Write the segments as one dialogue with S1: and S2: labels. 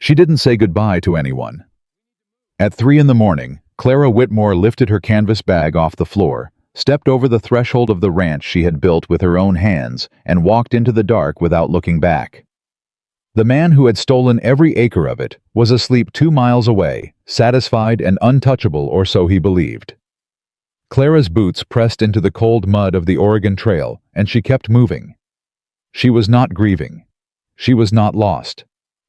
S1: She didn't say goodbye to anyone. At 3 in the morning, Clara Whitmore lifted her canvas bag off the floor, stepped over the threshold of the ranch she had built with her own hands, and walked into the dark without looking back. The man who had stolen every acre of it was asleep 2 miles away, satisfied and untouchable, or so he believed. Clara's boots pressed into the cold mud of the Oregon Trail, and she kept moving. She was not grieving. She was not lost.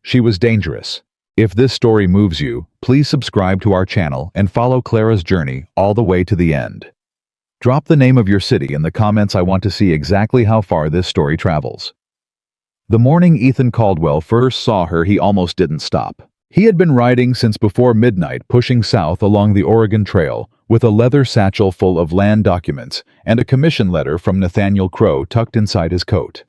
S1: She was dangerous. If this story moves you, please subscribe to our channel and follow Clara's journey all the way to the end. Drop the name of your city in the comments. I want to see exactly how far this story travels. The morning Ethan Caldwell first saw her, he almost didn't stop. He had been riding since before midnight, pushing south along the Oregon Trail with a leather satchel full of land documents and a commission letter from Nathaniel Crow tucked inside his coat.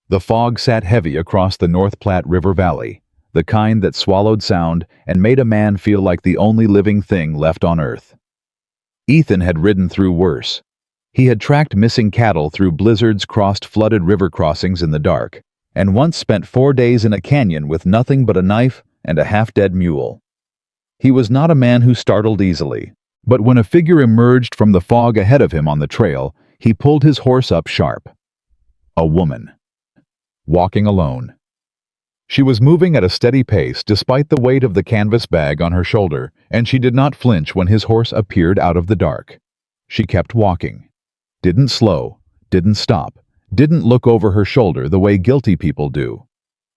S1: The fog sat heavy across the North Platte River Valley, the kind that swallowed sound and made a man feel like the only living thing left on earth. Ethan had ridden through worse. He had tracked missing cattle through blizzards, crossed flooded river crossings in the dark, and once spent 4 days in a canyon with nothing but a knife and a half-dead mule. He was not a man who startled easily, but when a figure emerged from the fog ahead of him on the trail, he pulled his horse up sharp. A woman. Walking alone. She was moving at a steady pace despite the weight of the canvas bag on her shoulder, and she did not flinch when his horse appeared out of the dark. She kept walking. Didn't slow, didn't stop, didn't look over her shoulder the way guilty people do.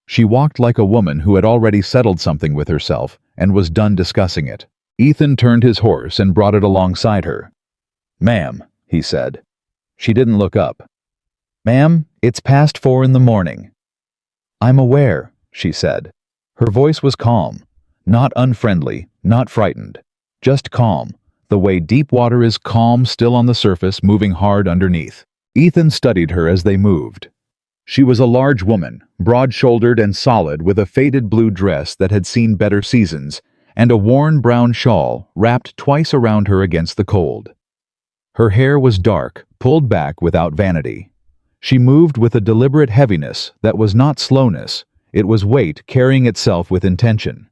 S1: She walked like a woman who had already settled something with herself and was done discussing it. Ethan turned his horse and brought it alongside her. "Ma'am," he said. She didn't look up. "Ma'am, it's past 4 in the morning." "I'm aware," she said. Her voice was calm, not unfriendly, not frightened, just calm, the way deep water is calm, still on the surface, moving hard underneath. Ethan studied her as they moved. She was a large woman, broad-shouldered and solid, with a faded blue dress that had seen better seasons, and a worn brown shawl wrapped twice around her against the cold. Her hair was dark, pulled back without vanity. She moved with a deliberate heaviness that was not slowness, it was weight carrying itself with intention.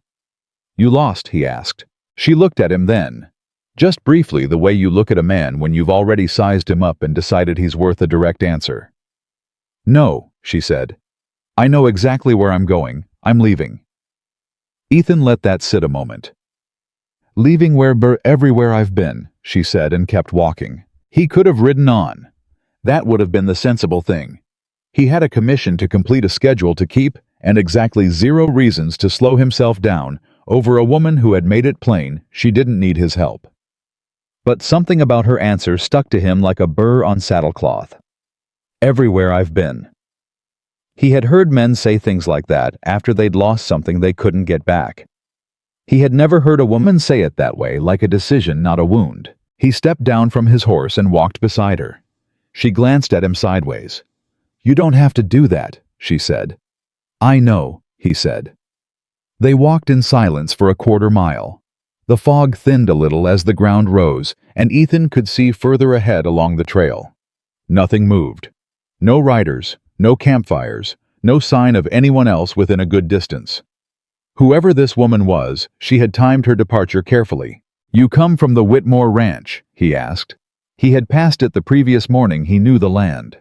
S1: "You lost?" he asked. She looked at him then. Just briefly, the way you look at a man when you've already sized him up and decided he's worth a direct answer. "No," she said. "I know exactly where I'm going. I'm leaving." Ethan let that sit a moment. "Leaving where? Everywhere I've been," she said, and kept walking. He could have ridden on. That would have been the sensible thing. He had a commission to complete, a schedule to keep, and exactly 0 reasons to slow himself down over a woman who had made it plain she didn't need his help. But something about her answer stuck to him like a burr on saddlecloth. "Everywhere I've been." He had heard men say things like that after they'd lost something they couldn't get back. He had never heard a woman say it that way, like a decision, not a wound. He stepped down from his horse and walked beside her. She glanced at him sideways. "You don't have to do that," she said. "I know," he said. They walked in silence for a 1/4 mile. The fog thinned a little as the ground rose, and Ethan could see further ahead along the trail. Nothing moved. No riders, no campfires, no sign of anyone else within a good distance. Whoever this woman was, she had timed her departure carefully. "You come from the Whitmore Ranch?" he asked. He had passed it the previous morning. He knew the land.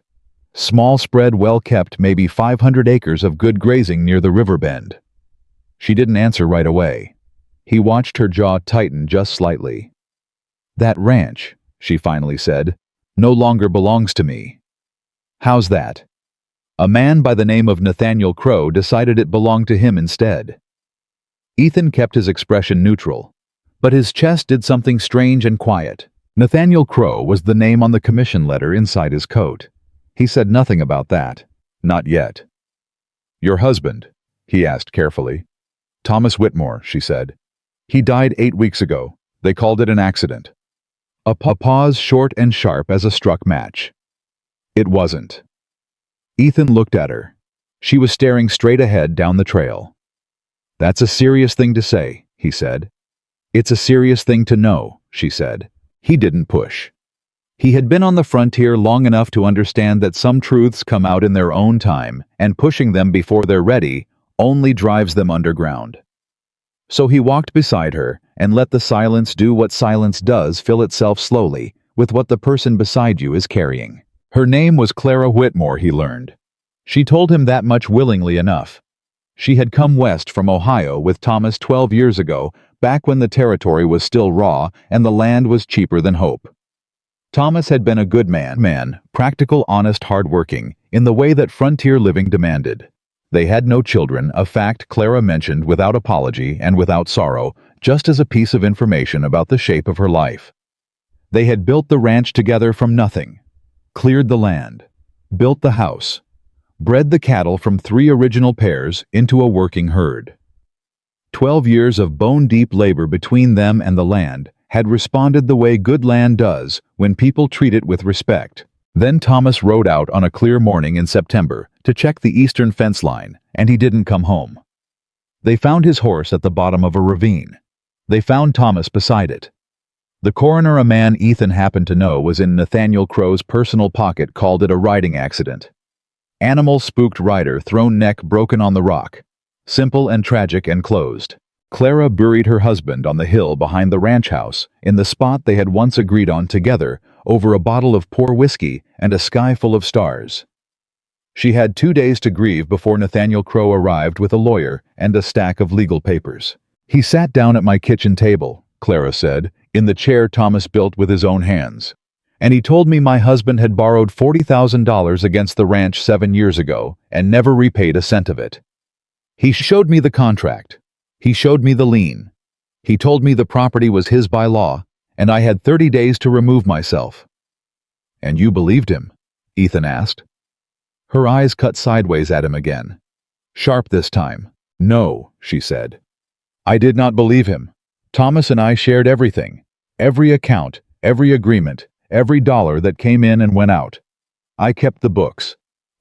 S1: Small spread, well kept, maybe 500 acres of good grazing near the river bend. She didn't answer right away. He watched her jaw tighten just slightly. "That ranch," she finally said, "no longer belongs to me." "How's that?" "A man by the name of Nathaniel Crow decided it belonged to him instead." Ethan kept his expression neutral, but his chest did something strange and quiet. Nathaniel Crow was the name on the commission letter inside his coat. He said nothing about that. Not yet. "Your husband?" he asked carefully. "Thomas Whitmore," she said. "He died 8 weeks ago. They called it an accident." A pause, short and sharp as a struck match. "It wasn't." Ethan looked at her. She was staring straight ahead down the trail. "That's a serious thing to say," he said. "It's a serious thing to know," she said. He didn't push. He had been on the frontier long enough to understand that some truths come out in their own time, and pushing them before they're ready only drives them underground. So he walked beside her and let the silence do what silence does, fill itself slowly with what the person beside you is carrying. Her name was Clara Whitmore, he learned. She told him that much willingly enough. She had come west from Ohio with Thomas 12 years ago, back when the territory was still raw and the land was cheaper than hope. Thomas had been a good man, practical, honest, hard-working, in the way that frontier living demanded. They had no children, a fact Clara mentioned without apology and without sorrow, just as a piece of information about the shape of her life. They had built the ranch together from nothing, cleared the land, built the house, bred the cattle from 3 original pairs into a working herd. 12 years of bone-deep labor between them and the land had responded the way good land does when people treat it with respect. Then Thomas rode out on a clear morning in September to check the eastern fence line, and he didn't come home. They found his horse at the bottom of a ravine. They found Thomas beside it. The coroner, a man Ethan happened to know was in Nathaniel Crow's personal pocket, called it a riding accident. Animal spooked rider, thrown neck broken on the rock. Simple and tragic and closed. Clara buried her husband on the hill behind the ranch house, in the spot they had once agreed on together, over a bottle of poor whiskey and a sky full of stars. She had 2 days to grieve before Nathaniel Crow arrived with a lawyer and a stack of legal papers. He sat down at my kitchen table, Clara said, in the chair Thomas built with his own hands. And he told me my husband had borrowed $40,000 against the ranch 7 years ago and never repaid a cent of it. He showed me the contract. He showed me the lien. He told me the property was his by law, and I had 30 days to remove myself. And you believed him? Ethan asked. Her eyes cut sideways at him again. Sharp this time. No, she said. I did not believe him. Thomas and I shared everything. Every account, every agreement, every dollar that came in and went out. I kept the books.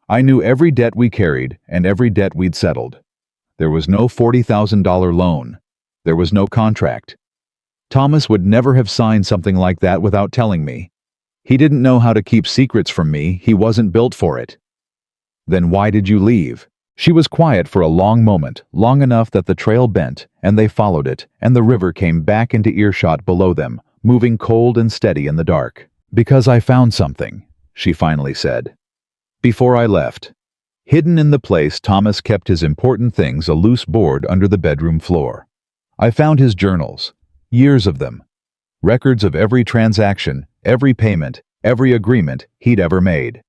S1: I knew every debt we carried and every debt we'd settled. There was no $40,000 loan. There was no contract. Thomas would never have signed something like that without telling me. He didn't know how to keep secrets from me. He wasn't built for it. Then why did you leave? She was quiet for a long moment, long enough that the trail bent, and they followed it, and the river came back into earshot below them, moving cold and steady in the dark. Because I found something, she finally said. Before I left. Hidden in the place Thomas kept his important things, a loose board under the bedroom floor. I found his journals, years of them. Records of every transaction, every payment, every agreement he'd ever made.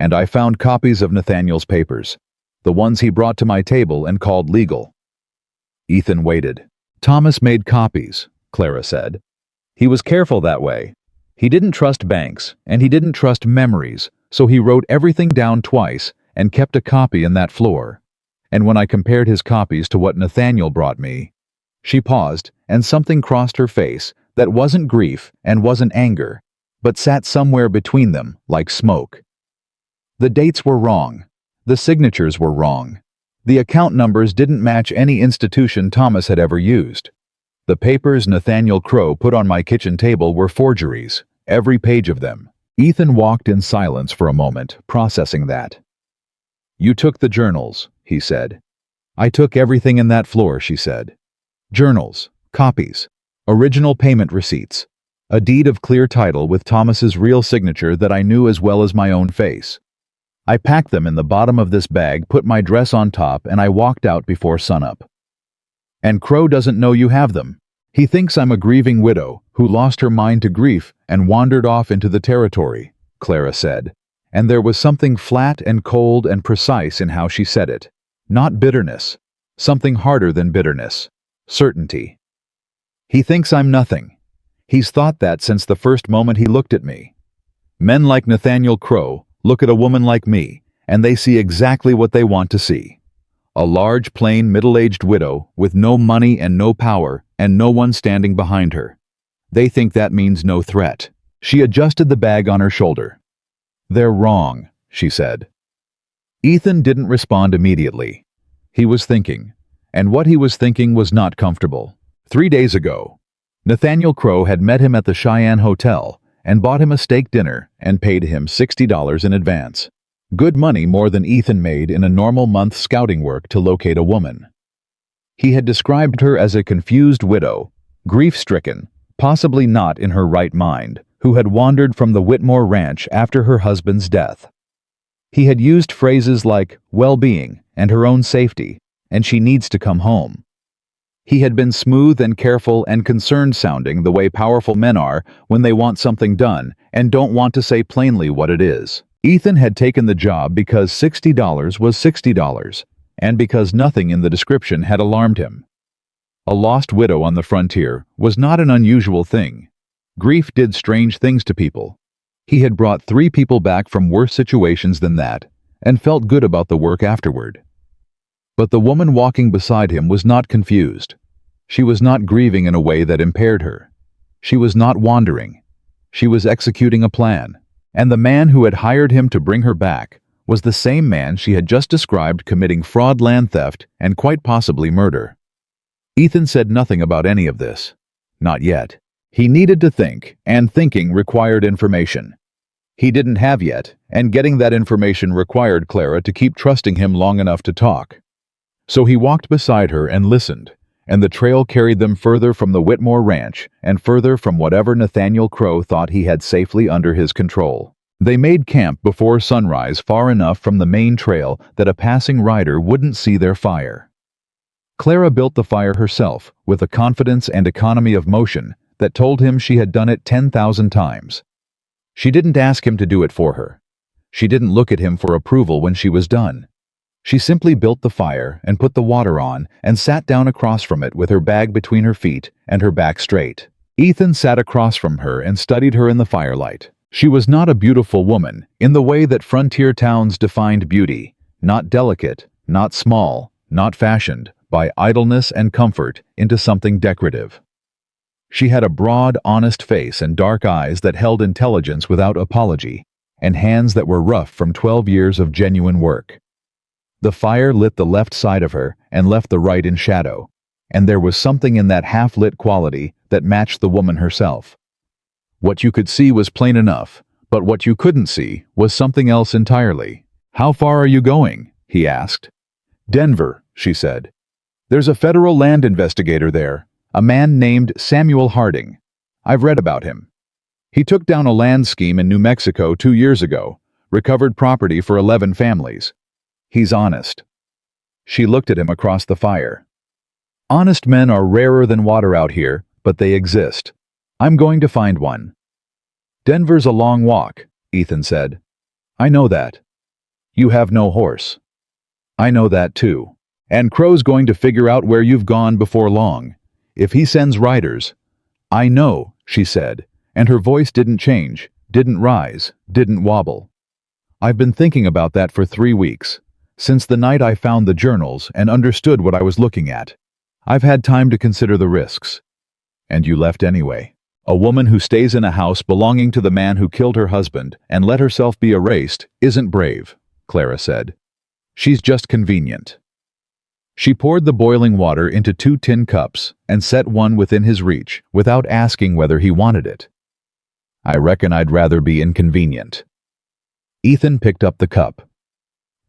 S1: And I found copies of Nathaniel's papers, the ones he brought to my table and called legal. Ethan waited. Thomas made copies, Clara said. He was careful that way. He didn't trust banks, and he didn't trust memories, so he wrote everything down twice and kept a copy in that floor. And when I compared his copies to what Nathaniel brought me, she paused, and something crossed her face that wasn't grief and wasn't anger, but sat somewhere between them like smoke. The dates were wrong. The signatures were wrong. The account numbers didn't match any institution Thomas had ever used. The papers Nathaniel Crow put on my kitchen table were forgeries, every page of them. Ethan walked in silence for a moment, processing that. You took the journals, he said. I took everything in that floor, she said. Journals, copies, original payment receipts, a deed of clear title with Thomas's real signature that I knew as well as my own face. I packed them in the bottom of this bag, put my dress on top, and I walked out before sunup. And Crow doesn't know you have them. He thinks I'm a grieving widow who lost her mind to grief and wandered off into the territory, Clara said. And there was something flat and cold and precise in how she said it. Not bitterness. Something harder than bitterness. Certainty. He thinks I'm nothing. He's thought that since the first moment he looked at me. Men like Nathaniel Crow look at a woman like me, and they see exactly what they want to see. A large, plain, middle-aged widow with no money and no power and no one standing behind her. They think that means no threat. She adjusted the bag on her shoulder. They're wrong, she said. Ethan didn't respond immediately. He was thinking, and what he was thinking was not comfortable. 3 days ago, Nathaniel Crow had met him at the Cheyenne Hotel and bought him a steak dinner and paid him $60 in advance. Good money, more than Ethan made in a normal month's scouting work to locate a woman. He had described her as a confused widow, grief-stricken, possibly not in her right mind, who had wandered from the Whitmore ranch after her husband's death. He had used phrases like well-being and her own safety, and she needs to come home. He had been smooth and careful and concerned-sounding the way powerful men are when they want something done and don't want to say plainly what it is. Ethan had taken the job because $60 was $60, and because nothing in the description had alarmed him. A lost widow on the frontier was not an unusual thing. Grief did strange things to people. He had brought 3 people back from worse situations than that, and felt good about the work afterward. But the woman walking beside him was not confused. She was not grieving in a way that impaired her. She was not wandering. She was executing a plan. And the man who had hired him to bring her back was the same man she had just described committing fraud, land theft, and quite possibly murder. Ethan said nothing about any of this. Not yet. He needed to think, and thinking required information. He didn't have yet, and getting that information required Clara to keep trusting him long enough to talk. So he walked beside her and listened, and the trail carried them further from the Whitmore ranch and further from whatever Nathaniel Crow thought he had safely under his control. They made camp before sunrise far enough from the main trail that a passing rider wouldn't see their fire. Clara built the fire herself with a confidence and economy of motion that told him she had done it 10,000 times. She didn't ask him to do it for her. She didn't look at him for approval when she was done. She simply built the fire and put the water on and sat down across from it with her bag between her feet and her back straight. Ethan sat across from her and studied her in the firelight. She was not a beautiful woman in the way that frontier towns defined beauty, not delicate, not small, not fashioned by idleness and comfort into something decorative. She had a broad, honest face and dark eyes that held intelligence without apology, and hands that were rough from 12 years of genuine work. The fire lit the left side of her and left the right in shadow, and there was something in that half-lit quality that matched the woman herself. What you could see was plain enough, but what you couldn't see was something else entirely. "How far are you going?" he asked. "Denver," she said. "There's a federal land investigator there, a man named Samuel Harding. I've read about him. He took down a land scheme in New Mexico 2 years ago, recovered property for 11 families. He's honest." She looked at him across the fire. "Honest men are rarer than water out here, but they exist. I'm going to find one." "Denver's a long walk," Ethan said. "I know that. You have no horse." "I know that too. And Crow's going to figure out where you've gone before long. If he sends riders—" "I know," she said, and her voice didn't change, didn't rise, didn't wobble. "I've been thinking about that for 3 weeks. Since the night I found the journals and understood what I was looking at. I've had time to consider the risks." "And you left anyway." "A woman who stays in a house belonging to the man who killed her husband and let herself be erased isn't brave," Clara said. "She's just convenient." She poured the boiling water into 2 tin cups and set one within his reach without asking whether he wanted it. "I reckon I'd rather be inconvenient." Ethan picked up the cup.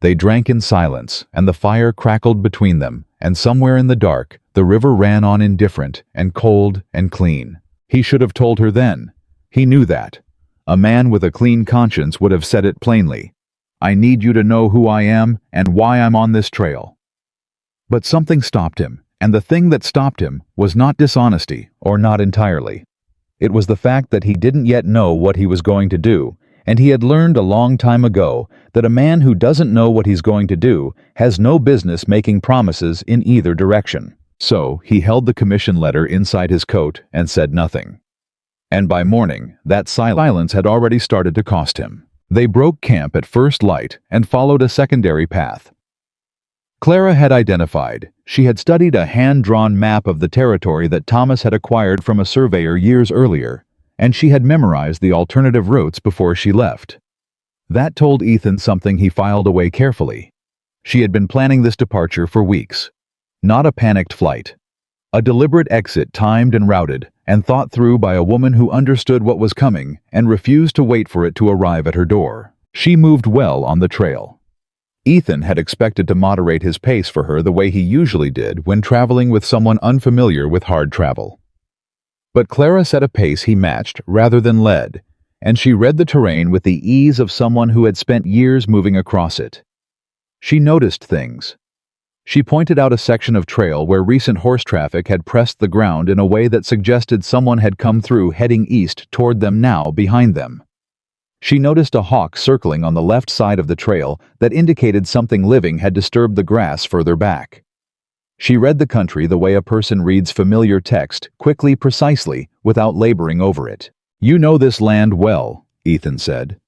S1: They drank in silence, and the fire crackled between them, and somewhere in the dark, the river ran on indifferent and cold and clean. He should have told her then. He knew that. A man with a clean conscience would have said it plainly. "I need you to know who I am and why I'm on this trail." But something stopped him, and the thing that stopped him was not dishonesty, or not entirely. It was the fact that he didn't yet know what he was going to do, and he had learned a long time ago that a man who doesn't know what he's going to do has no business making promises in either direction. So he held the commission letter inside his coat and said nothing. And by morning, that silence had already started to cost him. They broke camp at first light and followed a secondary path. Clara had identified. She had studied a hand-drawn map of the territory that Thomas had acquired from a surveyor years earlier, and she had memorized the alternative routes before she left. That told Ethan something he filed away carefully. She had been planning this departure for weeks. Not a panicked flight. A deliberate exit timed and routed, and thought through by a woman who understood what was coming and refused to wait for it to arrive at her door. She moved well on the trail. Ethan had expected to moderate his pace for her the way he usually did when traveling with someone unfamiliar with hard travel. But Clara set a pace he matched rather than led, and she read the terrain with the ease of someone who had spent years moving across it. She noticed things. She pointed out a section of trail where recent horse traffic had pressed the ground in a way that suggested someone had come through heading east toward them now behind them. She noticed a hawk circling on the left side of the trail that indicated something living had disturbed the grass further back. She read the country the way a person reads familiar text, quickly, precisely, without laboring over it. "You know this land well," Ethan said.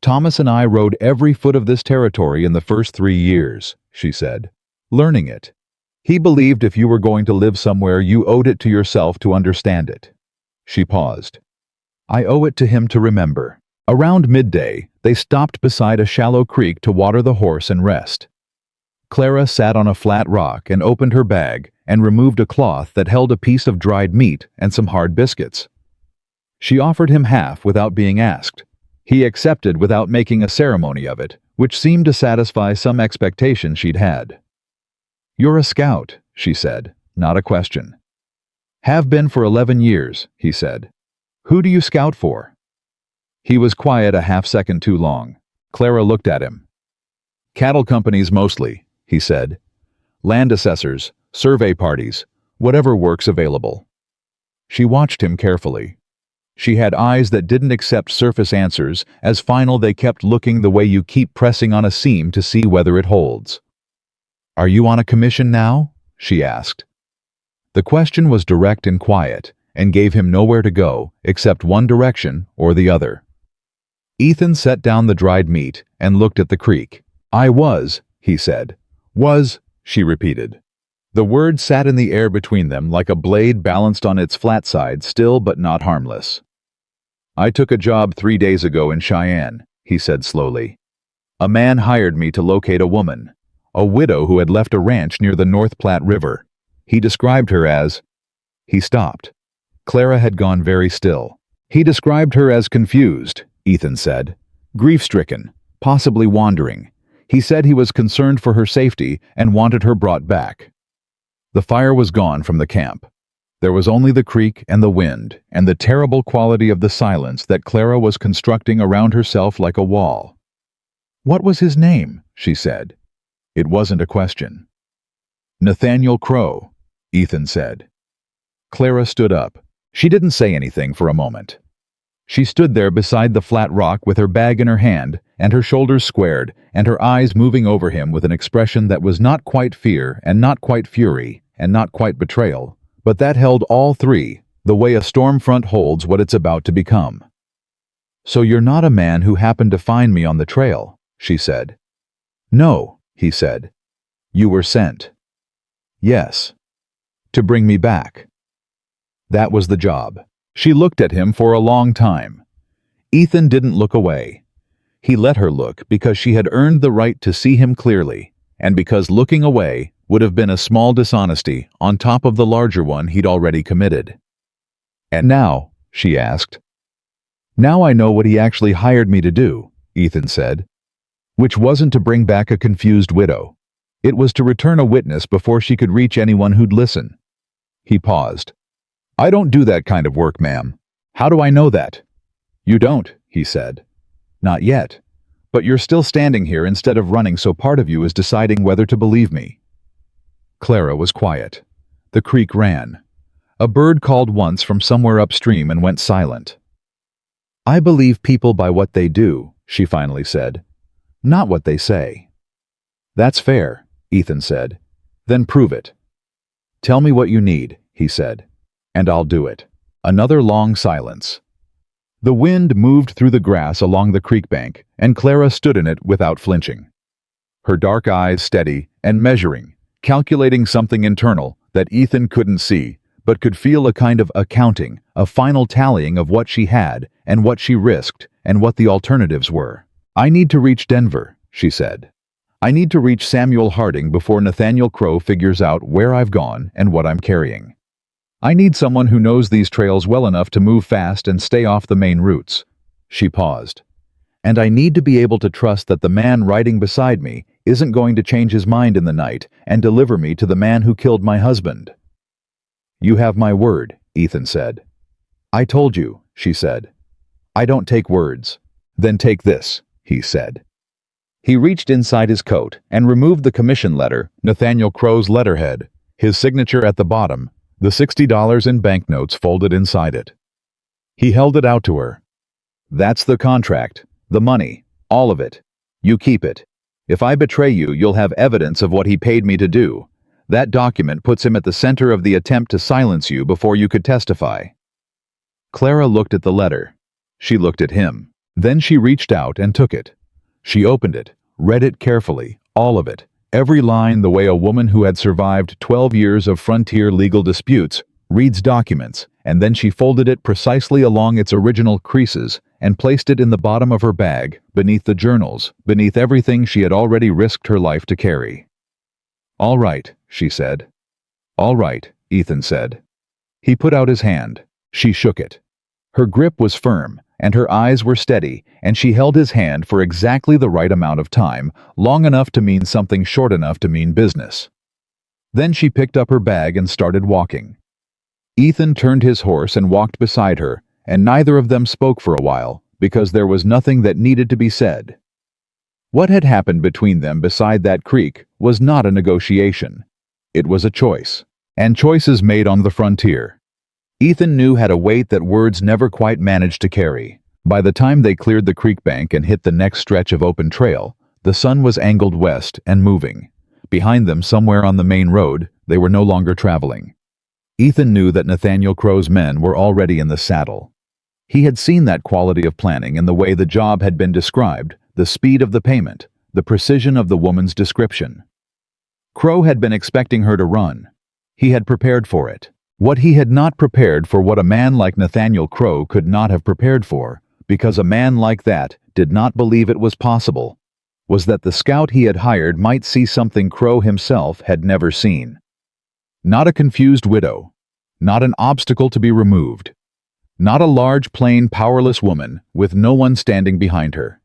S1: "Thomas and I rode every foot of this territory in the first 3 years," she said, "learning it. He believed if you were going to live somewhere, you owed it to yourself to understand it." She paused. "I owe it to him to remember." Around midday, they stopped beside a shallow creek to water the horse and rest. Clara sat on a flat rock and opened her bag and removed a cloth that held a piece of dried meat and some hard biscuits. She offered him half without being asked. He accepted without making a ceremony of it, which seemed to satisfy some expectation she'd had. "You're a scout," she said, not a question. "Have been for 11 years, he said. "Who do you scout for?" He was quiet a half-second too long. Clara looked at him. "Cattle companies mostly," he said. "Land assessors, survey parties, whatever work's available." She watched him carefully. She had eyes that didn't accept surface answers, as final they kept looking the way you keep pressing on a seam to see whether it holds. "Are you on a commission now?" she asked. The question was direct and quiet, and gave him nowhere to go, except one direction or the other. Ethan set down the dried meat and looked at the creek. "I was," he said. "Was," she repeated. The word sat in the air between them like a blade balanced on its flat side, still but not harmless. "I took a job 3 days ago in Cheyenne," he said slowly. "A man hired me to locate a woman, a widow who had left a ranch near the North Platte River. He described her as—" He stopped. Clara had gone very still. "He described her as confused," Ethan said. "Grief-stricken, possibly wandering. He said he was concerned for her safety and wanted her brought back." The fire was gone from the camp. There was only the creek and the wind and the terrible quality of the silence that Clara was constructing around herself like a wall. "What was his name?" she said. It wasn't a question. "Nathaniel Crow," Ethan said. Clara stood up. She didn't say anything for a moment. She stood there beside the flat rock with her bag in her hand and her shoulders squared and her eyes moving over him with an expression that was not quite fear and not quite fury and not quite betrayal, but that held all three, the way a storm front holds what it's about to become. "So you're not a man who happened to find me on the trail," she said. "No," he said. "You were sent." "Yes." "To bring me back." That was the job. She looked at him for a long time. Ethan didn't look away. He let her look because she had earned the right to see him clearly, and because looking away would have been a small dishonesty on top of the larger one he'd already committed. "And now," she asked. "Now I know what he actually hired me to do," Ethan said. "Which wasn't to bring back a confused widow. It was to return a witness before she could reach anyone who'd listen." He paused. "I don't do that kind of work, ma'am. How do I know that?" "You don't," he said. "Not yet. But you're still standing here instead of running, so part of you is deciding whether to believe me." Clara was quiet. The creek ran. A bird called once from somewhere upstream and went silent. "I believe people by what they do," she finally said, "not what they say." "That's fair," Ethan said. "Then prove it." "Tell me what you need," he said, "and I'll do it." Another long silence. The wind moved through the grass along the creek bank, and Clara stood in it without flinching. Her dark eyes steady and measuring, calculating something internal that Ethan couldn't see, but could feel a kind of accounting, a final tallying of what she had and what she risked and what the alternatives were. "I need to reach Denver," she said. "I need to reach Samuel Harding before Nathaniel Crow figures out where I've gone and what I'm carrying. I need someone who knows these trails well enough to move fast and stay off the main routes." She paused. And I need to be able to trust that the man riding beside me isn't going to change his mind in the night and deliver me to the man who killed my husband." "You have my word," Ethan said. "I told you," she said. "I don't take words." "Then take this," he said. He reached inside his coat and removed the commission letter, Nathaniel Crow's letterhead, his signature at the bottom, the $60 in banknotes folded inside it. He held it out to her. "That's the contract, the money, all of it. You keep it. If I betray you, you'll have evidence of what he paid me to do. That document puts him at the center of the attempt to silence you before you could testify." Clara looked at the letter. She looked at him. Then she reached out and took it. She opened it, read it carefully, all of it, every line, the way a woman who had survived 12 years of frontier legal disputes reads documents, and then she folded it precisely along its original creases and placed it in the bottom of her bag, beneath the journals, beneath everything she had already risked her life to carry. "All right," she said. "All right," Ethan said. He put out his hand. She shook it. Her grip was firm, and her eyes were steady, and she held his hand for exactly the right amount of time, long enough to mean something, short enough to mean business. Then she picked up her bag and started walking. Ethan turned his horse and walked beside her, and neither of them spoke for a while, because there was nothing that needed to be said. What had happened between them beside that creek was not a negotiation. It was a choice, and choices made on the frontier. Ethan knew had a weight that words never quite managed to carry. By the time they cleared the creek bank and hit the next stretch of open trail, the sun was angled west and moving. Behind them, somewhere on the main road, they were no longer traveling. Ethan knew that Nathaniel Crow's men were already in the saddle. He had seen that quality of planning in the way the job had been described, the speed of the payment, the precision of the woman's description. Crow had been expecting her to run. He had prepared for it. What he had not prepared for, what a man like Nathaniel Crow could not have prepared for, because a man like that did not believe it was possible, was that the scout he had hired might see something Crow himself had never seen. Not a confused widow, not an obstacle to be removed, not a large, plain, powerless woman with no one standing behind her,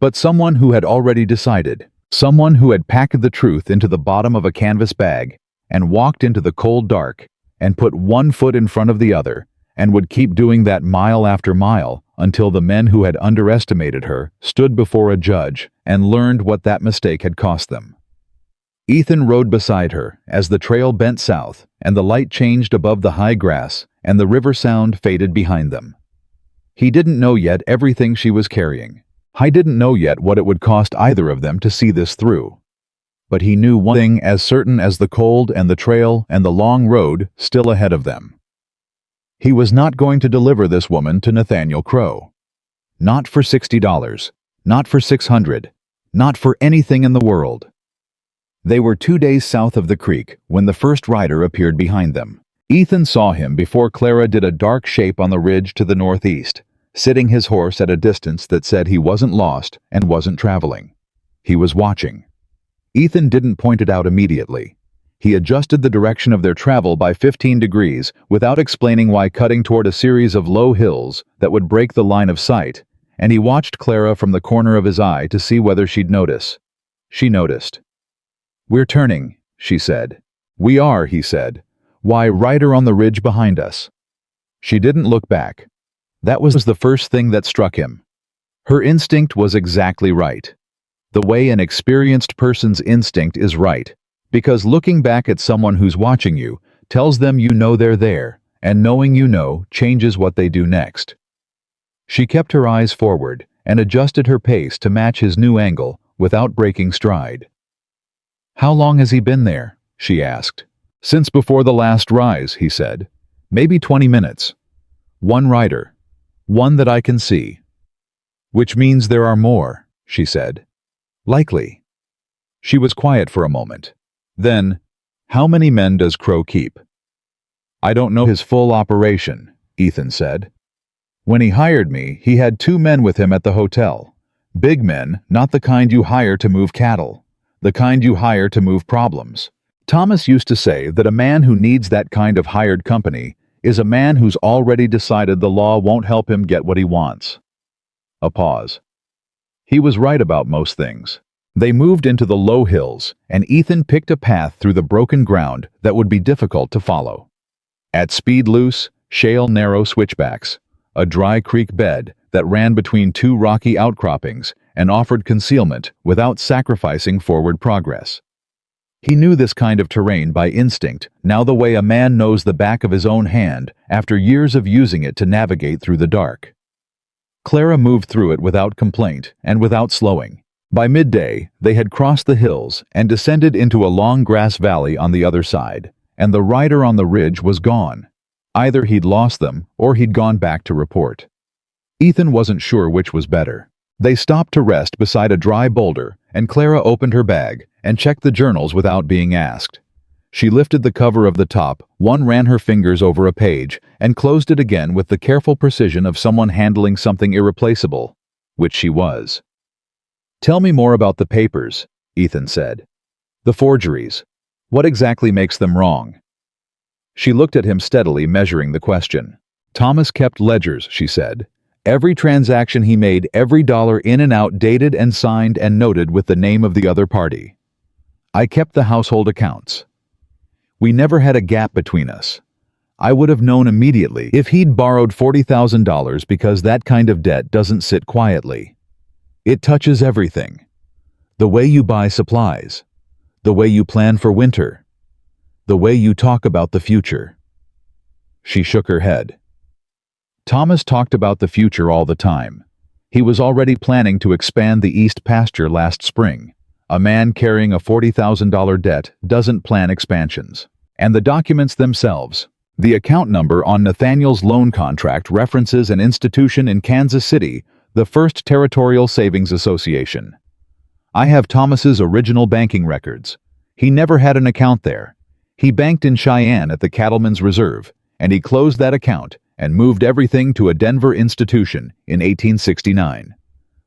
S1: but someone who had already decided, someone who had packed the truth into the bottom of a canvas bag and walked into the cold dark and put one foot in front of the other, and would keep doing that mile after mile until the men who had underestimated her stood before a judge and learned what that mistake had cost them. Ethan rode beside her as the trail bent south and the light changed above the high grass and the river sound faded behind them. He didn't know yet everything she was carrying. He didn't know yet what it would cost either of them to see this through. But he knew one thing as certain as the cold and the trail and the long road still ahead of them. He was not going to deliver this woman to Nathaniel Crow. Not for $60, not for $600, not for anything in the world. They were 2 days south of the creek when the first rider appeared behind them. Ethan saw him before Clara did, a dark shape on the ridge to the northeast, sitting his horse at a distance that said he wasn't lost and wasn't traveling. He was watching. Ethan didn't point it out immediately. He adjusted the direction of their travel by 15 degrees without explaining why, cutting toward a series of low hills that would break the line of sight, and he watched Clara from the corner of his eye to see whether she'd notice. She noticed. "We're turning," she said. "We are," he said. "Why, rider on the ridge behind us." She didn't look back. That was the first thing that struck him. Her instinct was exactly right. The way an experienced person's instinct is right, because looking back at someone who's watching you tells them you know they're there, and knowing you know changes what they do next. She kept her eyes forward and adjusted her pace to match his new angle without breaking stride. "How long has he been there?" she asked. "Since before the last rise," he said. "Maybe 20 minutes. One rider. One that I can see." "Which means there are more," she said. "Likely." She was quiet for a moment. Then, "How many men does Crow keep?" "I don't know his full operation," Ethan said. "When he hired me, he had 2 men with him at the hotel. Big men, not the kind you hire to move cattle. The kind you hire to move problems. Thomas used to say that a man who needs that kind of hired company is a man who's already decided the law won't help him get what he wants." A pause. He was right about most things. They moved into the low hills, and Ethan picked a path through the broken ground that would be difficult to follow. At speed loose, shale narrow switchbacks, a dry creek bed that ran between two rocky outcroppings and offered concealment without sacrificing forward progress. He knew this kind of terrain by instinct, now the way a man knows the back of his own hand after years of using it to navigate through the dark. Clara moved through it without complaint and without slowing. By midday, they had crossed the hills and descended into a long grass valley on the other side, and the rider on the ridge was gone. Either he'd lost them or he'd gone back to report. Ethan wasn't sure which was better. They stopped to rest beside a dry boulder, and Clara opened her bag and checked the journals without being asked. She lifted the cover of the top, ran her fingers over a page, and closed it again with the careful precision of someone handling something irreplaceable, which she was. "Tell me more about the papers," Ethan said. "The forgeries. What exactly makes them wrong?" She looked at him steadily, measuring the question. "Thomas kept ledgers," she said. "Every transaction he made, every dollar in and out, dated and signed and noted with the name of the other party. I kept the household accounts. We never had a gap between us. I would have known immediately if he'd borrowed $40,000 because that kind of debt doesn't sit quietly. It touches everything. The way you buy supplies, the way you plan for winter, the way you talk about the future." She shook her head. Thomas talked about the future all the time. He was already planning to expand the east pasture last spring. A man carrying a $40,000 debt doesn't plan expansions. And the documents themselves. The account number on Nathaniel's loan contract references an institution in Kansas City, the First Territorial Savings Association. I have Thomas's original banking records. He never had an account there. He banked in Cheyenne at the Cattlemen's Reserve, and he closed that account and moved everything to a Denver institution in 1869.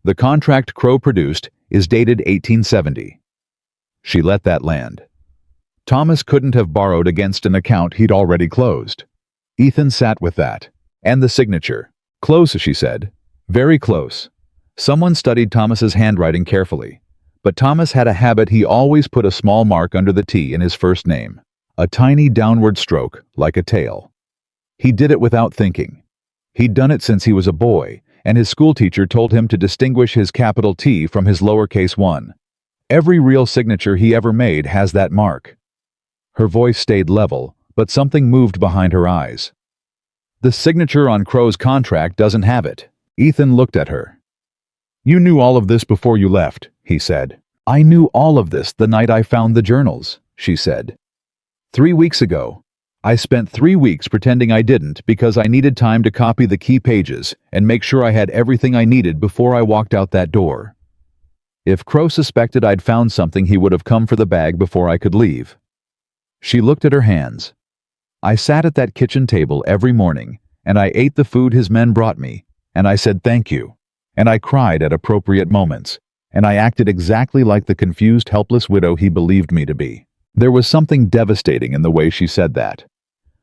S1: The contract Crow produced is dated 1870. She let that land. Thomas couldn't have borrowed against an account he'd already closed. Ethan sat with that. And the signature. "Close," she said. "Very close." Someone studied Thomas's handwriting carefully. But Thomas had a habit: he always put a small mark under the T in his first name. A tiny downward stroke, like a tail. He did it without thinking. He'd done it since he was a boy, and his schoolteacher told him to distinguish his capital T from his lowercase 1. Every real signature he ever made has that mark. Her voice stayed level, but something moved behind her eyes. "The signature on Crow's contract doesn't have it." Ethan looked at her. "You knew all of this before you left," he said. "I knew all of this the night I found the journals," she said. 3 weeks ago. I spent 3 weeks pretending I didn't because I needed time to copy the key pages and make sure I had everything I needed before I walked out that door. If Crow suspected I'd found something, he would have come for the bag before I could leave." She looked at her hands. "I sat at that kitchen table every morning, and I ate the food his men brought me, and I said thank you, and I cried at appropriate moments, and I acted exactly like the confused, helpless widow he believed me to be." There was something devastating in the way she said that.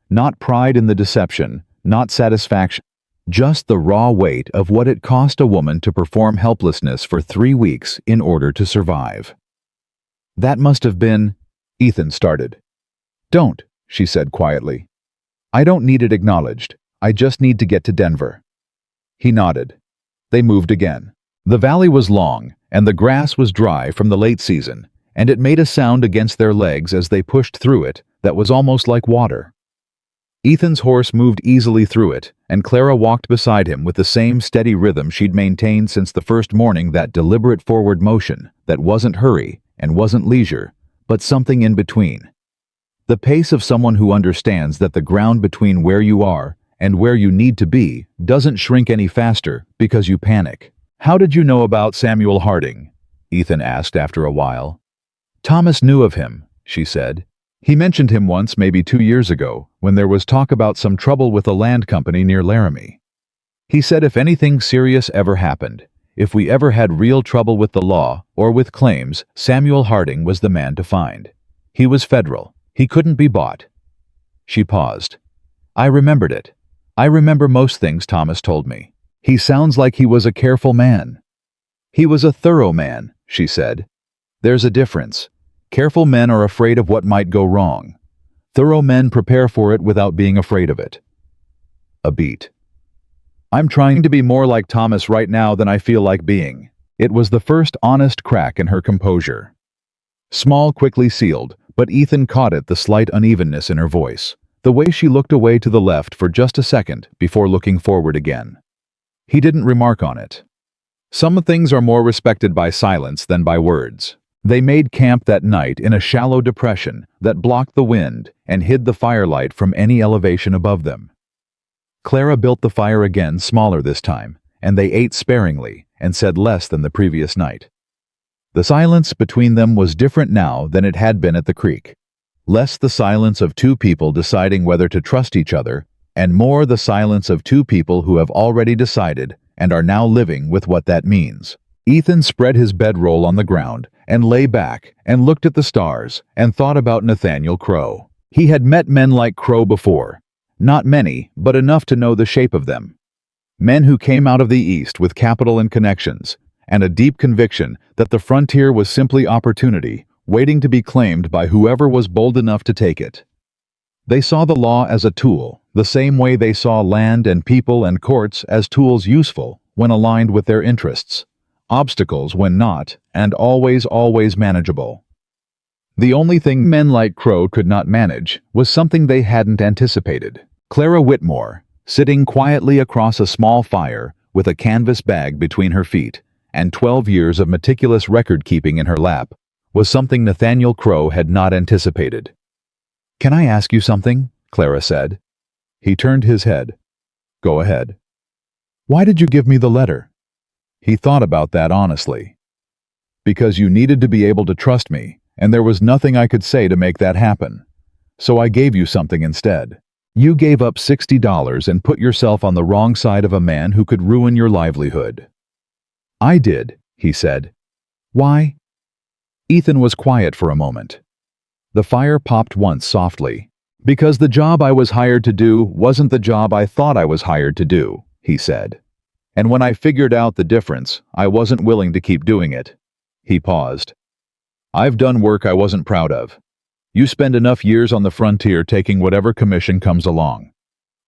S1: Not pride in the deception, not satisfaction, just the raw weight of what it cost a woman to perform helplessness for 3 weeks in order to survive. "That must have been—" Ethan started. "Don't," she said quietly. "I don't need it acknowledged. I just need to get to Denver." He nodded. They moved again. The valley was long, and the grass was dry from the late season, and it made a sound against their legs as they pushed through it that was almost like water. Ethan's horse moved easily through it, and Clara walked beside him with the same steady rhythm she'd maintained since the first morning, that deliberate forward motion that wasn't hurry and wasn't leisure, but something in between. The pace of someone who understands that the ground between where you are and where you need to be doesn't shrink any faster because you panic. "How did you know about Samuel Harding?" Ethan asked after a while. "Thomas knew of him," she said. "He mentioned him once, maybe 2 years ago, when there was talk about some trouble with a land company near Laramie. He said if anything serious ever happened, if we ever had real trouble with the law or with claims, Samuel Harding was the man to find. He was federal. He couldn't be bought." She paused. "I remembered it. I remember most things Thomas told me. He sounds like he was a careful man." He was a thorough man, she said. There's a difference. Careful men are afraid of what might go wrong. Thorough men prepare for it without being afraid of it. A beat. I'm trying to be more like Thomas right now than I feel like being. It was the first honest crack in her composure. Small, quickly sealed, but Ethan caught it, the slight unevenness in her voice, the way she looked away to the left for just a second before looking forward again. He didn't remark on it. Some things are more respected by silence than by words. They made camp that night in a shallow depression that blocked the wind and hid the firelight from any elevation above them. Clara built the fire again, smaller this time, and they ate sparingly and said less than the previous night. The silence between them was different now than it had been at the creek. Less the silence of two people deciding whether to trust each other, and more the silence of two people who have already decided and are now living with what that means. Ethan spread his bedroll on the ground and lay back and looked at the stars and thought about Nathaniel Crow. He had met men like Crow before. Not many, but enough to know the shape of them. Men who came out of the East with capital and connections, and a deep conviction that the frontier was simply opportunity, waiting to be claimed by whoever was bold enough to take it. They saw the law as a tool, the same way they saw land and people and courts as tools useful when aligned with their interests, obstacles when not, and always manageable. The only thing men like Crow could not manage was something they hadn't anticipated. Clara Whitmore, sitting quietly across a small fire with a canvas bag between her feet and 12 years of meticulous record-keeping in her lap, was something Nathaniel Crow had not anticipated. "Can I ask you something?" Clara said. He turned his head. "Go ahead." "Why did you give me the letter?" He thought about that honestly. "Because you needed to be able to trust me, and there was nothing I could say to make that happen. So I gave you something instead. You gave up $60 and put yourself on the wrong side of a man who could ruin your livelihood." "I did," he said. "Why?" Ethan was quiet for a moment. The fire popped once softly. "Because the job I was hired to do wasn't the job I thought I was hired to do," he said. "And when I figured out the difference, I wasn't willing to keep doing it." He paused. "I've done work I wasn't proud of. You spend enough years on the frontier taking whatever commission comes along.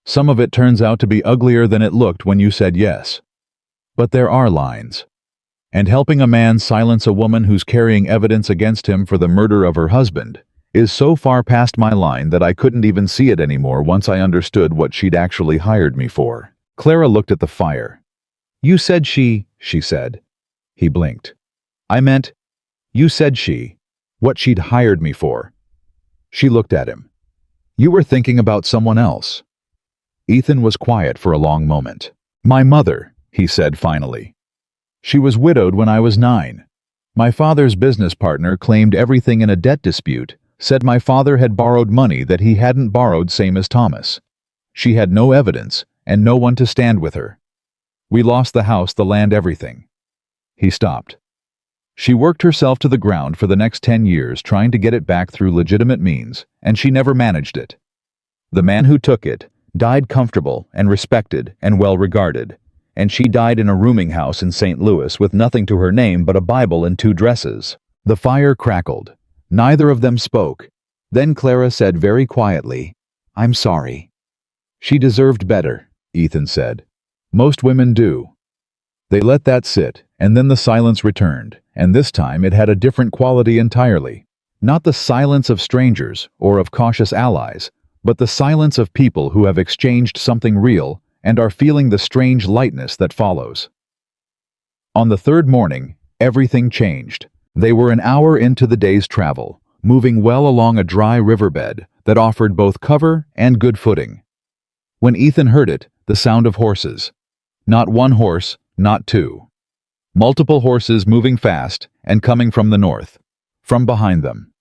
S1: Some of it turns out to be uglier than it looked when you said yes. But there are lines. And helping a man silence a woman who's carrying evidence against him for the murder of her husband is so far past my line that I couldn't even see it anymore once I understood what she'd actually hired me for." Clara looked at the fire. "You said she said." He blinked. "I meant, you said what she'd hired me for." She looked at him. "You were thinking about someone else." Ethan was quiet for a long moment. "My mother," he said finally. "She was widowed when I was 9. My father's business partner claimed everything in a debt dispute, said my father had borrowed money that he hadn't borrowed, same as Thomas. She had no evidence and no one to stand with her. We lost the house, the land, everything." He stopped. "She worked herself to the ground for the next 10 years trying to get it back through legitimate means, and she never managed it. The man who took it died comfortable and respected and well regarded, and she died in a rooming house in St. Louis with nothing to her name but a Bible and 2 dresses." The fire crackled. Neither of them spoke. Then Clara said very quietly, "I'm sorry." "She deserved better," Ethan said. "Most women do." They let that sit, and then the silence returned, and this time it had a different quality entirely. Not the silence of strangers or of cautious allies, but the silence of people who have exchanged something real and are feeling the strange lightness that follows. On the third morning, everything changed. They were an hour into the day's travel, moving well along a dry riverbed that offered both cover and good footing. When Ethan heard it, the sound of horses. Not one horse, not 2. Multiple horses moving fast and coming from the north, from behind them.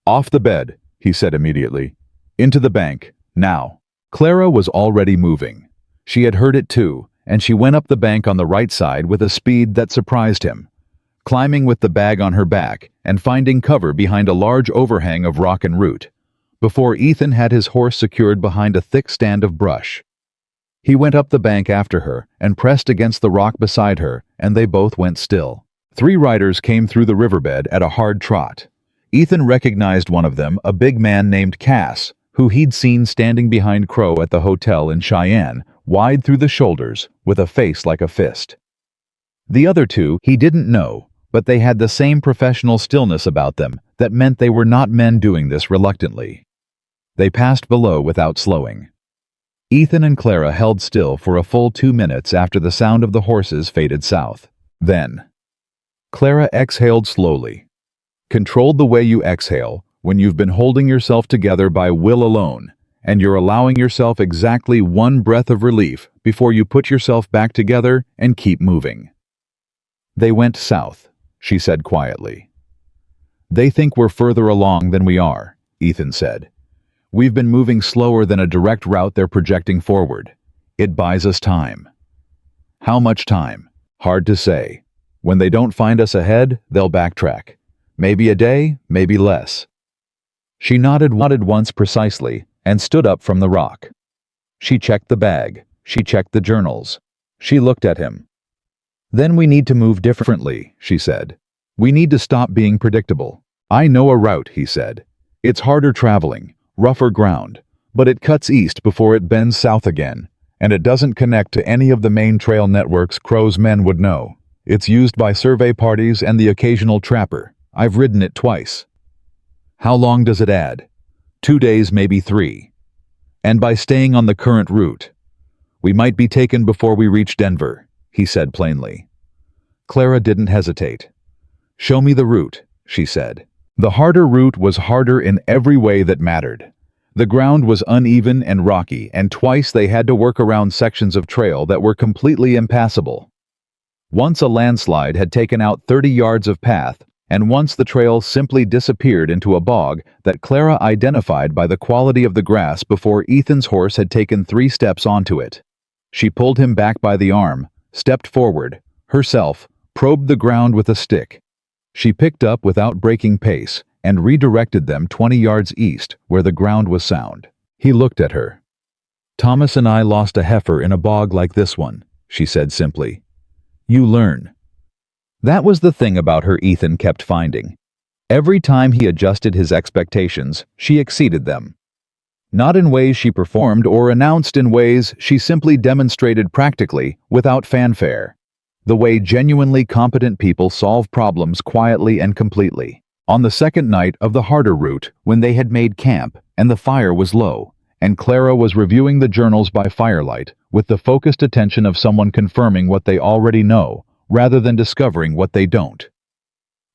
S1: "Off the bed," he said immediately. "Into the bank, now." Clara was already moving. She had heard it too, and she went up the bank on the right side with a speed that surprised him, climbing with the bag on her back and finding cover behind a large overhang of rock and root, before Ethan had his horse secured behind a thick stand of brush. He went up the bank after her and pressed against the rock beside her, and they both went still. 3 riders came through the riverbed at a hard trot. Ethan recognized one of them, a big man named Cass, who he'd seen standing behind Crow at the hotel in Cheyenne, wide through the shoulders, with a face like a fist. The other 2 he didn't know, but they had the same professional stillness about them that meant they were not men doing this reluctantly. They passed below without slowing. Ethan and Clara held still for a full 2 minutes after the sound of the horses faded south. Then, Clara exhaled slowly. Controlled the way you exhale when you've been holding yourself together by will alone, and you're allowing yourself exactly 1 breath of relief before you put yourself back together and keep moving. They went south, she said quietly. They think we're further along than we are, Ethan said. We've been moving slower than a direct route they're projecting forward. It buys us time. How much time? Hard to say. When they don't find us ahead, they'll backtrack. Maybe a day, maybe less. She nodded once precisely and stood up from the rock. She checked the bag. She checked the journals. She looked at him. Then we need to move differently, she said. We need to stop being predictable. I know a route, he said. It's harder traveling, rougher ground, but it cuts east before it bends south again, and it doesn't connect to any of the main trail networks Crow's men would know. It's used by survey parties and the occasional trapper. I've ridden it twice. How long does it add? 2 days, maybe 3. And by staying on the current route, we might be taken before we reach Denver, he said plainly. Clara didn't hesitate. Show me the route, she said. The harder route was harder in every way that mattered. The ground was uneven and rocky, and twice they had to work around sections of trail that were completely impassable. Once a landslide had taken out 30 yards of path, and once the trail simply disappeared into a bog that Clara identified by the quality of the grass before Ethan's horse had taken 3 steps onto it. She pulled him back by the arm, stepped forward, herself, probed the ground with a stick. She picked up without breaking pace and redirected them 20 yards east where the ground was sound. He looked at her. Thomas and I lost a heifer in a bog like this one, she said simply. You learn. That was the thing about her Ethan kept finding. Every time he adjusted his expectations, she exceeded them. Not in ways she performed or announced, in ways she simply demonstrated practically, without fanfare. The way genuinely competent people solve problems quietly and completely. On the second night of the harder route, when they had made camp and the fire was low, and Clara was reviewing the journals by firelight with the focused attention of someone confirming what they already know, rather than discovering what they don't,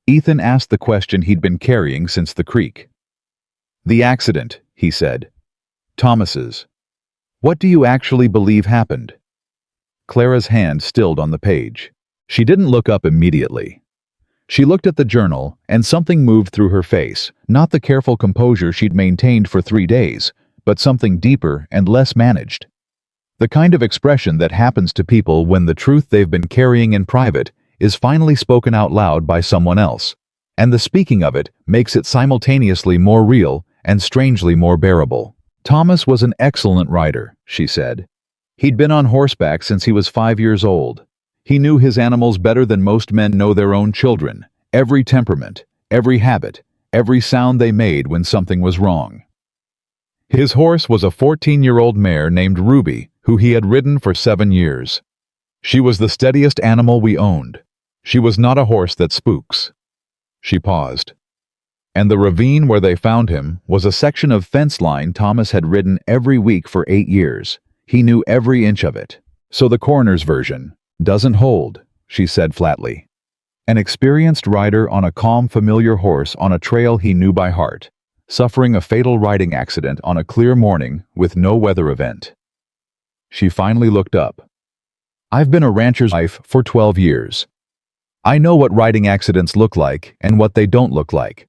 S1: Ethan asked the question he'd been carrying since the creek. The accident, he said. Thomas's. What do you actually believe happened? Clara's hand stilled on the page. She didn't look up immediately. She looked at the journal, and something moved through her face, not the careful composure she'd maintained for 3 days, but something deeper and less managed. The kind of expression that happens to people when the truth they've been carrying in private is finally spoken out loud by someone else, and the speaking of it makes it simultaneously more real and strangely more bearable. Thomas was an excellent rider, she said. He'd been on horseback since he was 5 years old. He knew his animals better than most men know their own children, every temperament, every habit, every sound they made when something was wrong. His horse was a 14-year-old mare named Ruby, who he had ridden for 7 years. She was the steadiest animal we owned. She was not a horse that spooks. She paused. And the ravine where they found him was a section of fence line Thomas had ridden every week for 8 years. He knew every inch of it. So the coroner's version doesn't hold, she said flatly. An experienced rider on a calm, familiar horse on a trail he knew by heart, suffering a fatal riding accident on a clear morning with no weather event. She finally looked up. I've been a rancher's wife for 12 years. I know what riding accidents look like and what they don't look like.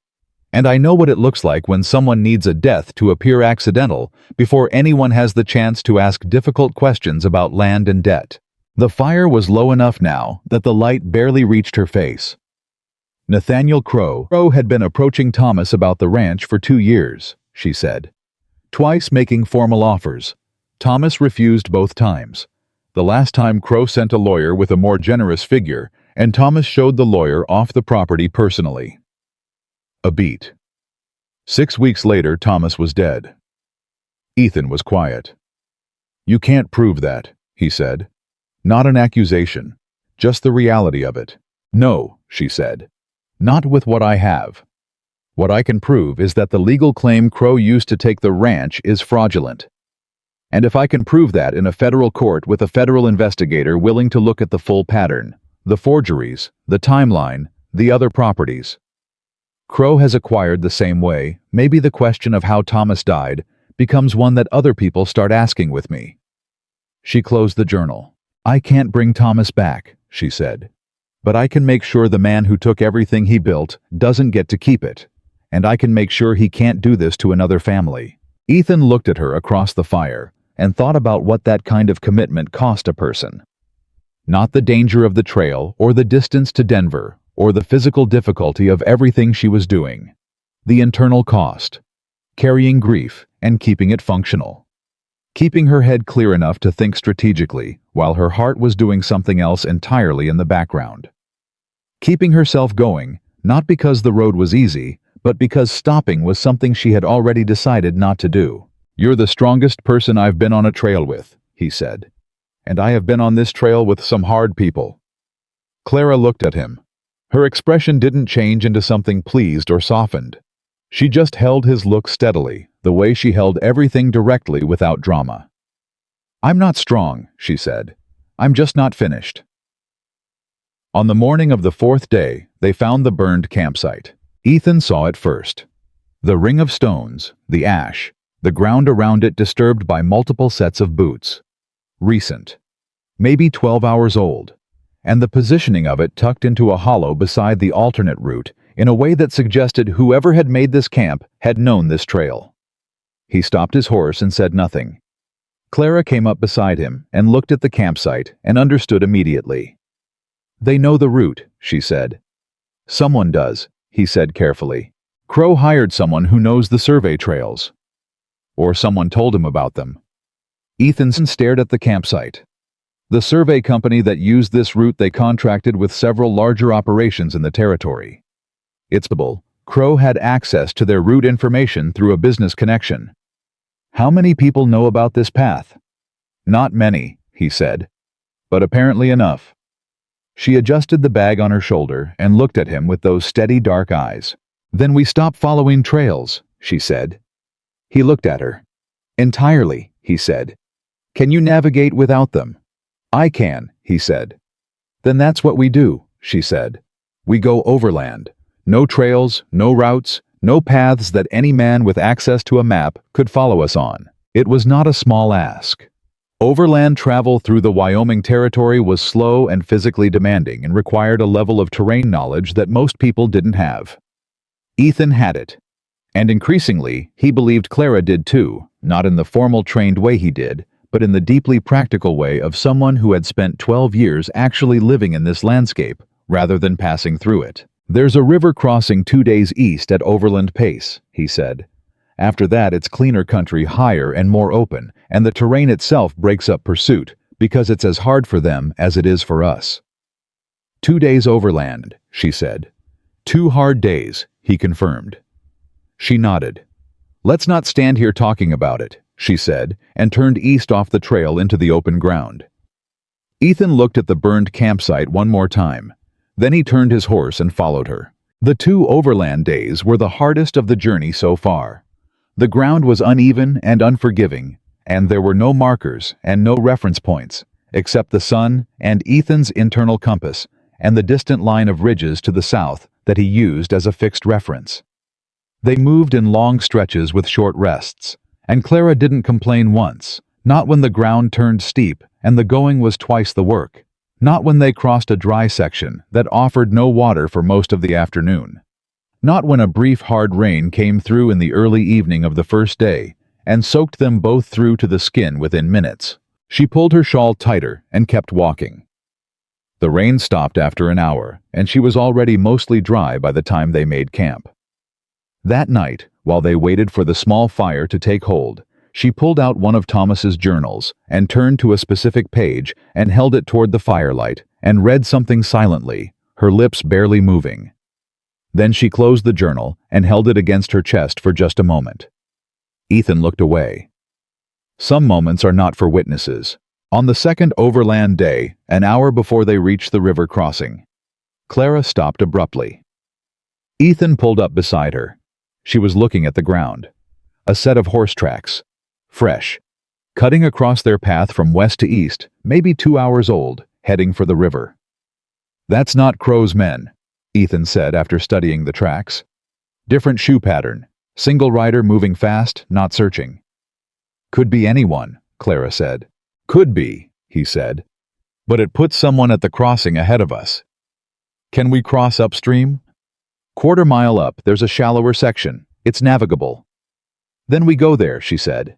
S1: And I know what it looks like when someone needs a death to appear accidental before anyone has the chance to ask difficult questions about land and debt. The fire was low enough now that the light barely reached her face. Nathaniel Crow had been approaching Thomas about the ranch for 2 years, she said. Twice making formal offers, Thomas refused both times. The last time Crow sent a lawyer with a more generous figure, and Thomas showed the lawyer off the property personally. A beat. 6 weeks later, Thomas was dead. Ethan was quiet. "You can't prove that," he said. "Not an accusation, just the reality of it." "No," she said. "Not with what I have. What I can prove is that the legal claim Crow used to take the ranch is fraudulent. And if I can prove that in a federal court with a federal investigator willing to look at the full pattern, the forgeries, the timeline, the other properties. Crow has acquired the same way, maybe the question of how Thomas died becomes one that other people start asking with me." She closed the journal. "I can't bring Thomas back," she said. "But I can make sure the man who took everything he built doesn't get to keep it. And I can make sure he can't do this to another family." Ethan looked at her across the fire and thought about what that kind of commitment cost a person. Not the danger of the trail or the distance to Denver or the physical difficulty of everything she was doing. The internal cost. Carrying grief and keeping it functional. Keeping her head clear enough to think strategically while her heart was doing something else entirely in the background. Keeping herself going, not because the road was easy, but because stopping was something she had already decided not to do. "You're the strongest person I've been on a trail with," he said. "And I have been on this trail with some hard people." Clara looked at him. Her expression didn't change into something pleased or softened. She just held his look steadily, the way she held everything directly without drama. "I'm not strong," she said. "I'm just not finished." On the morning of the 4th day, they found the burned campsite. Ethan saw it first. The ring of stones, the ash, the ground around it disturbed by multiple sets of boots. Recent. Maybe 12 hours old. And the positioning of it tucked into a hollow beside the alternate route in a way that suggested whoever had made this camp had known this trail. He stopped his horse and said nothing. Clara came up beside him and looked at the campsite and understood immediately. "They know the route," she said. "Someone does," he said carefully. "Crow hired someone who knows the survey trails. Or someone told him about them." Ethan stared at the campsite. The survey company that used this route they contracted with several larger operations in the territory. It's possible Crow had access to their route information through a business connection. "How many people know about this path?" "Not many," he said. "But apparently enough." She adjusted the bag on her shoulder and looked at him with those steady dark eyes. "Then we stop following trails," she said. He looked at her. "Entirely," he said. "Can you navigate without them?" "I can," he said. "Then that's what we do," she said. "We go overland. No trails, no routes, no paths that any man with access to a map could follow us on." It was not a small ask. Overland travel through the Wyoming Territory was slow and physically demanding and required a level of terrain knowledge that most people didn't have. Ethan had it. And increasingly, he believed Clara did too, not in the formal trained way he did, but in the deeply practical way of someone who had spent 12 years actually living in this landscape, rather than passing through it. "There's a river crossing 2 days east at overland pace," he said. "After that it's cleaner country, higher and more open, and the terrain itself breaks up pursuit, because it's as hard for them as it is for us." 2 days overland, she said. 2 hard days, he confirmed. She nodded. "Let's not stand here talking about it," she said, and turned east off the trail into the open ground. Ethan looked at the burned campsite one more time. Then he turned his horse and followed her. The 2 overland days were the hardest of the journey so far. The ground was uneven and unforgiving, and there were no markers and no reference points, except the sun and Ethan's internal compass and the distant line of ridges to the south that he used as a fixed reference. They moved in long stretches with short rests, and Clara didn't complain once, not when the ground turned steep and the going was twice the work, not when they crossed a dry section that offered no water for most of the afternoon, not when a brief hard rain came through in the early evening of the first day and soaked them both through to the skin within minutes. She pulled her shawl tighter and kept walking. The rain stopped after an hour, and she was already mostly dry by the time they made camp. That night, while they waited for the small fire to take hold, She pulled out one of Thomas's journals and turned to a specific page and held it toward the firelight and read something silently, her lips barely moving. Then she closed the journal and held it against her chest for just a moment. Ethan looked away. Some moments are not for witnesses. On the second overland day, an hour before they reached the river crossing, Clara stopped abruptly. Ethan pulled up beside her. She was looking at the ground. A set of horse tracks. Fresh. Cutting across their path from west to east, maybe 2 hours old, heading for the river. "That's not Crow's men," Ethan said after studying the tracks. "Different shoe pattern. Single rider moving fast, not searching." "Could be anyone," Clara said. "Could be," he said. "But it puts someone at the crossing ahead of us." "Can we cross upstream?" "Quarter mile up, there's a shallower section. It's navigable." "Then we go there," she said.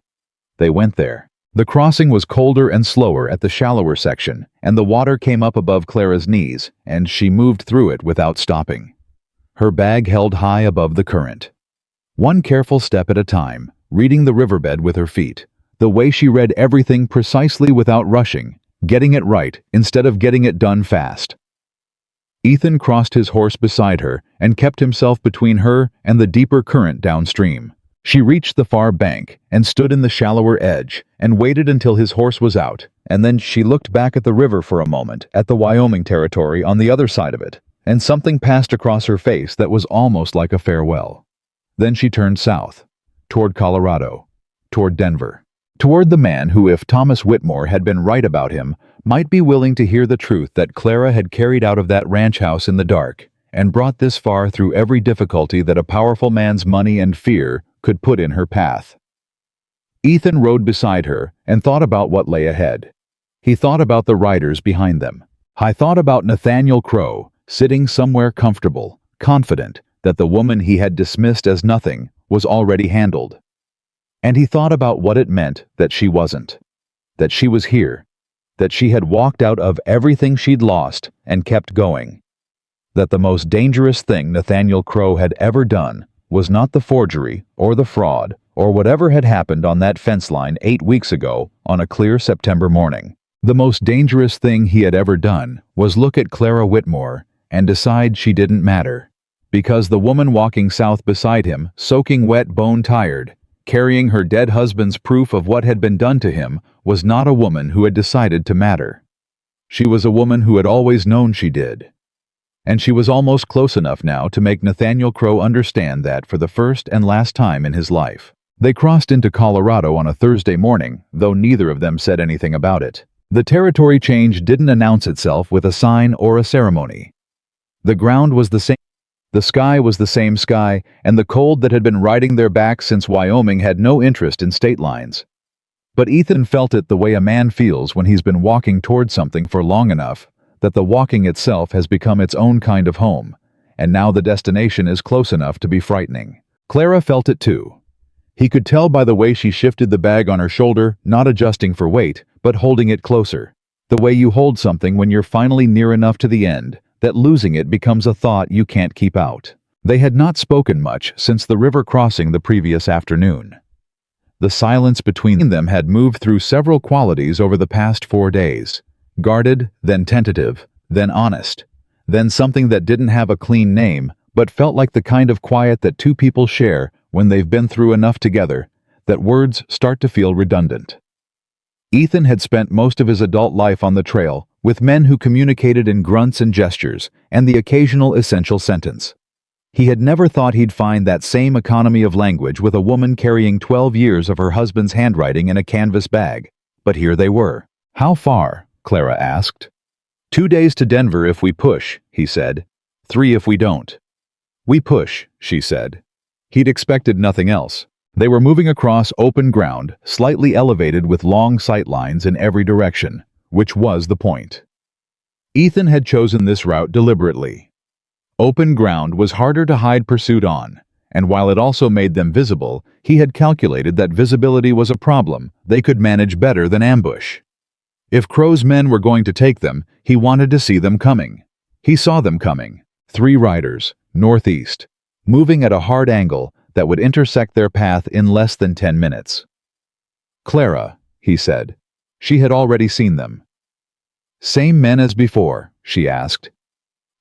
S1: They went there. The crossing was colder and slower at the shallower section, and the water came up above Clara's knees, and she moved through it without stopping. Her bag held high above the current. One careful step at a time, reading the riverbed with her feet, the way she read everything precisely without rushing, getting it right instead of getting it done fast. Ethan crossed his horse beside her and kept himself between her and the deeper current downstream. She reached the far bank and stood in the shallower edge and waited until his horse was out, and then she looked back at the river for a moment at the Wyoming territory on the other side of it, and something passed across her face that was almost like a farewell. Then she turned south, toward Colorado, toward Denver, toward the man who, if Thomas Whitmore had been right about him, might be willing to hear the truth that Clara had carried out of that ranch house in the dark and brought this far through every difficulty that a powerful man's money and fear could put in her path. Ethan rode beside her and thought about what lay ahead. He thought about the riders behind them. He thought about Nathaniel Crow, sitting somewhere comfortable, confident that the woman he had dismissed as nothing was already handled. And he thought about what it meant that she wasn't, that she was here, that she had walked out of everything she'd lost and kept going, that the most dangerous thing Nathaniel Crow had ever done was not the forgery or the fraud or whatever had happened on that fence line 8 weeks ago on a clear September morning. The most dangerous thing he had ever done was look at Clara Whitmore and decide she didn't matter, because the woman walking south beside him, soaking wet, bone-tired, carrying her dead husband's proof of what had been done to him, was not a woman who had decided to matter. She was a woman who had always known she did. And she was almost close enough now to make Nathaniel Crow understand that for the first and last time in his life. They crossed into Colorado on a Thursday morning, though neither of them said anything about it. The territory change didn't announce itself with a sign or a ceremony. The ground was the same. The sky was the same sky, and the cold that had been riding their backs since Wyoming had no interest in state lines. But Ethan felt it the way a man feels when he's been walking toward something for long enough that the walking itself has become its own kind of home, and now the destination is close enough to be frightening. Clara felt it too. He could tell by the way she shifted the bag on her shoulder, not adjusting for weight, but holding it closer. The way you hold something when you're finally near enough to the end, that losing it becomes a thought you can't keep out. They had not spoken much since the river crossing the previous afternoon. The silence between them had moved through several qualities over the past 4 days. Guarded, then tentative, then honest, then something that didn't have a clean name, but felt like the kind of quiet that two people share when they've been through enough together, that words start to feel redundant. Ethan had spent most of his adult life on the trail, with men who communicated in grunts and gestures, and the occasional essential sentence. He had never thought he'd find that same economy of language with a woman carrying 12 years of her husband's handwriting in a canvas bag, but here they were. "How far?" Clara asked. 2 days to Denver if we push," he said. 3 if we don't." "We push," she said. He'd expected nothing else. They were moving across open ground, slightly elevated with long sight lines in every direction, which was the point. Ethan had chosen this route deliberately. Open ground was harder to hide pursuit on, and while it also made them visible, he had calculated that visibility was a problem they could manage better than ambush. If Crow's men were going to take them, he wanted to see them coming. He saw them coming, 3 riders, northeast, moving at a hard angle that would intersect their path in less than 10 minutes. Clara, he said. She had already seen them. Same men as before, she asked.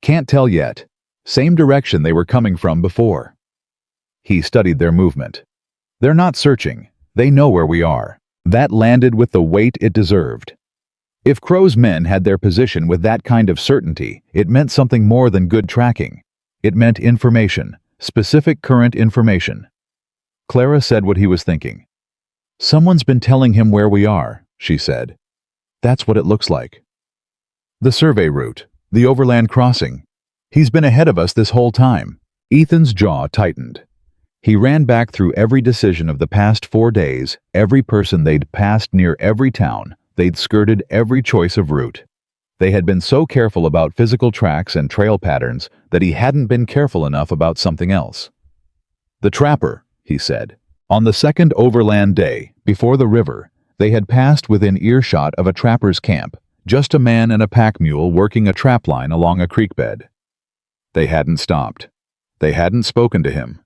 S1: Can't tell yet. Same direction they were coming from before. He studied their movement. They're not searching. They know where we are. That landed with the weight it deserved. If Crow's men had their position with that kind of certainty, it meant something more than good tracking. It meant information, specific current information. Clara said what he was thinking. Someone's been telling him where we are, she said. That's what it looks like. The survey route, the overland crossing. He's been ahead of us this whole time. Ethan's jaw tightened. He ran back through every decision of the past 4 days, every person they'd passed near every town. They'd skirted every choice of route. They had been so careful about physical tracks and trail patterns that he hadn't been careful enough about something else. The trapper, he said. On the second overland day, before the river, they had passed within earshot of a trapper's camp, just a man and a pack mule working a trap line along a creek bed. They hadn't stopped. They hadn't spoken to him.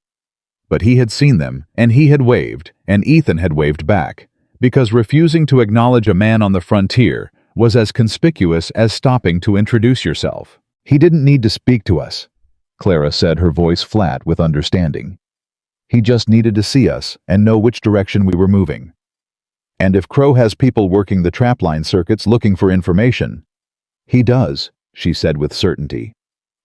S1: But he had seen them, and he had waved, and Ethan had waved back, because refusing to acknowledge a man on the frontier was as conspicuous as stopping to introduce yourself. He didn't need to speak to us, Clara said, her voice flat with understanding. He just needed to see us and know which direction we were moving. And if Crow has people working the trapline circuits looking for information, he does, she said with certainty.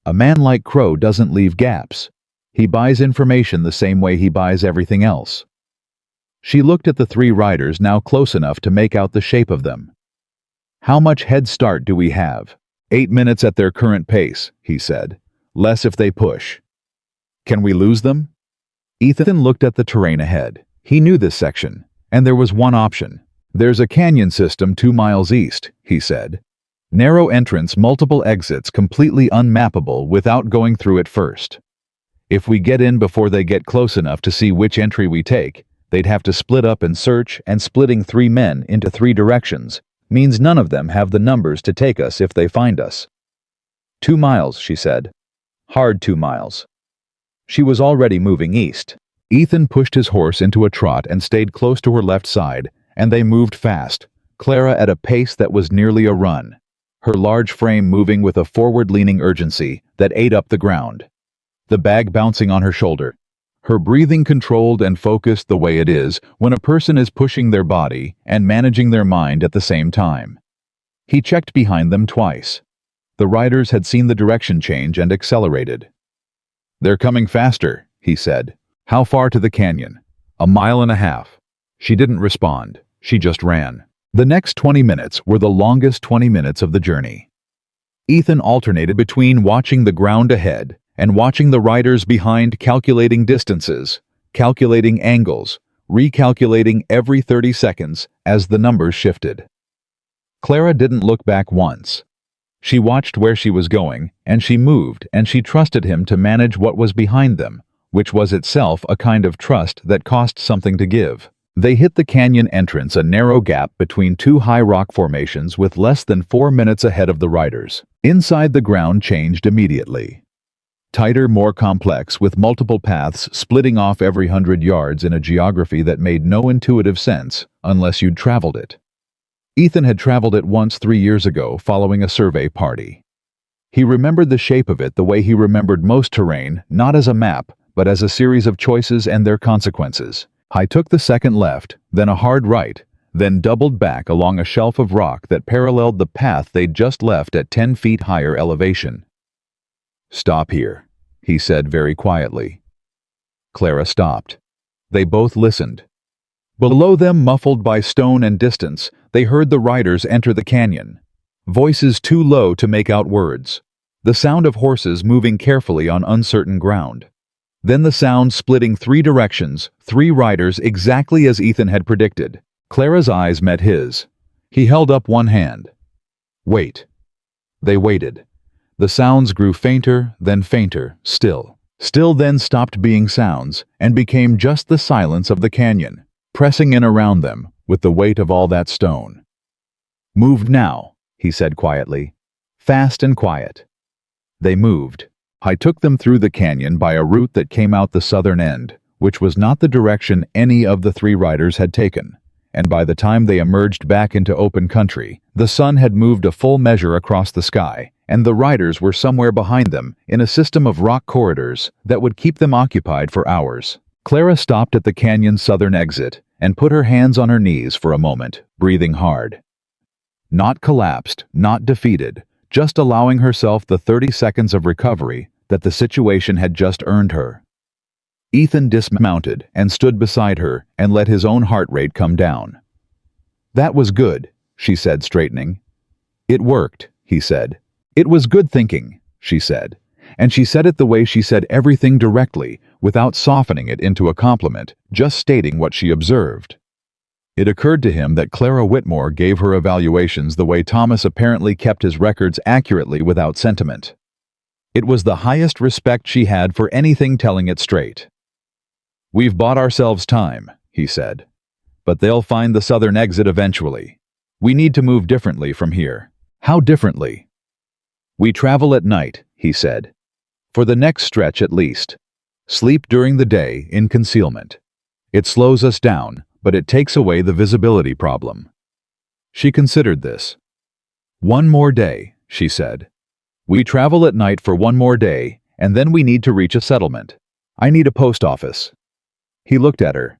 S1: A man like Crow doesn't leave gaps. He buys information the same way he buys everything else. She looked at the 3 riders now close enough to make out the shape of them. How much head start do we have? 8 minutes at their current pace, he said. Less if they push. Can we lose them? Ethan looked at the terrain ahead. He knew this section, and there was one option. There's a canyon system 2 miles east, he said. Narrow entrance, multiple exits, completely unmappable without going through it first. If we get in before they get close enough to see which entry we take, they'd have to split up and search, and splitting 3 men into 3 directions means none of them have the numbers to take us if they find us. 2 miles, she said. Hard 2 miles. She was already moving east. Ethan pushed his horse into a trot and stayed close to her left side, and they moved fast, Clara at a pace that was nearly a run, her large frame moving with a forward-leaning urgency that ate up the ground, the bag bouncing on her shoulder, her breathing controlled and focused the way it is when a person is pushing their body and managing their mind at the same time. He checked behind them twice. The riders had seen the direction change and accelerated. They're coming faster, he said. How far to the canyon? 1.5 miles. She didn't respond. She just ran. The next 20 minutes were the longest 20 minutes of the journey. Ethan alternated between watching the ground ahead and watching the riders behind, calculating distances, calculating angles, recalculating every 30 seconds as the numbers shifted. Clara didn't look back once. She watched where she was going, and she moved, and she trusted him to manage what was behind them, which was itself a kind of trust that cost something to give. They hit the canyon entrance, a narrow gap between 2 high rock formations with less than 4 minutes ahead of the riders. Inside, the ground changed immediately. Tighter, more complex, with multiple paths splitting off every 100 yards in a geography that made no intuitive sense unless you'd traveled it. Ethan had traveled it once 3 years ago following a survey party. He remembered the shape of it the way he remembered most terrain, not as a map, but as a series of choices and their consequences. I took the second left, then a hard right, then doubled back along a shelf of rock that paralleled the path they'd just left at 10 feet higher elevation. Stop here, he said very quietly. Clara stopped. They both listened. Below them, muffled by stone and distance, they heard the riders enter the canyon. Voices too low to make out words. The sound of horses moving carefully on uncertain ground. Then the sound splitting 3 directions, 3 riders exactly as Ethan had predicted. Clara's eyes met his. He held up one hand. Wait. They waited. The sounds grew fainter, then fainter, still. Still then stopped being sounds, and became just the silence of the canyon, pressing in around them with the weight of all that stone. Moved now, he said quietly. Fast and quiet. They moved. I took them through the canyon by a route that came out the southern end, which was not the direction any of the 3 riders had taken, and by the time they emerged back into open country, the sun had moved a full measure across the sky, and the riders were somewhere behind them in a system of rock corridors that would keep them occupied for hours. Clara stopped at the canyon's southern exit and put her hands on her knees for a moment, breathing hard. Not collapsed, not defeated, just allowing herself the 30 seconds of recovery that the situation had just earned her. Ethan dismounted and stood beside her and let his own heart rate come down. "That was good," she said, straightening. "It worked," he said. "It was good thinking," she said. And she said it the way she said everything, directly, without softening it into a compliment, just stating what she observed. It occurred to him that Clara Whitmore gave her evaluations the way Thomas apparently kept his records accurately without sentiment. It was the highest respect she had for anything telling it straight. "We've bought ourselves time," he said. "But they'll find the southern exit eventually. We need to move differently from here." "How differently?" "We travel at night," he said. "For the next stretch at least. Sleep during the day in concealment. It slows us down, but it takes away the visibility problem." She considered this. "One more day," she said. "We travel at night for one more day, and then we need to reach a settlement. I need a post office." He looked at her.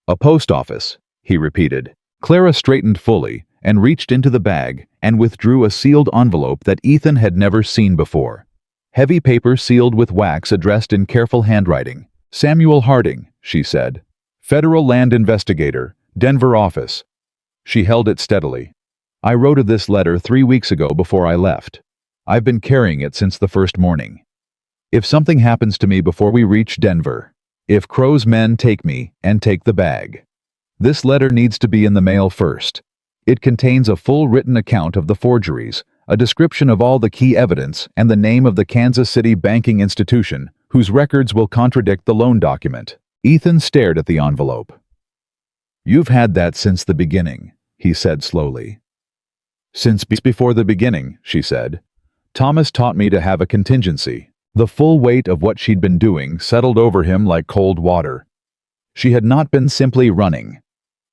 S1: "A post office," he repeated. Clara straightened fully and reached into the bag and withdrew a sealed envelope that Ethan had never seen before. Heavy paper sealed with wax addressed in careful handwriting. "Samuel Harding," she said. "Federal Land Investigator, Denver office." She held it steadily. "I wrote this letter 3 weeks ago before I left. I've been carrying it since the first morning. If something happens to me before we reach Denver, if Crow's men take me and take the bag, this letter needs to be in the mail first. It contains a full written account of the forgeries, a description of all the key evidence, and the name of the Kansas City banking institution, whose records will contradict the loan document." Ethan stared at the envelope. "You've had that since the beginning," he said slowly. "Since before the beginning," she said. "Thomas taught me to have a contingency." The full weight of what she'd been doing settled over him like cold water. She had not been simply running.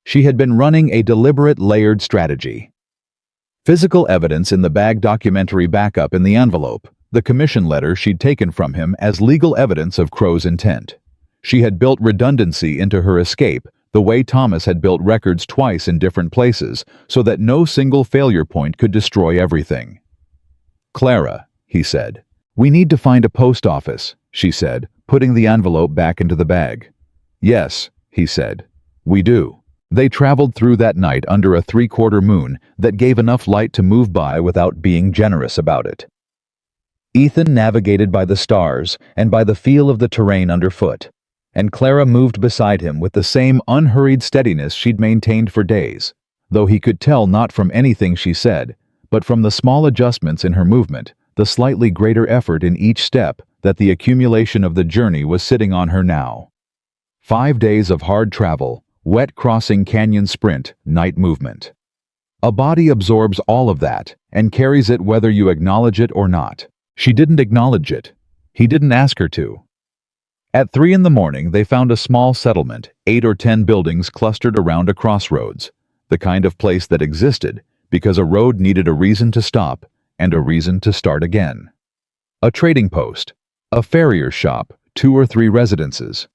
S1: She had been running a deliberate, layered strategy. Physical evidence in the bag, documentary backup in the envelope, the commission letter she'd taken from him as legal evidence of Crow's intent. She had built redundancy into her escape, the way Thomas had built records twice in different places, so that no single failure point could destroy everything. "Clara," he said. "We need to find a post office," she said, putting the envelope back into the bag. "Yes," he said. "We do." They traveled through that night under a 3/4 moon that gave enough light to move by without being generous about it. Ethan navigated by the stars and by the feel of the terrain underfoot, and Clara moved beside him with the same unhurried steadiness she'd maintained for days, though he could tell not from anything she said, but from the small adjustments in her movement, the slightly greater effort in each step, that the accumulation of the journey was sitting on her now. 5 days of hard travel, wet crossing canyon sprint, night movement. A body absorbs all of that and carries it whether you acknowledge it or not. She didn't acknowledge it. He didn't ask her to. At 3 in the morning they found a small settlement, 8 or 10 buildings clustered around a crossroads, the kind of place that existed because a road needed a reason to stop and a reason to start again. A trading post, a farrier's shop, 2 or 3 residences.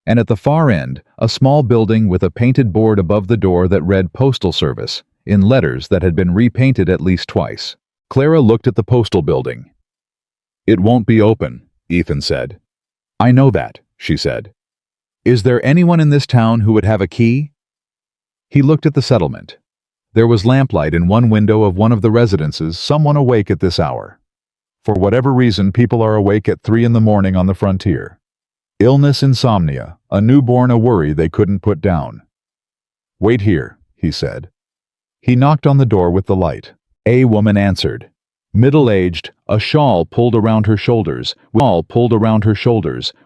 S1: And at the far end, a small building with a painted board above the door that read Postal Service, in letters that had been repainted at least twice. Clara looked at the postal building. "It won't be open," Ethan said. "I know that," she said. "Is there anyone in this town who would have a key?" He looked at the settlement. There was lamplight in one window of one of the residences, someone awake at this hour. For whatever reason, people are awake at 3 in the morning on the frontier. Illness, insomnia, a newborn, a worry they couldn't put down. "Wait here," he said. He knocked on the door with the light. A woman answered. Middle-aged, a shawl pulled around her shoulders,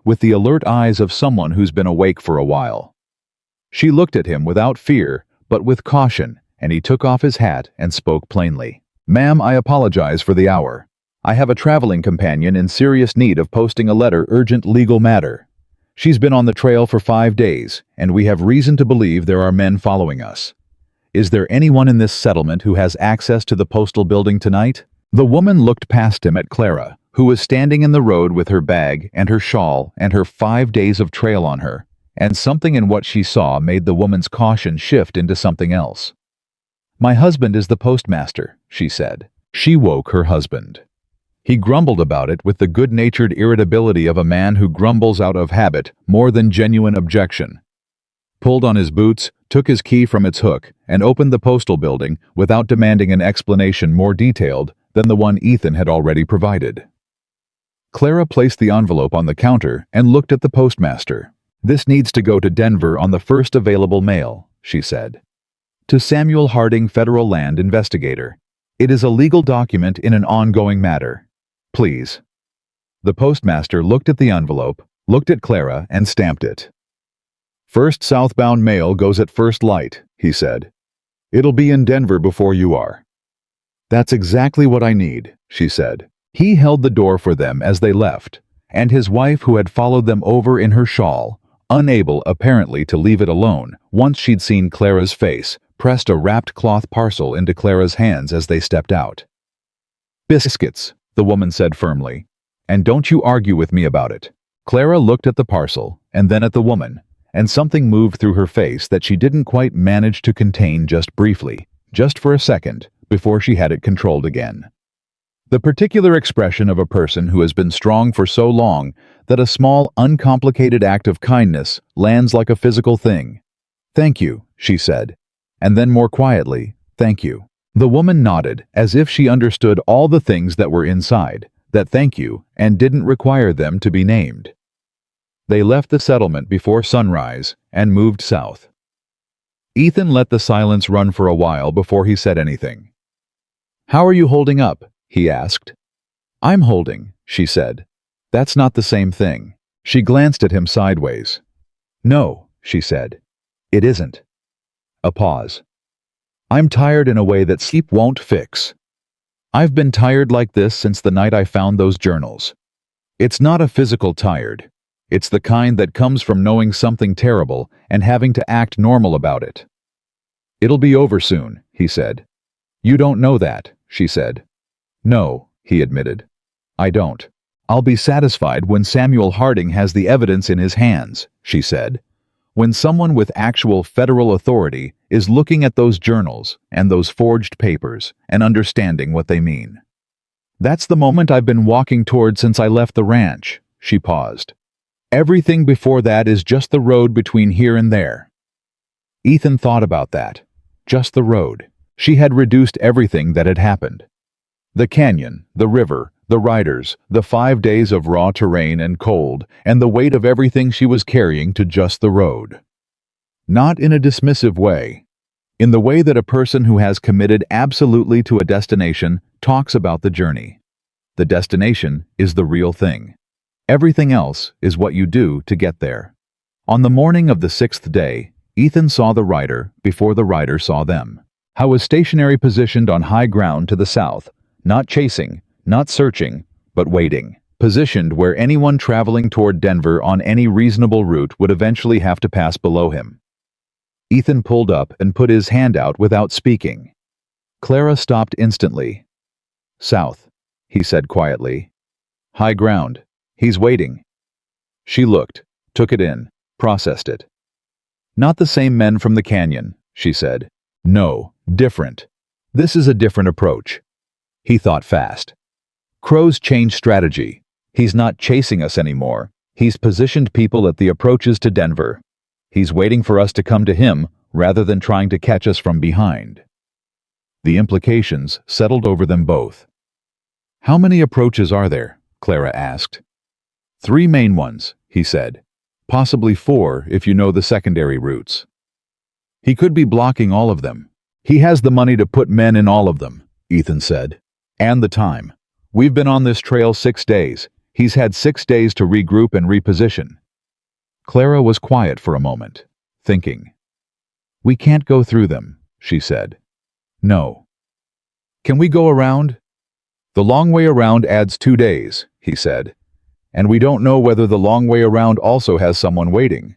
S1: with the alert eyes of someone who's been awake for a while. She looked at him without fear, but with caution, and he took off his hat and spoke plainly. "Ma'am, I apologize for the hour. I have a traveling companion in serious need of posting a letter, urgent legal matter." She's been on the trail for 5 days, and we have reason to believe there are men following us. Is there anyone in this settlement who has access to the postal building tonight?" The woman looked past him at Clara, who was standing in the road with her bag and her shawl and her 5 days of trail on her, and something in what she saw made the woman's caution shift into something else. "My husband is the postmaster," she said. She woke her husband. He grumbled about it with the good-natured irritability of a man who grumbles out of habit more than genuine objection. Pulled on his boots, took his key from its hook, and opened the postal building without demanding an explanation more detailed than the one Ethan had already provided. Clara placed the envelope on the counter and looked at the postmaster. "This needs to go to Denver on the first available mail," she said. "To Samuel Harding, Federal Land Investigator. It is a legal document in an ongoing matter. Please." The postmaster looked at the envelope, looked at Clara, and stamped it. "First southbound mail goes at first light," he said. "It'll be in Denver before you are." "That's exactly what I need," she said. He held the door for them as they left, and his wife, who had followed them over in her shawl, unable apparently to leave it alone once she'd seen Clara's face, pressed a wrapped cloth parcel into Clara's hands as they stepped out. "Biscuits," the woman said firmly, "and don't you argue with me about it." Clara looked at the parcel and then at the woman, and something moved through her face that she didn't quite manage to contain just briefly, just for a second, before she had it controlled again. The particular expression of a person who has been strong for so long that a small, uncomplicated act of kindness lands like a physical thing. "Thank you," she said, and then more quietly, "Thank you." The woman nodded, as if she understood all the things that were inside, that thank you, and didn't require them to be named. They left the settlement before sunrise and moved south. Ethan let the silence run for a while before he said anything. "How are you holding up?" he asked. "I'm holding," she said. "That's not the same thing." She glanced at him sideways. "No," she said. "It isn't." A pause. "I'm tired in a way that sleep won't fix. I've been tired like this since the night I found those journals. It's not a physical tired. It's the kind that comes from knowing something terrible and having to act normal about it." "It'll be over soon," he said. "You don't know that," she said. "No," he admitted. "I don't. I'll be satisfied when Samuel Harding has the evidence in his hands," she said. "When someone with actual federal authority is looking at those journals and those forged papers and understanding what they mean. That's the moment I've been walking toward since I left the ranch." She paused. "Everything before that is just the road between here and there." Ethan thought about that. Just the road. She had reduced everything that had happened. The canyon, the river, the riders, the 5 days of raw terrain and cold, and the weight of everything she was carrying to just the road. Not in a dismissive way. In the way that a person who has committed absolutely to a destination talks about the journey. The destination is the real thing. Everything else is what you do to get there. On the morning of the 6th day, Ethan saw the rider before the rider saw them. How was stationary, positioned on high ground to the south, not chasing, not searching, but waiting. Positioned where anyone traveling toward Denver on any reasonable route would eventually have to pass below him. Ethan pulled up and put his hand out without speaking. Clara stopped instantly. "South," he said quietly. "High ground. He's waiting." She looked, took it in, processed it. "Not the same men from the canyon," she said. "No, different. This is a different approach." He thought fast. Crow's changed strategy. He's not chasing us anymore. He's positioned people at the approaches to Denver. He's waiting for us to come to him rather than trying to catch us from behind. The implications settled over them both. "How many approaches are there?" Clara asked. "3 main ones," he said. "Possibly 4 if you know the secondary routes." "He could be blocking all of them." "He has the money to put men in all of them," Ethan said. "And the time. We've been on this trail 6 days. He's had 6 days to regroup and reposition." Clara was quiet for a moment, thinking. "We can't go through them," she said. "No." "Can we go around?" "The long way around adds 2 days," he said. And we don't know whether the long way around also has someone waiting.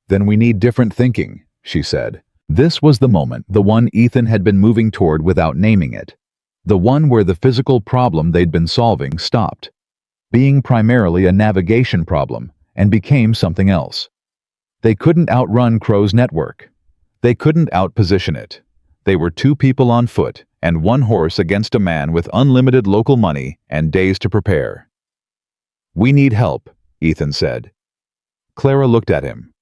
S1: Then we need different thinking, she said. This was the moment, the one Ethan had been moving toward without naming it. The one where the physical problem they'd been solving stopped being primarily a navigation problem and became something else. They couldn't outrun Crow's network. They couldn't outposition it. They were two people on foot and one horse against a man with unlimited local money and days to prepare. We need help, Ethan said. Clara looked at him.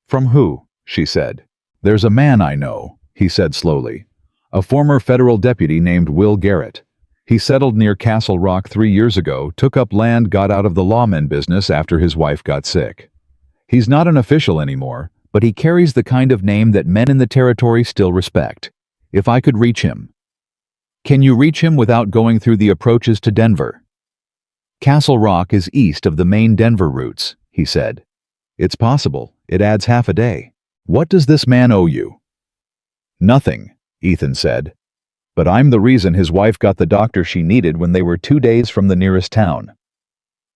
S1: From who? She said. There's a man I know, he said slowly. A former federal deputy named Will Garrett. He settled near Castle Rock 3 years ago, took up land, got out of the lawman business after his wife got sick. He's not an official anymore, but he carries the kind of name that men in the territory still respect. If I could reach him. Can you reach him without going through the approaches to Denver? Castle Rock is east of the main Denver routes, he said. It's possible. It adds half a day. What does this man owe you? Nothing, Ethan said. But I'm the reason his wife got the doctor she needed when they were 2 days from the nearest town.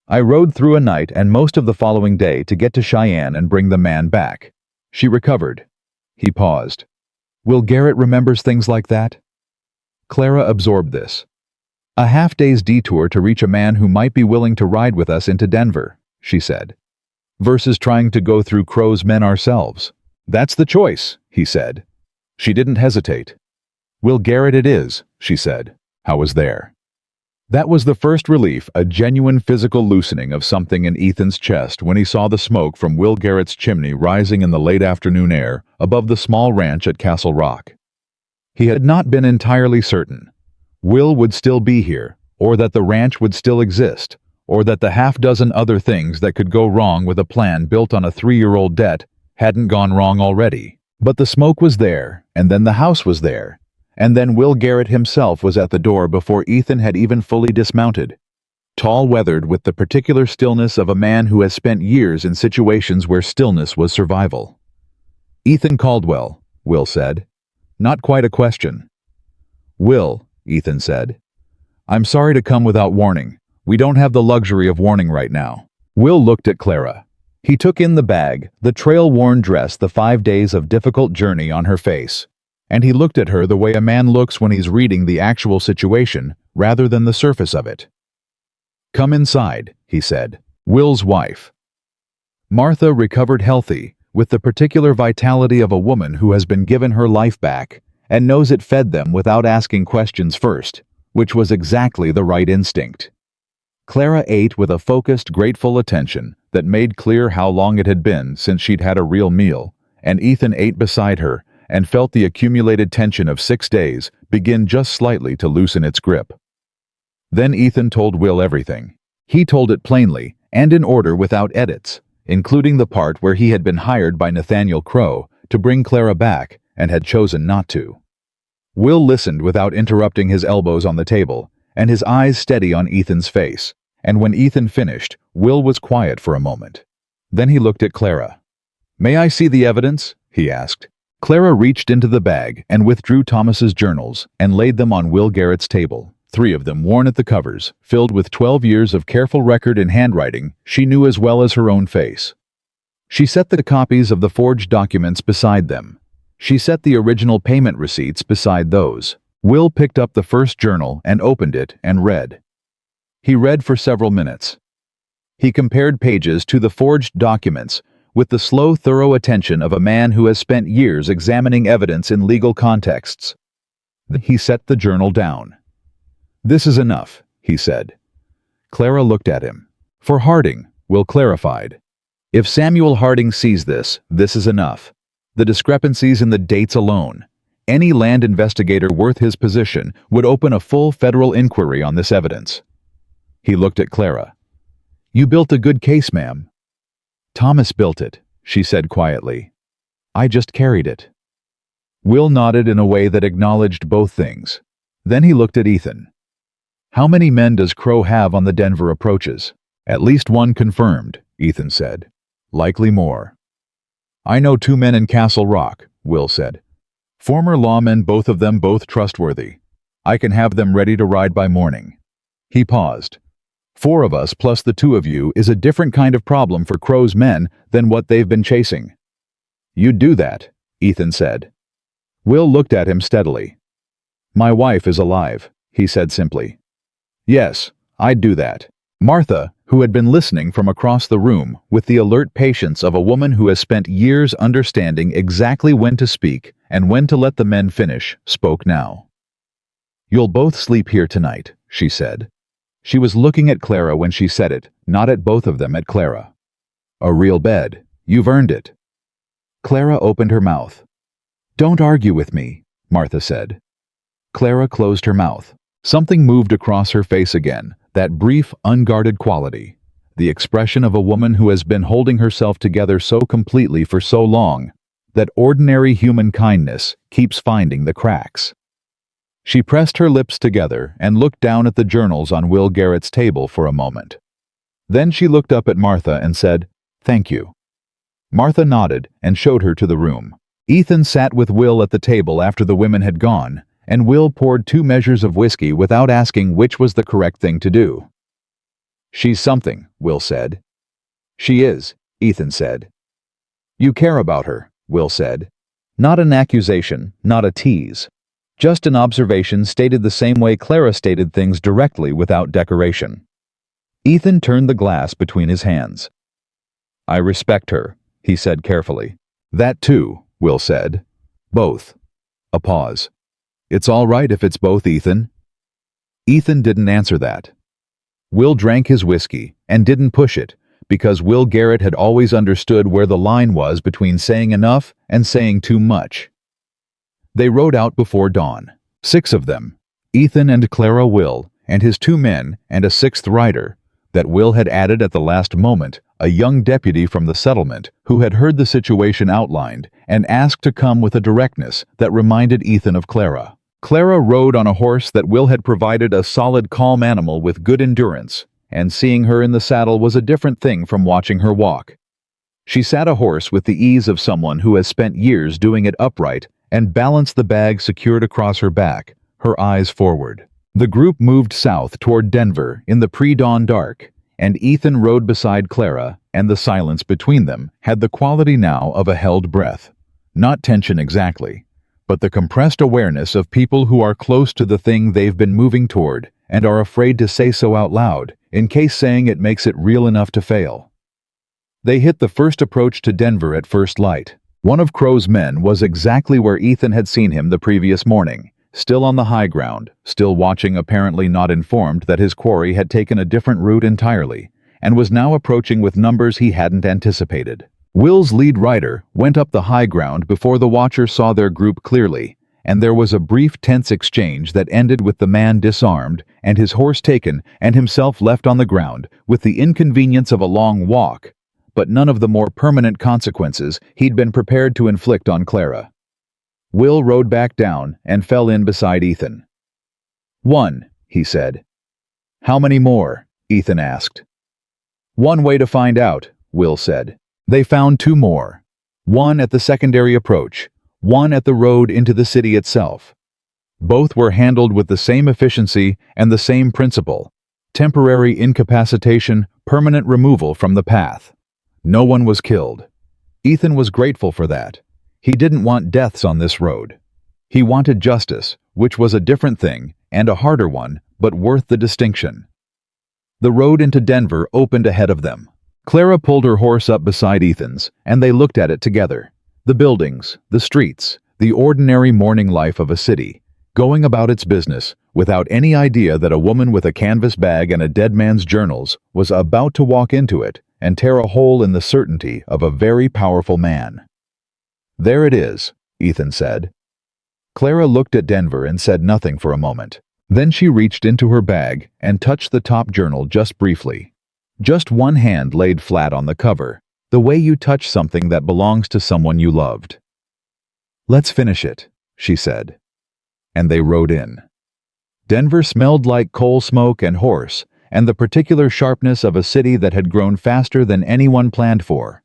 S1: I rode through a night and most of the following day to get to Cheyenne and bring the man back. She recovered. He paused. Will Garrett remembers things like that? Clara absorbed this. A half-day's detour to reach a man who might be willing to ride with us into Denver, she said. Versus trying to go through Crow's men ourselves. That's the choice, he said. She didn't hesitate. Will Garrett it is, she said. How was there? That was the first relief, a genuine physical loosening of something in Ethan's chest when he saw the smoke from Will Garrett's chimney rising in the late afternoon air above the small ranch at Castle Rock. He had not been entirely certain. Will would still be here, or that the ranch would still exist, or that the half-dozen other things that could go wrong with a plan built on a 3-year-old debt hadn't gone wrong already. But the smoke was there, and then the house was there. And then Will Garrett himself was at the door before Ethan had even fully dismounted. Tall, weathered, with the particular stillness of a man who has spent years in situations where stillness was survival. Ethan Caldwell, Will said. Not quite a question. Will, Ethan said. I'm sorry to come without warning. We don't have the luxury of warning right now. Will looked at Clara. He took in the bag, the trail-worn dress, the 5 days of difficult journey on her face. And he looked at her the way a man looks when he's reading the actual situation rather than the surface of it. Come inside, he said. Will's wife. Martha recovered healthy, with the particular vitality of a woman who has been given her life back and knows it fed them without asking questions first, which was exactly the right instinct. Clara ate with a focused, grateful attention that made clear how long it had been since she'd had a real meal, and Ethan ate beside her and felt the accumulated tension of 6 days begin just slightly to loosen its grip. Then Ethan told Will everything. He told it plainly and in order without edits, including the part where he had been hired by Nathaniel Crow to bring Clara back and had chosen not to. Will listened without interrupting, his elbows on the table and his eyes steady on Ethan's face, and when Ethan finished, Will was quiet for a moment. Then he looked at Clara. May I see the evidence? He asked. Clara reached into the bag and withdrew Thomas's journals and laid them on Will Garrett's table, 3 of them worn at the covers, filled with 12 years of careful record in handwriting she knew as well as her own face. She set the copies of the forged documents beside them. She set the original payment receipts beside those. Will picked up the first journal and opened it and read. He read for several minutes. He compared pages to the forged documents with the slow, thorough attention of a man who has spent years examining evidence in legal contexts. Then he set the journal down. This is enough, he said. Clara looked at him. For Harding, Will clarified. If Samuel Harding sees this, this is enough. The discrepancies in the dates alone. Any land investigator worth his position would open a full federal inquiry on this evidence. He looked at Clara. You built a good case, ma'am. Thomas built it, she said quietly. I just carried it. Will nodded in a way that acknowledged both things. Then he looked at Ethan. How many men does Crow have on the Denver approaches? At least 1 confirmed, Ethan said. Likely more. I know 2 men in Castle Rock, Will said. Former lawmen, both of them both trustworthy. I can have them ready to ride by morning. He paused. 4 of us plus the 2 of you is a different kind of problem for Crow's men than what they've been chasing." "You'd do that," Ethan said. Will looked at him steadily. "My wife is alive," he said simply. "Yes, I'd do that." Martha, who had been listening from across the room with the alert patience of a woman who has spent years understanding exactly when to speak and when to let the men finish, spoke now. "You'll both sleep here tonight," she said. She was looking at Clara when she said it, not at both of them, at Clara. "A real bed. You've earned it." Clara opened her mouth. "Don't argue with me," Martha said. Clara closed her mouth. Something moved across her face again, that brief, unguarded quality. The expression of a woman who has been holding herself together so completely for so long that ordinary human kindness keeps finding the cracks. She pressed her lips together and looked down at the journals on Will Garrett's table for a moment. Then she looked up at Martha and said, "Thank you." Martha nodded and showed her to the room. Ethan sat with Will at the table after the women had gone, and Will poured 2 measures of whiskey without asking which was the correct thing to do. "She's something," Will said. "She is," Ethan said. "You care about her," Will said. Not an accusation, not a tease. Just an observation stated the same way Clara stated things directly without decoration. Ethan turned the glass between his hands. "I respect her," he said carefully. "That too," Will said. "Both." A pause. "It's all right if it's both, Ethan." Ethan didn't answer that. Will drank his whiskey and didn't push it, because Will Garrett had always understood where the line was between saying enough and saying too much. They rode out before dawn. 6 of them, Ethan and Clara, Will, and his 2 men and a 6th rider, that Will had added at the last moment, a young deputy from the settlement who had heard the situation outlined and asked to come with a directness that reminded Ethan of Clara. Clara rode on a horse that Will had provided a solid, calm animal with good endurance, and seeing her in the saddle was a different thing from watching her walk. She sat a horse with the ease of someone who has spent years doing it upright and balanced the bag secured across her back, her eyes forward. The group moved south toward Denver in the pre-dawn dark, and Ethan rode beside Clara, and the silence between them had the quality now of a held breath. Not tension exactly, but the compressed awareness of people who are close to the thing they've been moving toward and are afraid to say so out loud, in case saying it makes it real enough to fail. They hit the first approach to Denver at first light. One of Crow's men was exactly where Ethan had seen him the previous morning, still on the high ground, still watching, apparently not informed that his quarry had taken a different route entirely, and was now approaching with numbers he hadn't anticipated. Will's lead rider went up the high ground before the watcher saw their group clearly, and there was a brief tense exchange that ended with the man disarmed and his horse taken and himself left on the ground with the inconvenience of a long walk, but none of the more permanent consequences he'd been prepared to inflict on Clara. Will rode back down and fell in beside Ethan. "1," he said. "How many more?" Ethan asked. "One way to find out," Will said. They found 2 more. One at the secondary approach, one at the road into the city itself. Both were handled with the same efficiency and the same principle: temporary incapacitation, permanent removal from the path. No one was killed. Ethan was grateful for that. He didn't want deaths on this road. He wanted justice, which was a different thing and a harder one, but worth the distinction. The road into Denver opened ahead of them. Clara pulled her horse up beside Ethan's, and they looked at it together. The buildings, the streets, the ordinary morning life of a city, going about its business without any idea that a woman with a canvas bag and a dead man's journals was about to walk into it and tear a hole in the certainty of a very powerful man. "There it is," Ethan said. Clara looked at Denver and said nothing for a moment. Then she reached into her bag and touched the top journal just briefly. Just one hand laid flat on the cover, the way you touch something that belongs to someone you loved. "Let's finish it," she said. And they rode in. Denver smelled like coal smoke and horse, and the particular sharpness of a city that had grown faster than anyone planned for.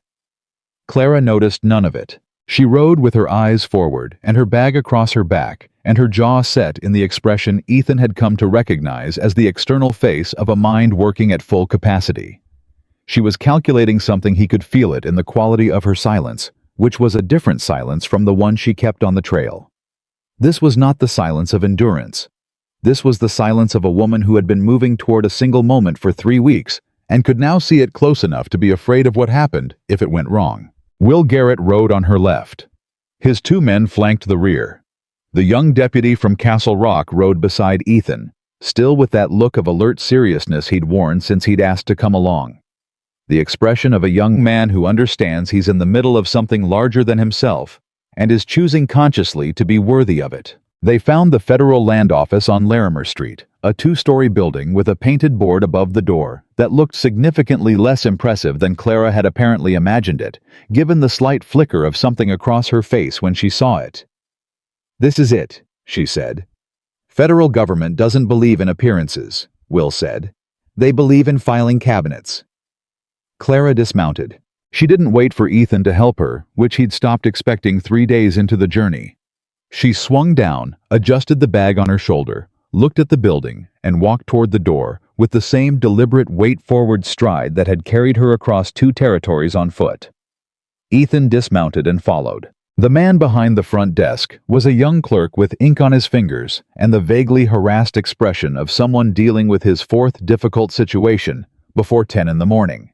S1: Clara noticed none of it. She rode with her eyes forward and her bag across her back, and her jaw set in the expression Ethan had come to recognize as the external face of a mind working at full capacity. She was calculating something. He could feel it in the quality of her silence, which was a different silence from the one she kept on the trail. This was not the silence of endurance. This was the silence of a woman who had been moving toward a single moment for 3 weeks and could now see it close enough to be afraid of what happened if it went wrong. Will Garrett rode on her left. His 2 men flanked the rear. The young deputy from Castle Rock rode beside Ethan, still with that look of alert seriousness he'd worn since he'd asked to come along. The expression of a young man who understands he's in the middle of something larger than himself and is choosing consciously to be worthy of it. They found the Federal Land Office on Larimer Street, a 2-story building with a painted board above the door that looked significantly less impressive than Clara had apparently imagined it, given the slight flicker of something across her face when she saw it. "This is it," she said. "Federal government doesn't believe in appearances," Will said. "They believe in filing cabinets." Clara dismounted. She didn't wait for Ethan to help her, which he'd stopped expecting 3 days into the journey. She swung down, adjusted the bag on her shoulder, looked at the building, and walked toward the door with the same deliberate weight-forward stride that had carried her across 2 territories on foot. Ethan dismounted and followed. The man behind the front desk was a young clerk with ink on his fingers and the vaguely harassed expression of someone dealing with his 4th difficult situation before 10 in the morning.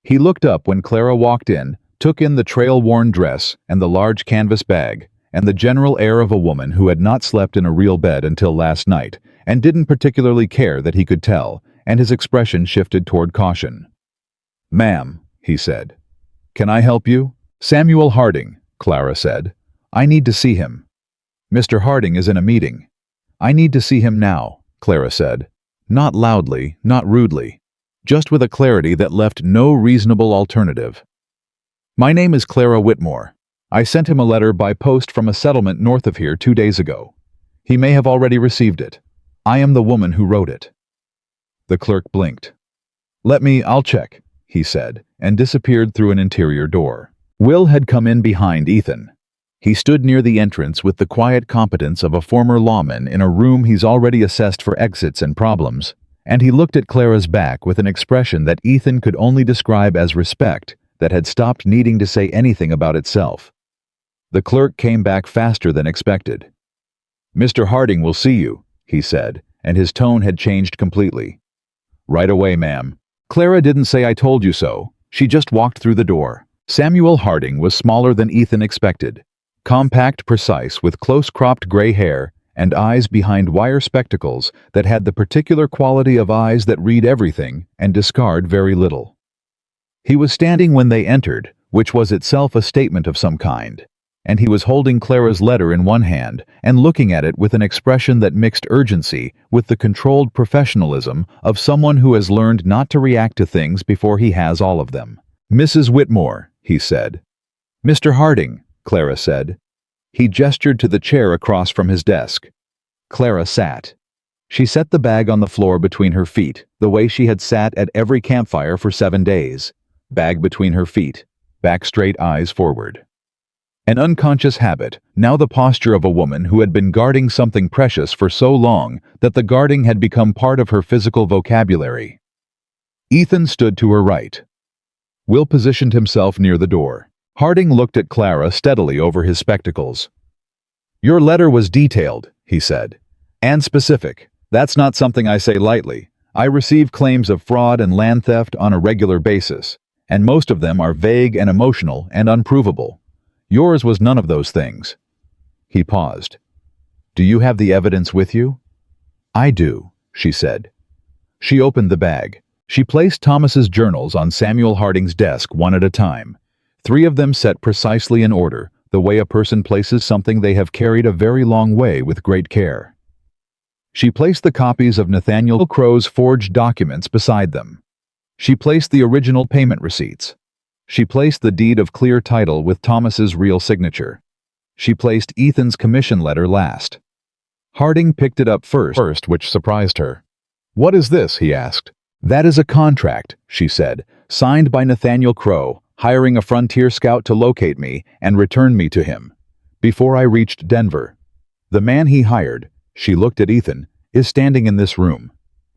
S1: He looked up when Clara walked in, took in the trail-worn dress and the large canvas bag, and the general air of a woman who had not slept in a real bed until last night and didn't particularly care that he could tell, and his expression shifted toward caution. "Ma'am," he said. "Can I help you?" "Samuel Harding," Clara said. "I need to see him." "Mr. Harding is in a meeting." "I need to see him now," Clara said. Not loudly, not rudely, just with a clarity that left no reasonable alternative. "My name is Clara Whitmore. I sent him a letter by post from a settlement north of here 2 days ago. He may have already received it. I am the woman who wrote it." The clerk blinked. I'll check," he said, and disappeared through an interior door. Will had come in behind Ethan. He stood near the entrance with the quiet competence of a former lawman in a room he's already assessed for exits and problems, and he looked at Clara's back with an expression that Ethan could only describe as respect that had stopped needing to say anything about itself. The clerk came back faster than expected. "Mr. Harding will see you," he said, and his tone had changed completely. "Right away, ma'am." Clara didn't say "I told you so." She just walked through the door. Samuel Harding was smaller than Ethan expected. Compact, precise, with close-cropped gray hair and eyes behind wire spectacles that had the particular quality of eyes that read everything and discard very little. He was standing when they entered, which was itself a statement of some kind, and he was holding Clara's letter in one hand and looking at it with an expression that mixed urgency with the controlled professionalism of someone who has learned not to react to things before he has all of them. "Mrs. Whitmore," he said. "Mr. Harding," Clara said. He gestured to the chair across from his desk. Clara sat. She set the bag on the floor between her feet, the way she had sat at every campfire for 7 days. Bag between her feet, back straight, eyes forward. An unconscious habit, now the posture of a woman who had been guarding something precious for so long that the guarding had become part of her physical vocabulary. Ethan stood to her right. Will positioned himself near the door. Harding looked at Clara steadily over his spectacles. "Your letter was detailed," he said, "and specific. That's not something I say lightly. I receive claims of fraud and land theft on a regular basis, and most of them are vague and emotional and unprovable. Yours was none of those things." He paused. "Do you have the evidence with you?" "I do," she said. She opened the bag. She placed Thomas's journals on Samuel Harding's desk one at a time, 3 of them set precisely in order, the way a person places something they have carried a very long way with great care. She placed the copies of Nathaniel Crow's forged documents beside them. She placed the original payment receipts. She placed the deed of clear title with Thomas's real signature. She placed Ethan's commission letter last. Harding picked it up first, which surprised her. "What is this?" he asked. "That is a contract," she said, "signed by Nathaniel Crow, hiring a frontier scout to locate me and return me to him. Before I reached Denver, the man he hired, she looked at Ethan, is standing in this room.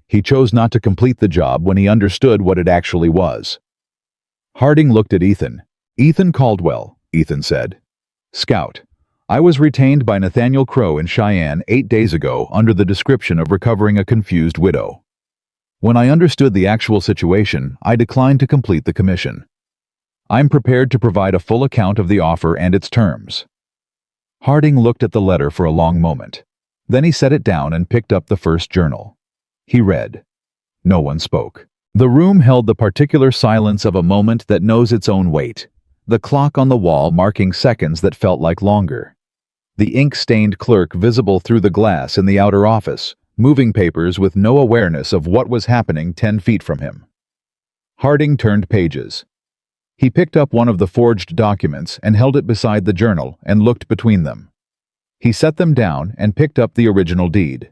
S1: He chose not to complete the job when he understood what it actually was. Harding looked at Ethan. Ethan Caldwell, Ethan said. Scout. I was retained by Nathaniel Crow in Cheyenne 8 days ago under the description of recovering a confused widow. When I understood the actual situation, I declined to complete the commission. I'm prepared to provide a full account of the offer and its terms. Harding looked at the letter for a long moment. Then he set it down and picked up the first journal. He read. No one spoke. The room held the particular silence of a moment that knows its own weight, the clock on the wall marking seconds that felt like longer. The ink-stained clerk visible through the glass in the outer office, moving papers with no awareness of what was happening 10 feet from him. Harding turned pages. He picked up one of the forged documents and held it beside the journal and looked between them. He set them down and picked up the original deed.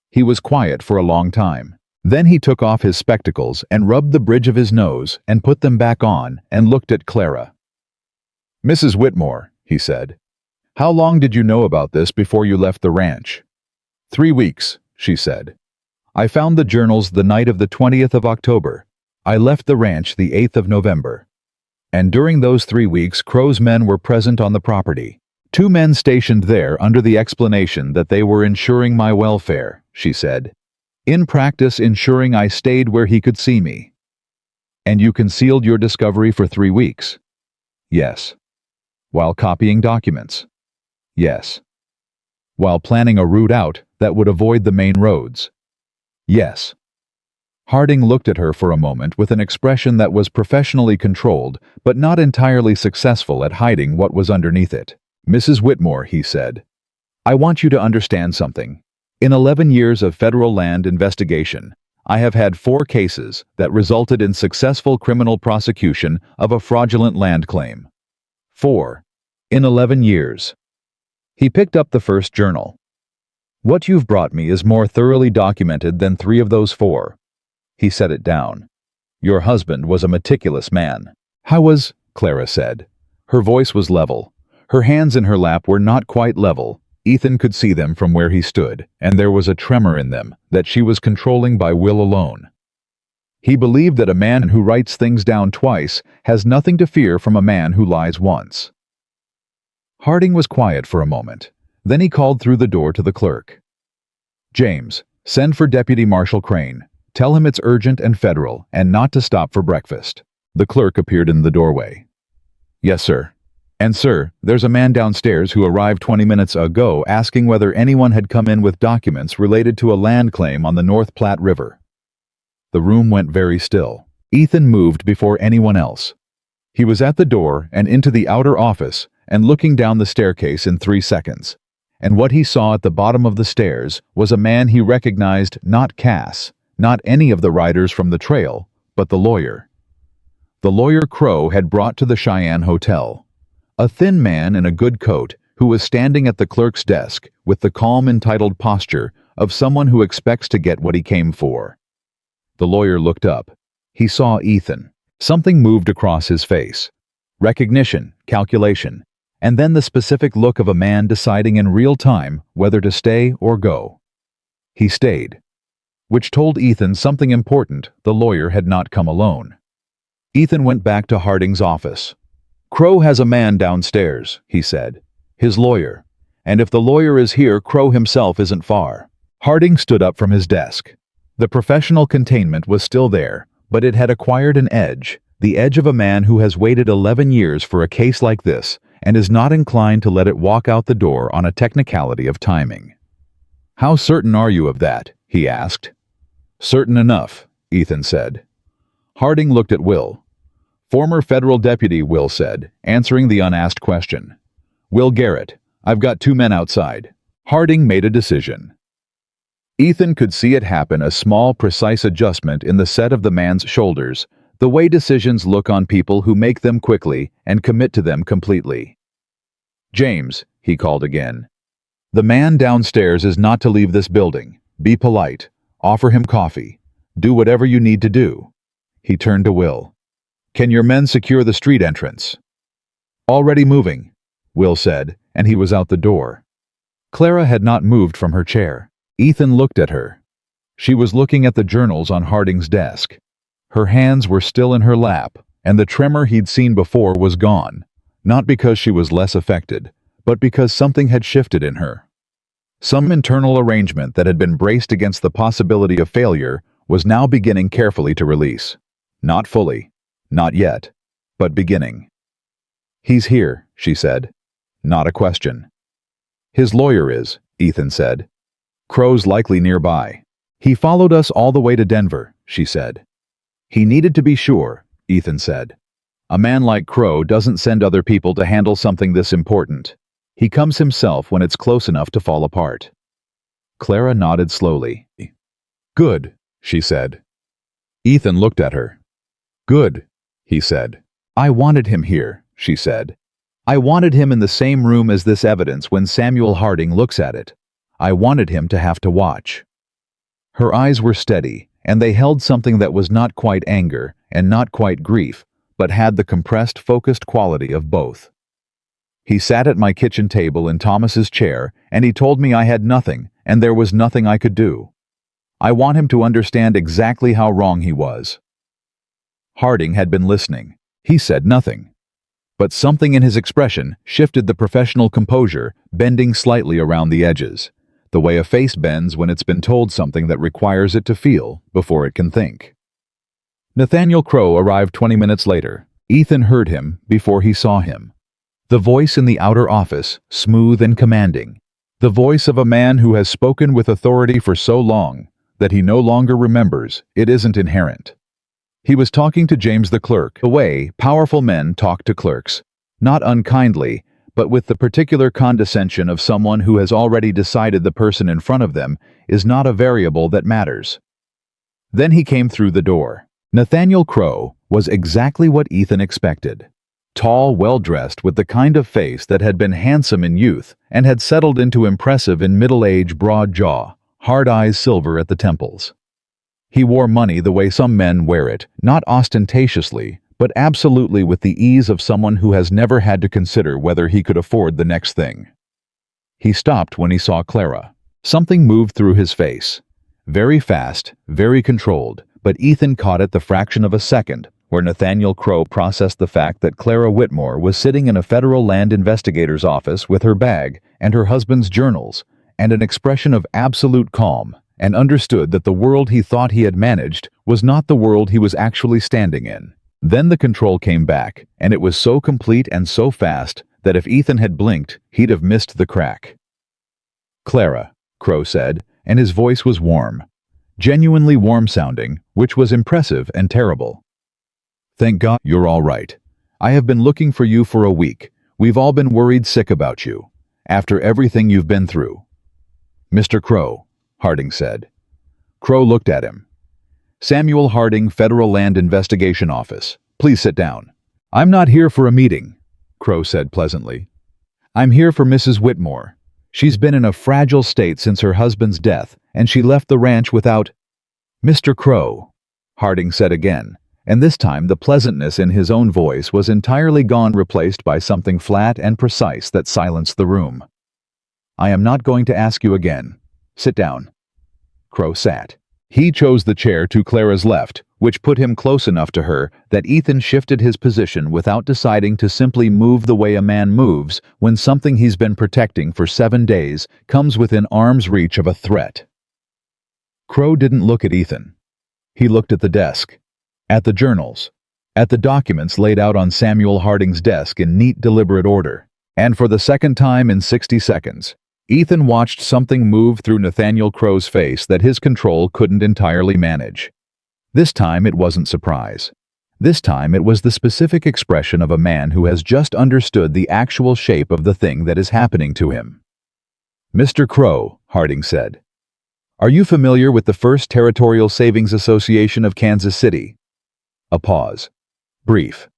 S1: He was quiet for a long time. Then he took off his spectacles and rubbed the bridge of his nose and put them back on and looked at Clara. Mrs. Whitmore, he said, how long did you know about this before you left the ranch? 3 weeks, she said. I found the journals the night of the 20th of October. I left the ranch the 8th of November. And during those 3 weeks, Crow's men were present on the property. 2 men stationed there under the explanation that they were ensuring my welfare, she said. In practice, ensuring I stayed where he could see me. And you concealed your discovery for 3 weeks? Yes. While copying documents? Yes. While planning a route out that would avoid the main roads? Yes. Harding looked at her for a moment with an expression that was professionally controlled, but not entirely successful at hiding what was underneath it. Mrs. Whitmore, he said, I want you to understand something. In 11 years of federal land investigation, I have had 4 cases that resulted in successful criminal prosecution of a fraudulent land claim. 4. In 11 years. He picked up the first journal. What you've brought me is more thoroughly documented than 3 of those 4. He set it down. Your husband was a meticulous man. How was, Clara said. Her voice was level. Her hands in her lap were not quite level. Ethan could see them from where he stood, and there was a tremor in them that she was controlling by will alone. He believed that a man who writes things down twice has nothing to fear from a man who lies once. Harding was quiet for a moment. Then he called through the door to the clerk. James, send for Deputy Marshal Crane. Tell him it's urgent and federal, and not to stop for breakfast. The clerk appeared in the doorway. Yes, sir. And sir, there's a man downstairs who arrived 20 minutes ago asking whether anyone had come in with documents related to a land claim on the North Platte River. The room went very still. Ethan moved before anyone else. He was at the door and into the outer office and looking down the staircase in 3 seconds. And what he saw at the bottom of the stairs was a man he recognized, not Cass, not any of the riders from the trail, but the lawyer. The lawyer Crow had brought to the Cheyenne Hotel. A thin man in a good coat who was standing at the clerk's desk with the calm, entitled posture of someone who expects to get what he came for. The lawyer looked up. He saw Ethan. Something moved across his face. Recognition, calculation, and then the specific look of a man deciding in real time whether to stay or go. He stayed, which told Ethan something important. The lawyer had not come alone. Ethan went back to Harding's office. Crow has a man downstairs, he said. His lawyer. And if the lawyer is here, Crow himself isn't far. Harding stood up from his desk. The professional containment was still there, but it had acquired an edge, the edge of a man who has waited 11 years for a case like this and is not inclined to let it walk out the door on a technicality of timing. How certain are you of that? He asked. Certain enough, Ethan said. Harding looked at Will. Former federal deputy, Will said, answering the unasked question. Will Garrett, I've got 2 men outside. Harding made a decision. Ethan could see it happen, a small, precise adjustment in the set of the man's shoulders, the way decisions look on people who make them quickly and commit to them completely. James, he called again. The man downstairs is not to leave this building. Be polite. Offer him coffee. Do whatever you need to do. He turned to Will. Can your men secure the street entrance? Already moving, Will said, and he was out the door. Clara had not moved from her chair. Ethan looked at her. She was looking at the journals on Harding's desk. Her hands were still in her lap, and the tremor he'd seen before was gone, not because she was less affected, but because something had shifted in her. Some internal arrangement that had been braced against the possibility of failure was now beginning carefully to release. Not fully, not yet, but beginning. He's here, she said. Not a question. His lawyer is, Ethan said. Crow's likely nearby. He followed us all the way to Denver, she said. He needed to be sure, Ethan said. A man like Crow doesn't send other people to handle something this important. He comes himself when it's close enough to fall apart. Clara nodded slowly. Good, she said. Ethan looked at her. Good, he said. I wanted him here, she said. I wanted him in the same room as this evidence when Samuel Harding looks at it. I wanted him to have to watch. Her eyes were steady, and they held something that was not quite anger and not quite grief, but had the compressed, focused quality of both. He sat at my kitchen table in Thomas's chair, and he told me I had nothing, and there was nothing I could do. I want him to understand exactly how wrong he was. Harding had been listening. He said nothing. But something in his expression shifted the professional composure, bending slightly around the edges, the way a face bends when it's been told something that requires it to feel before it can think. Nathaniel Crow arrived 20 minutes later. Ethan heard him before he saw him. The voice in the outer office, smooth and commanding. The voice of a man who has spoken with authority for so long that he no longer remembers it isn't inherent. He was talking to James the clerk, the way powerful men talk to clerks, not unkindly, but with the particular condescension of someone who has already decided the person in front of them is not a variable that matters. Then he came through the door. Nathaniel Crow was exactly what Ethan expected. Tall, well-dressed, with the kind of face that had been handsome in youth and had settled into impressive in middle age, broad jaw, hard eyes silver at the temples. He wore money the way some men wear it, not ostentatiously, but absolutely with the ease of someone who has never had to consider whether he could afford the next thing. He stopped when he saw Clara. Something moved through his face. Very fast, very controlled, but Ethan caught it the fraction of a second, where Nathaniel Crow processed the fact that Clara Whitmore was sitting in a federal land investigator's office with her bag and her husband's journals, and an expression of absolute calm, and understood that the world he thought he had managed was not the world he was actually standing in. Then the control came back, and it was so complete and so fast that if Ethan had blinked, he'd have missed the crack. Clara, Crow said, and his voice was warm. Genuinely warm-sounding, which was impressive and terrible. Thank God you're all right. I have been looking for you for a week. We've all been worried sick about you, after everything you've been through. Mr. Crow, Harding said. Crow looked at him. Samuel Harding, Federal Land Investigation Office. Please sit down. I'm not here for a meeting, Crow said pleasantly. I'm here for Mrs. Whitmore. She's been in a fragile state since her husband's death, and she left the ranch without... Mr. Crow, Harding said again, and this time the pleasantness in his own voice was entirely gone, replaced by something flat and precise that silenced the room. I am not going to ask you again. Sit down. Crow sat. He chose the chair to Clara's left, which put him close enough to her that Ethan shifted his position without deciding to simply move the way a man moves when something he's been protecting for 7 days comes within arm's reach of a threat. Crow didn't look at Ethan. He looked at the desk, at the journals, at the documents laid out on Samuel Harding's desk in neat, deliberate order. And for the second time in 60 seconds, Ethan watched something move through Nathaniel Crow's face that his control couldn't entirely manage. This time it wasn't surprise. This time it was the specific expression of a man who has just understood the actual shape of the thing that is happening to him. Mr. Crow, Harding said, are you familiar with the First Territorial Savings Association of Kansas City? A pause. Brief.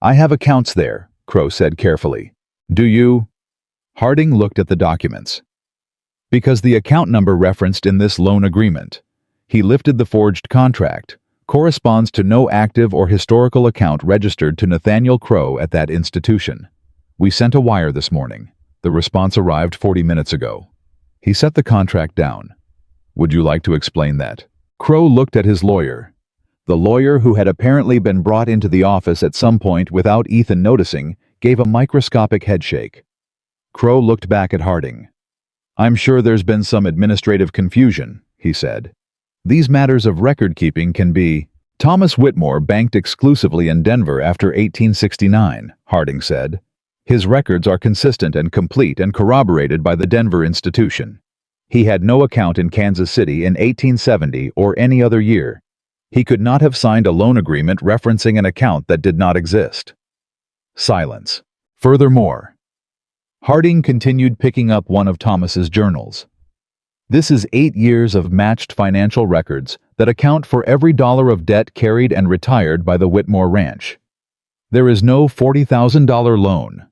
S1: I have accounts there, Crow said carefully. Do you? Harding looked at the documents. Because the account number referenced in this loan agreement. He lifted the forged contract. corresponds to no active or historical account registered to Nathaniel Crow at that institution. We sent a wire this morning. The response arrived 40 minutes ago. He set the contract down. Would you like to explain that? Crow looked at his lawyer. The lawyer, who had apparently been brought into the office at some point without Ethan noticing, gave a microscopic headshake. Crow looked back at Harding. I'm sure there's been some administrative confusion, he said. These matters of record-keeping can be... Thomas Whitmore banked exclusively in Denver after 1869, Harding said. His records are consistent and complete and corroborated by the Denver institution. He had no account in Kansas City in 1870 or any other year. He could not have signed a loan agreement referencing an account that did not exist. Silence. Furthermore, Harding continued picking up one of Thomas's journals. This is 8 years of matched financial records that account for every dollar of debt carried and retired by the Whitmore Ranch. There is no $40,000 loan.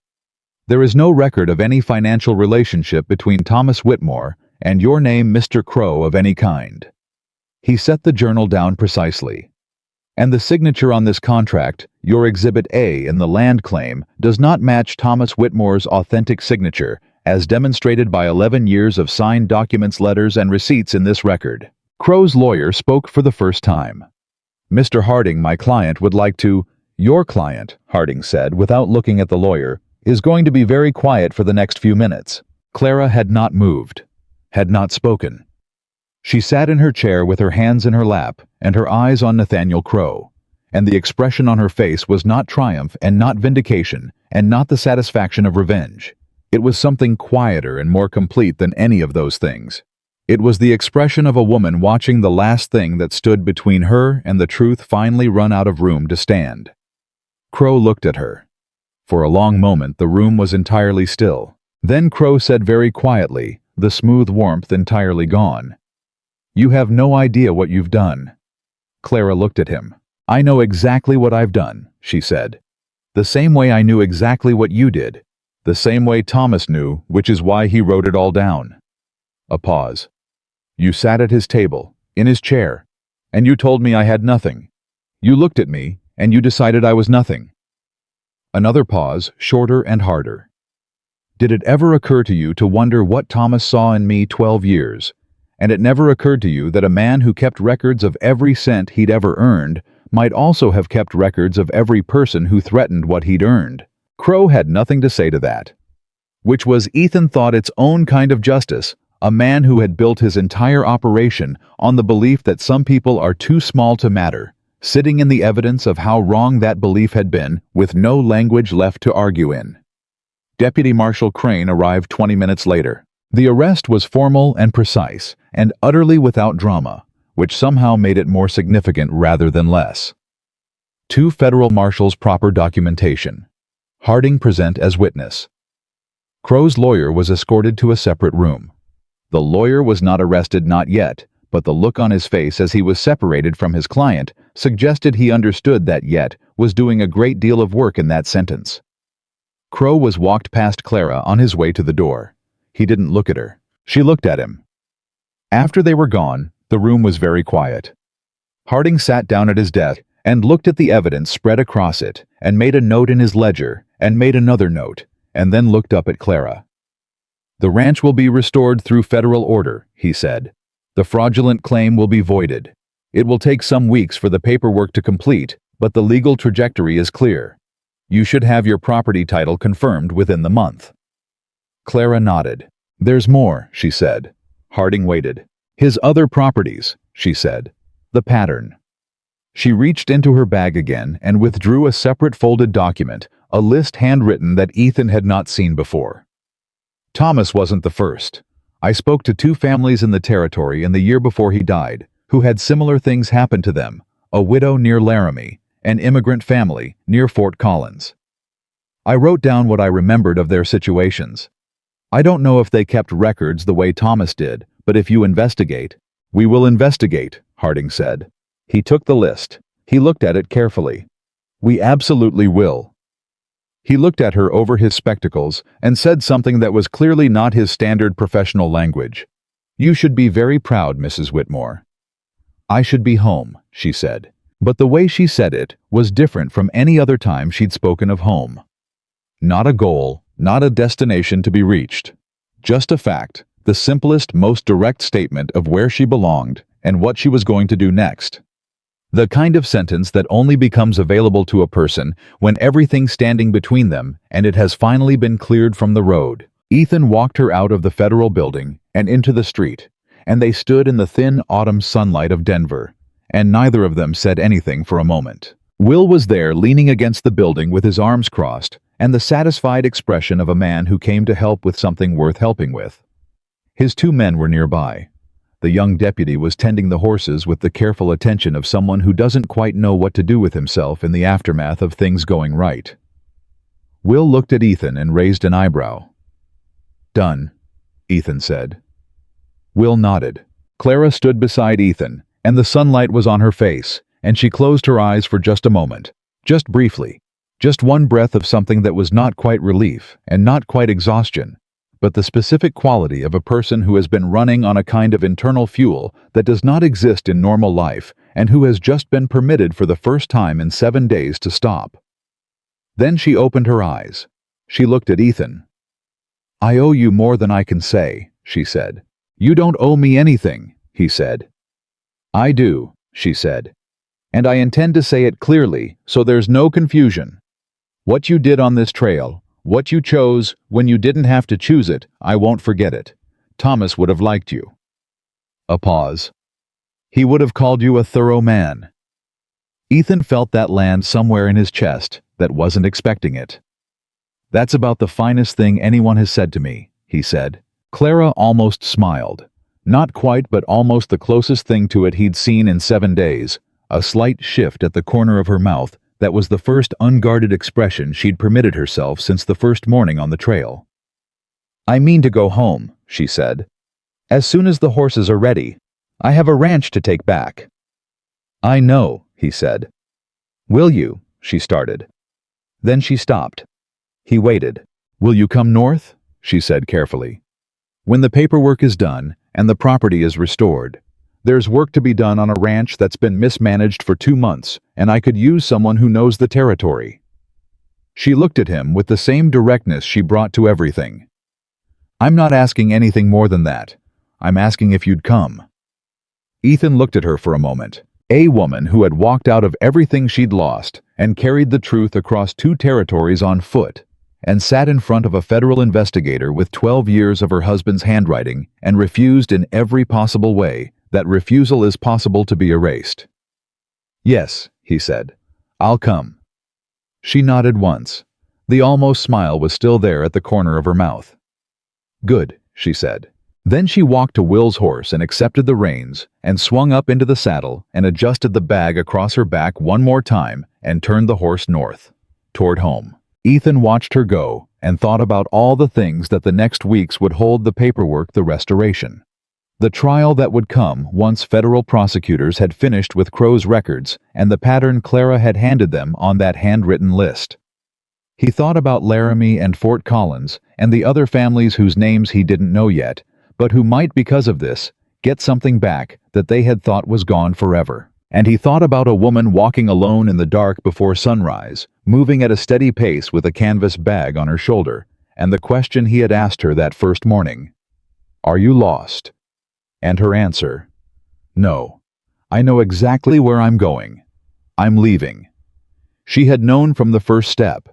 S1: There is no record of any financial relationship between Thomas Whitmore and your name, Mr. Crow, of any kind. He set the journal down precisely. And the signature on this contract, your Exhibit A in the land claim, does not match Thomas Whitmore's authentic signature, as demonstrated by 11 years of signed documents, letters, and receipts in this record. Crow's lawyer spoke for the first time. Mr. Harding, my client would like to... Your client, Harding said without looking at the lawyer, is going to be very quiet for the next few minutes. Clara had not moved, had not spoken. She sat in her chair with her hands in her lap and her eyes on Nathaniel Crow, and the expression on her face was not triumph and not vindication and not the satisfaction of revenge. It was something quieter and more complete than any of those things. It was the expression of a woman watching the last thing that stood between her and the truth finally run out of room to stand. Crow looked at her. For a long moment the room was entirely still. Then Crow said very quietly, the smooth warmth entirely gone, "You have no idea what you've done." Clara looked at him. "I know exactly what I've done," she said. "The same way I knew exactly what you did. The same way Thomas knew, which is why he wrote it all down." A pause. "You sat at his table, in his chair, and you told me I had nothing. You looked at me, and you decided I was nothing." Another pause, shorter and harder. "Did it ever occur to you to wonder what Thomas saw in me 12 years? And it never occurred to you that a man who kept records of every cent he'd ever earned might also have kept records of every person who threatened what he'd earned?" Crow had nothing to say to that. Which was, Ethan thought, its own kind of justice, a man who had built his entire operation on the belief that some people are too small to matter, sitting in the evidence of how wrong that belief had been, with no language left to argue in. Deputy Marshal Crane arrived 20 minutes later. The arrest was formal and precise, and utterly without drama, which somehow made it more significant rather than less. 2 federal marshals, proper documentation. Harding present as witness. Crow's lawyer was escorted to a separate room. The lawyer was not arrested, not yet, but the look on his face as he was separated from his client suggested he understood that "yet" was doing a great deal of work in that sentence. Crow was walked past Clara on his way to the door. He didn't look at her. She looked at him. After they were gone, the room was very quiet. Harding sat down at his desk and looked at the evidence spread across it, and made a note in his ledger, and made another note, and then looked up at Clara. "The ranch will be restored through federal order," he said. "The fraudulent claim will be voided. It will take some weeks for the paperwork to complete, but the legal trajectory is clear. You should have your property title confirmed within the month." Clara nodded. "There's more," she said. Harding waited. "His other properties," she said. "The pattern." She reached into her bag again and withdrew a separate folded document, a list handwritten that Ethan had not seen before. "Thomas wasn't the first. I spoke to 2 families in the territory in the year before he died, who had similar things happen to them, a widow near Laramie, an immigrant family near Fort Collins. I wrote down what I remembered of their situations. I don't know if they kept records the way Thomas did, but if you investigate..." "We will investigate," Harding said. He took the list. He looked at it carefully. "We absolutely will." He looked at her over his spectacles and said something that was clearly not his standard professional language. "You should be very proud, Mrs. Whitmore." "I should be home," she said. But the way she said it was different from any other time she'd spoken of home. Not a goal, not a destination to be reached. Just a fact, the simplest, most direct statement of where she belonged and what she was going to do next. The kind of sentence that only becomes available to a person when everything's standing between them and it has finally been cleared from the road. Ethan walked her out of the federal building and into the street, and they stood in the thin autumn sunlight of Denver, and neither of them said anything for a moment. Will was there leaning against the building with his arms crossed and the satisfied expression of a man who came to help with something worth helping with. His two men were nearby. The young deputy was tending the horses with the careful attention of someone who doesn't quite know what to do with himself in the aftermath of things going right. Will looked at Ethan and raised an eyebrow. "Done," Ethan said. Will nodded. Clara stood beside Ethan, and the sunlight was on her face, and she closed her eyes for just a moment, just briefly, just one breath of something that was not quite relief and not quite exhaustion, but the specific quality of a person who has been running on a kind of internal fuel that does not exist in normal life and who has just been permitted for the first time in 7 days to stop. Then she opened her eyes. She looked at Ethan. "I owe you more than I can say," she said. "You don't owe me anything," he said. "I do," she said. "And I intend to say it clearly so there's no confusion. What you did on this trail, what you chose when you didn't have to choose it, I won't forget it. Thomas would have liked you." A pause. "He would have called you a thorough man." Ethan felt that land somewhere in his chest that wasn't expecting it. "That's about the finest thing anyone has said to me," he said. Clara almost smiled. Not quite, but almost the closest thing to it he'd seen in 7 days, a slight shift at the corner of her mouth that was the first unguarded expression she'd permitted herself since the first morning on the trail. "I mean to go home," she said. "As soon as the horses are ready. I have a ranch to take back." "I know," he said. "Will you?" she started. Then she stopped. He waited. "Will you come north?" she said carefully. "When the paperwork is done and the property is restored. There's work to be done on a ranch that's been mismanaged for 2 months, and I could use someone who knows the territory." She looked at him with the same directness she brought to everything. "I'm not asking anything more than that. I'm asking if you'd come." Ethan looked at her for a moment. A woman who had walked out of everything she'd lost and carried the truth across 2 territories on foot, and sat in front of a federal investigator with 12 years of her husband's handwriting and refused in every possible way that refusal is possible to be erased. "Yes," he said. "I'll come." She nodded once. The almost smile was still there at the corner of her mouth. "Good," she said. Then she walked to Will's horse and accepted the reins and swung up into the saddle and adjusted the bag across her back one more time and turned the horse north, toward home. Ethan watched her go and thought about all the things that the next weeks would hold: the paperwork, the restoration, the trial that would come once federal prosecutors had finished with Crow's records and the pattern Clara had handed them on that handwritten list. He thought about Laramie and Fort Collins and the other families whose names he didn't know yet, but who might, because of this, get something back that they had thought was gone forever. And he thought about a woman walking alone in the dark before sunrise, moving at a steady pace with a canvas bag on her shoulder, and the question he had asked her that first morning, "Are you lost?" And her answer, "No. I know exactly where I'm going. I'm leaving." She had known from the first step.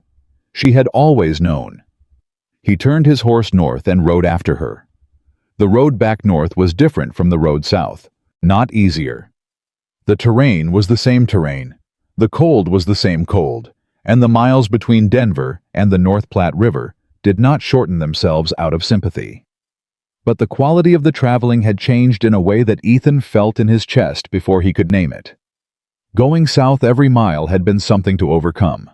S1: She had always known. He turned his horse north and rode after her. The road back north was different from the road south, not easier. The terrain was the same terrain. The cold was the same cold, and the miles between Denver and the North Platte River did not shorten themselves out of sympathy. But the quality of the traveling had changed in a way that Ethan felt in his chest before he could name it. Going south every mile had been something to overcome.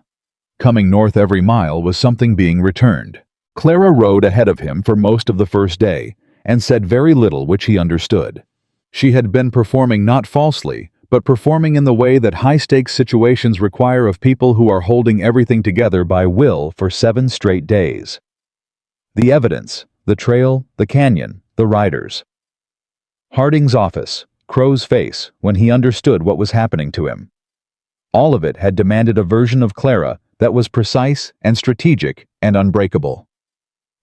S1: Coming north every mile was something being returned. Clara rode ahead of him for most of the first day and said very little which he understood. She had been performing not falsely, but performing in the way that high-stakes situations require of people who are holding everything together by will for 7 straight days. The evidence, the trail, the canyon, the riders. Harding's office, Crow's face when he understood what was happening to him. All of it had demanded a version of Clara that was precise and strategic and unbreakable.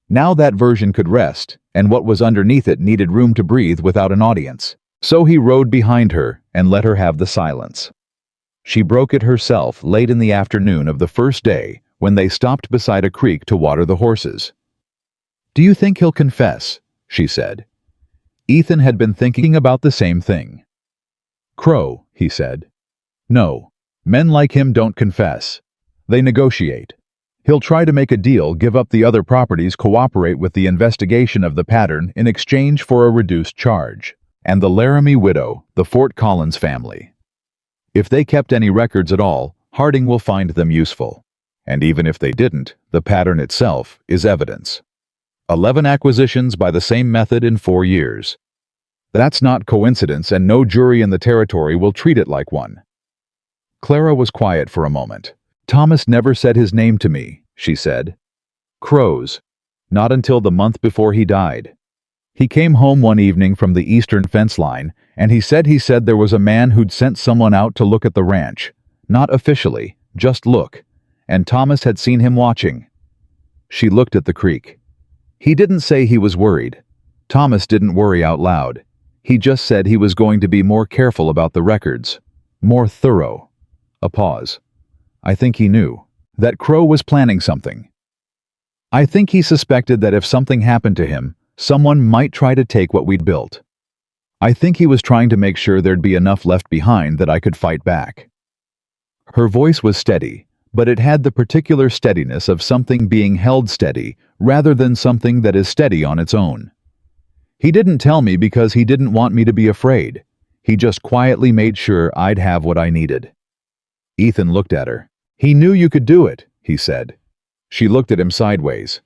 S1: Now that version could rest, and what was underneath it needed room to breathe without an audience. So he rode behind her and let her have the silence. She broke it herself late in the afternoon of the first day when they stopped beside a creek to water the horses. "Do you think he'll confess?" she said. Ethan had been thinking about the same thing. "Crow," he said. "No. Men like him don't confess. They negotiate. He'll try to make a deal, give up the other properties, cooperate with the investigation of the pattern in exchange for a reduced charge. And the Laramie widow, the Fort Collins family. If they kept any records at all, Harding will find them useful. And even if they didn't, the pattern itself is evidence. 11 acquisitions by the same method in 4 years. That's not coincidence, and no jury in the territory will treat it like one." Clara was quiet for a moment. "Thomas never said his name to me," she said. "Crow's. Not until the month before he died. He came home one evening from the eastern fence line, and he said there was a man who'd sent someone out to look at the ranch. Not officially, just look. And Thomas had seen him watching." She looked at the creek. "He didn't say he was worried. Thomas didn't worry out loud. He just said he was going to be more careful about the records. More thorough." A pause. "I think he knew that Crow was planning something. I think he suspected that if something happened to him, someone might try to take what we'd built. I think he was trying to make sure there'd be enough left behind that I could fight back." Her voice was steady, but it had the particular steadiness of something being held steady rather than something that is steady on its own. "He didn't tell me because he didn't want me to be afraid. He just quietly made sure I'd have what I needed." Ethan looked at her. "He knew you could do it," he said. She looked at him sideways.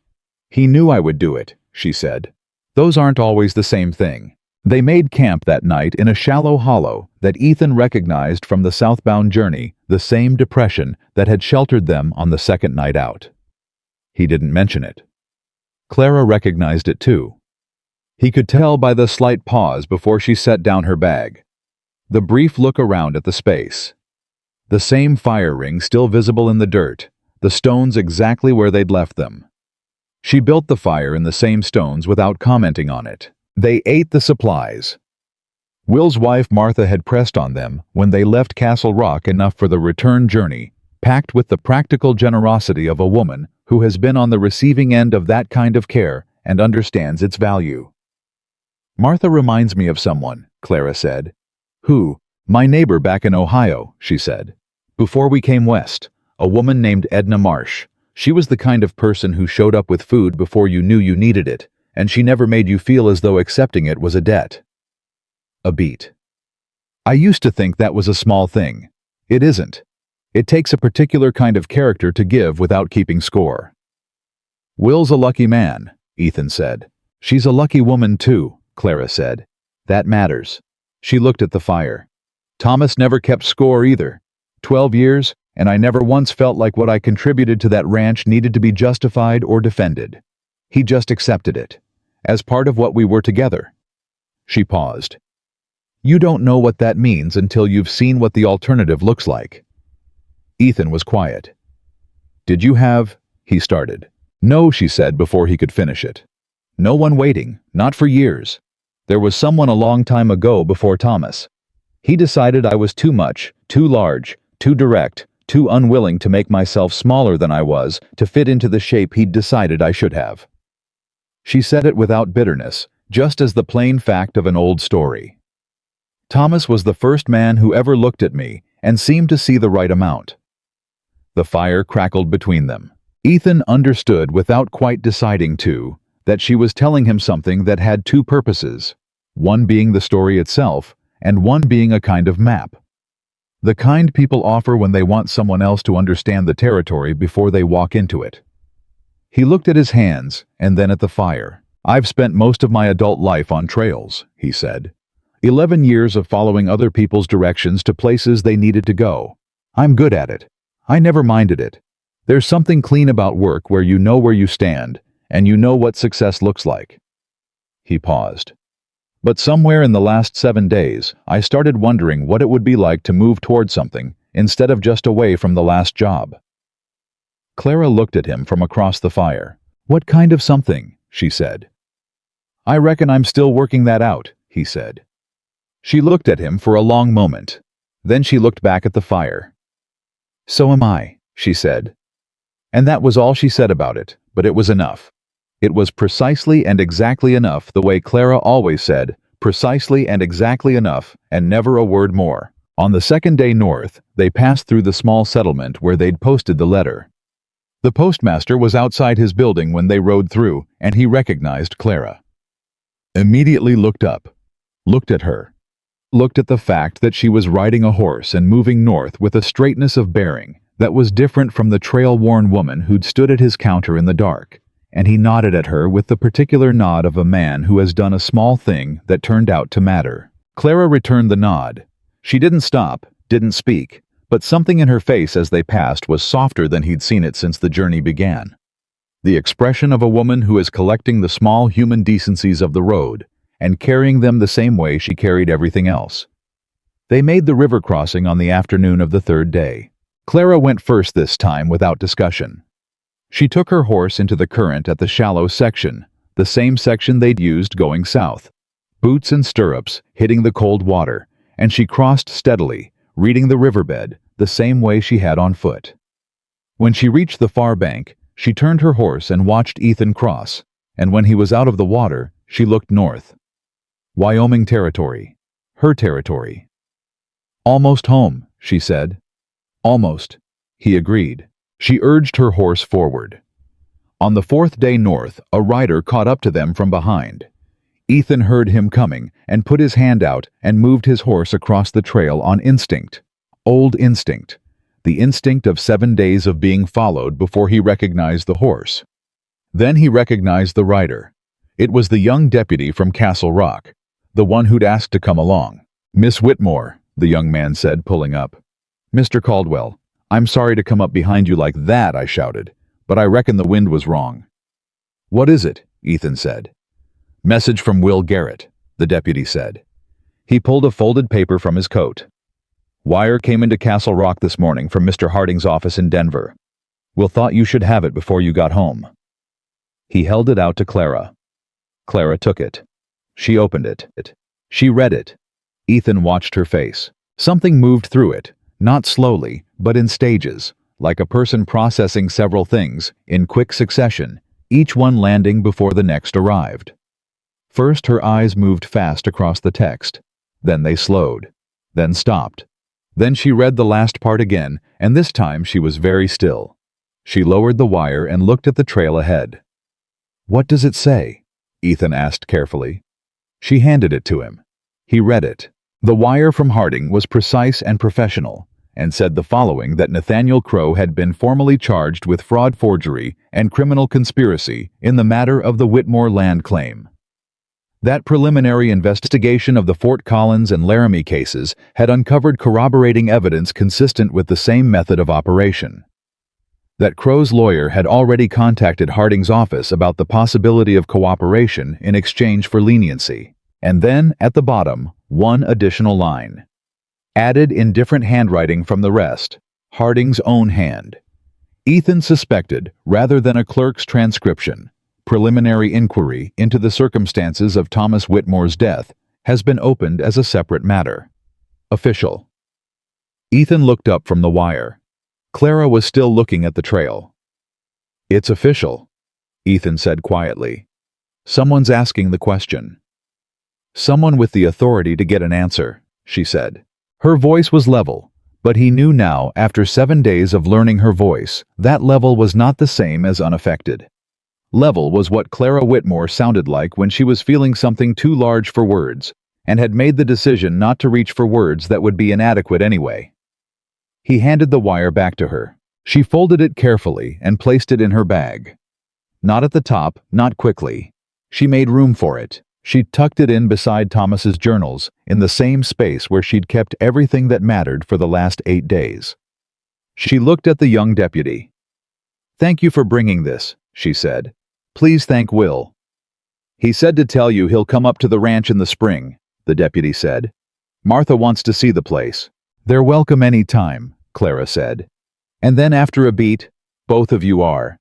S1: "He knew I would do it," she said. "Those aren't always the same thing." They made camp that night in a shallow hollow that Ethan recognized from the southbound journey, the same depression that had sheltered them on the second night out. He didn't mention it. Clara recognized it too. He could tell by the slight pause before she set down her bag. The brief look around at the space. The same fire ring still visible in the dirt, the stones exactly where they'd left them. She built the fire in the same stones without commenting on it. They ate the supplies. Will's wife Martha had pressed on them when they left Castle Rock enough for the return journey, packed with the practical generosity of a woman who has been on the receiving end of that kind of care and understands its value. "Martha reminds me of someone," Clara said. "Who?" "My neighbor back in Ohio," she said. "Before we came west, a woman named Edna Marsh. She was the kind of person who showed up with food before you knew you needed it, and she never made you feel as though accepting it was a debt." A beat. "I used to think that was a small thing. It isn't. It takes a particular kind of character to give without keeping score." "Will's a lucky man," Ethan said. "She's a lucky woman too," Clara said. "That matters." She looked at the fire. "Thomas never kept score either. 12 years, and I never once felt like what I contributed to that ranch needed to be justified or defended. He just accepted it, as part of what we were together." She paused. "You don't know what that means until you've seen what the alternative looks like." Ethan was quiet. "Did you have—" he started. "No," she said before he could finish it. "No one waiting, not for years. There was someone a long time ago before Thomas. He decided I was too much, too large, too direct, too unwilling to make myself smaller than I was to fit into the shape he'd decided I should have." She said it without bitterness, just as the plain fact of an old story. "Thomas was the first man who ever looked at me and seemed to see the right amount." The fire crackled between them. Ethan understood without quite deciding to, that she was telling him something that had two purposes, one being the story itself, and one being a kind of map. The kind people offer when they want someone else to understand the territory before they walk into it. He looked at his hands, and then at the fire. "I've spent most of my adult life on trails," he said. 11 years of following other people's directions to places they needed to go. I'm good at it. I never minded it. There's something clean about work where you know where you stand, and you know what success looks like." He paused. "But somewhere in the last 7 days, I started wondering what it would be like to move toward something instead of just away from the last job. Clara looked at him from across the fire. "What kind of something?" she said. "I reckon I'm still working that out," he said. She looked at him for a long moment. Then she looked back at the fire. "So am I," she said. And that was all she said about it, but it was enough. It was precisely and exactly enough, the way Clara always said, precisely and exactly enough, and never a word more. On the second day north, they passed through the small settlement where they'd posted the letter. The postmaster was outside his building when they rode through, and he recognized Clara. Immediately looked up, looked at her, looked at the fact that she was riding a horse and moving north with a straightness of bearing that was different from the trail-worn woman who'd stood at his counter in the dark, and he nodded at her with the particular nod of a man who has done a small thing that turned out to matter. Clara returned the nod. She didn't stop, didn't speak, but something in her face as they passed was softer than he'd seen it since the journey began. The expression of a woman who is collecting the small human decencies of the road and carrying them the same way she carried everything else. They made the river crossing on the afternoon of the third day. Clara went first this time without discussion. She took her horse into the current at the shallow section, the same section they'd used going south. Boots and stirrups hitting the cold water, and she crossed steadily, reading the riverbed the same way she had on foot. When she reached the far bank, she turned her horse and watched Ethan cross, and when he was out of the water, she looked north. Wyoming territory. Her territory. "Almost home," she said. "Almost," he agreed. She urged her horse forward. On the fourth day north, a rider caught up to them from behind. Ethan heard him coming and put his hand out and moved his horse across the trail on instinct. Old instinct. The instinct of 7 days of being followed before he recognized the horse. Then he recognized the rider. It was the young deputy from Castle Rock, the one who'd asked to come along. "Miss Whitmore," the young man said, pulling up. "Mr. Caldwell, I'm sorry to come up behind you like that," I shouted, "but I reckon the wind was wrong." "What is it?" Ethan said. "Message from Will Garrett," the deputy said. He pulled a folded paper from his coat. "Wire came into Castle Rock this morning from Mr. Harding's office in Denver. Will thought you should have it before you got home." He held it out to Clara. Clara took it. She opened it. She read it. Ethan watched her face. Something moved through it, not slowly, but in stages, like a person processing several things, in quick succession, each one landing before the next arrived. First, her eyes moved fast across the text. Then they slowed. Then stopped. Then she read the last part again, and this time she was very still. She lowered the wire and looked at the trail ahead. "What does it say?" Ethan asked carefully. She handed it to him. He read it. The wire from Harding was precise and professional, and said the following: that Nathaniel Crow had been formally charged with fraud, forgery, and criminal conspiracy in the matter of the Whitmore land claim. That preliminary investigation of the Fort Collins and Laramie cases had uncovered corroborating evidence consistent with the same method of operation. That Crow's lawyer had already contacted Harding's office about the possibility of cooperation in exchange for leniency. And then, at the bottom, one additional line. Added in different handwriting from the rest, Harding's own hand. Ethan suspected, rather than a clerk's transcription, preliminary inquiry into the circumstances of Thomas Whitmore's death has been opened as a separate matter. Official. Ethan looked up from the wire. Clara was still looking at the trail. "It's official," Ethan said quietly. "Someone's asking the question." "Someone with the authority to get an answer," she said. Her voice was level, but he knew now, after 7 days of learning her voice, that level was not the same as unaffected. Level was what Clara Whitmore sounded like when she was feeling something too large for words, and had made the decision not to reach for words that would be inadequate anyway. He handed the wire back to her. She folded it carefully and placed it in her bag. Not at the top, not quickly. She made room for it. She tucked it in beside Thomas's journals, in the same space where she'd kept everything that mattered for the last 8 days. She looked at the young deputy. "Thank you for bringing this," she said. "Please thank Will." "He said to tell you he'll come up to the ranch in the spring," the deputy said. "Martha wants to see the place." "They're welcome any time," Clara said. And then after a beat, both of you are.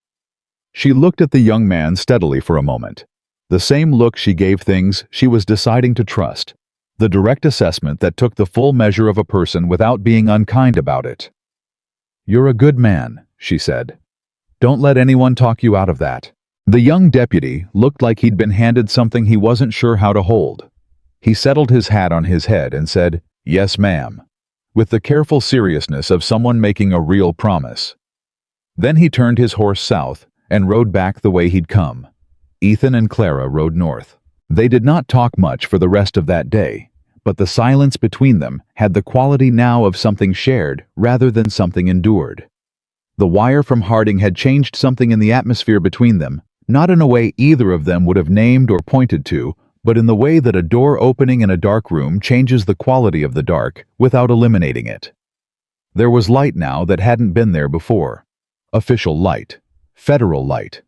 S1: She looked at the young man steadily for a moment. The same look she gave things she was deciding to trust. The direct assessment that took the full measure of a person without being unkind about it. You're a good man, she said. Don't let anyone talk you out of that. The young deputy looked like he'd been handed something he wasn't sure how to hold. He settled his hat on his head and said, "Yes, ma'am," with the careful seriousness of someone making a real promise. Then he turned his horse south and rode back the way he'd come. Ethan and Clara rode north. They did not talk much for the rest of that day, but the silence between them had the quality now of something shared rather than something endured. The wire from Harding had changed something in the atmosphere between them, not in a way either of them would have named or pointed to, but in the way that a door opening in a dark room changes the quality of the dark without eliminating it. There was light now that hadn't been there before. Official light. Federal light.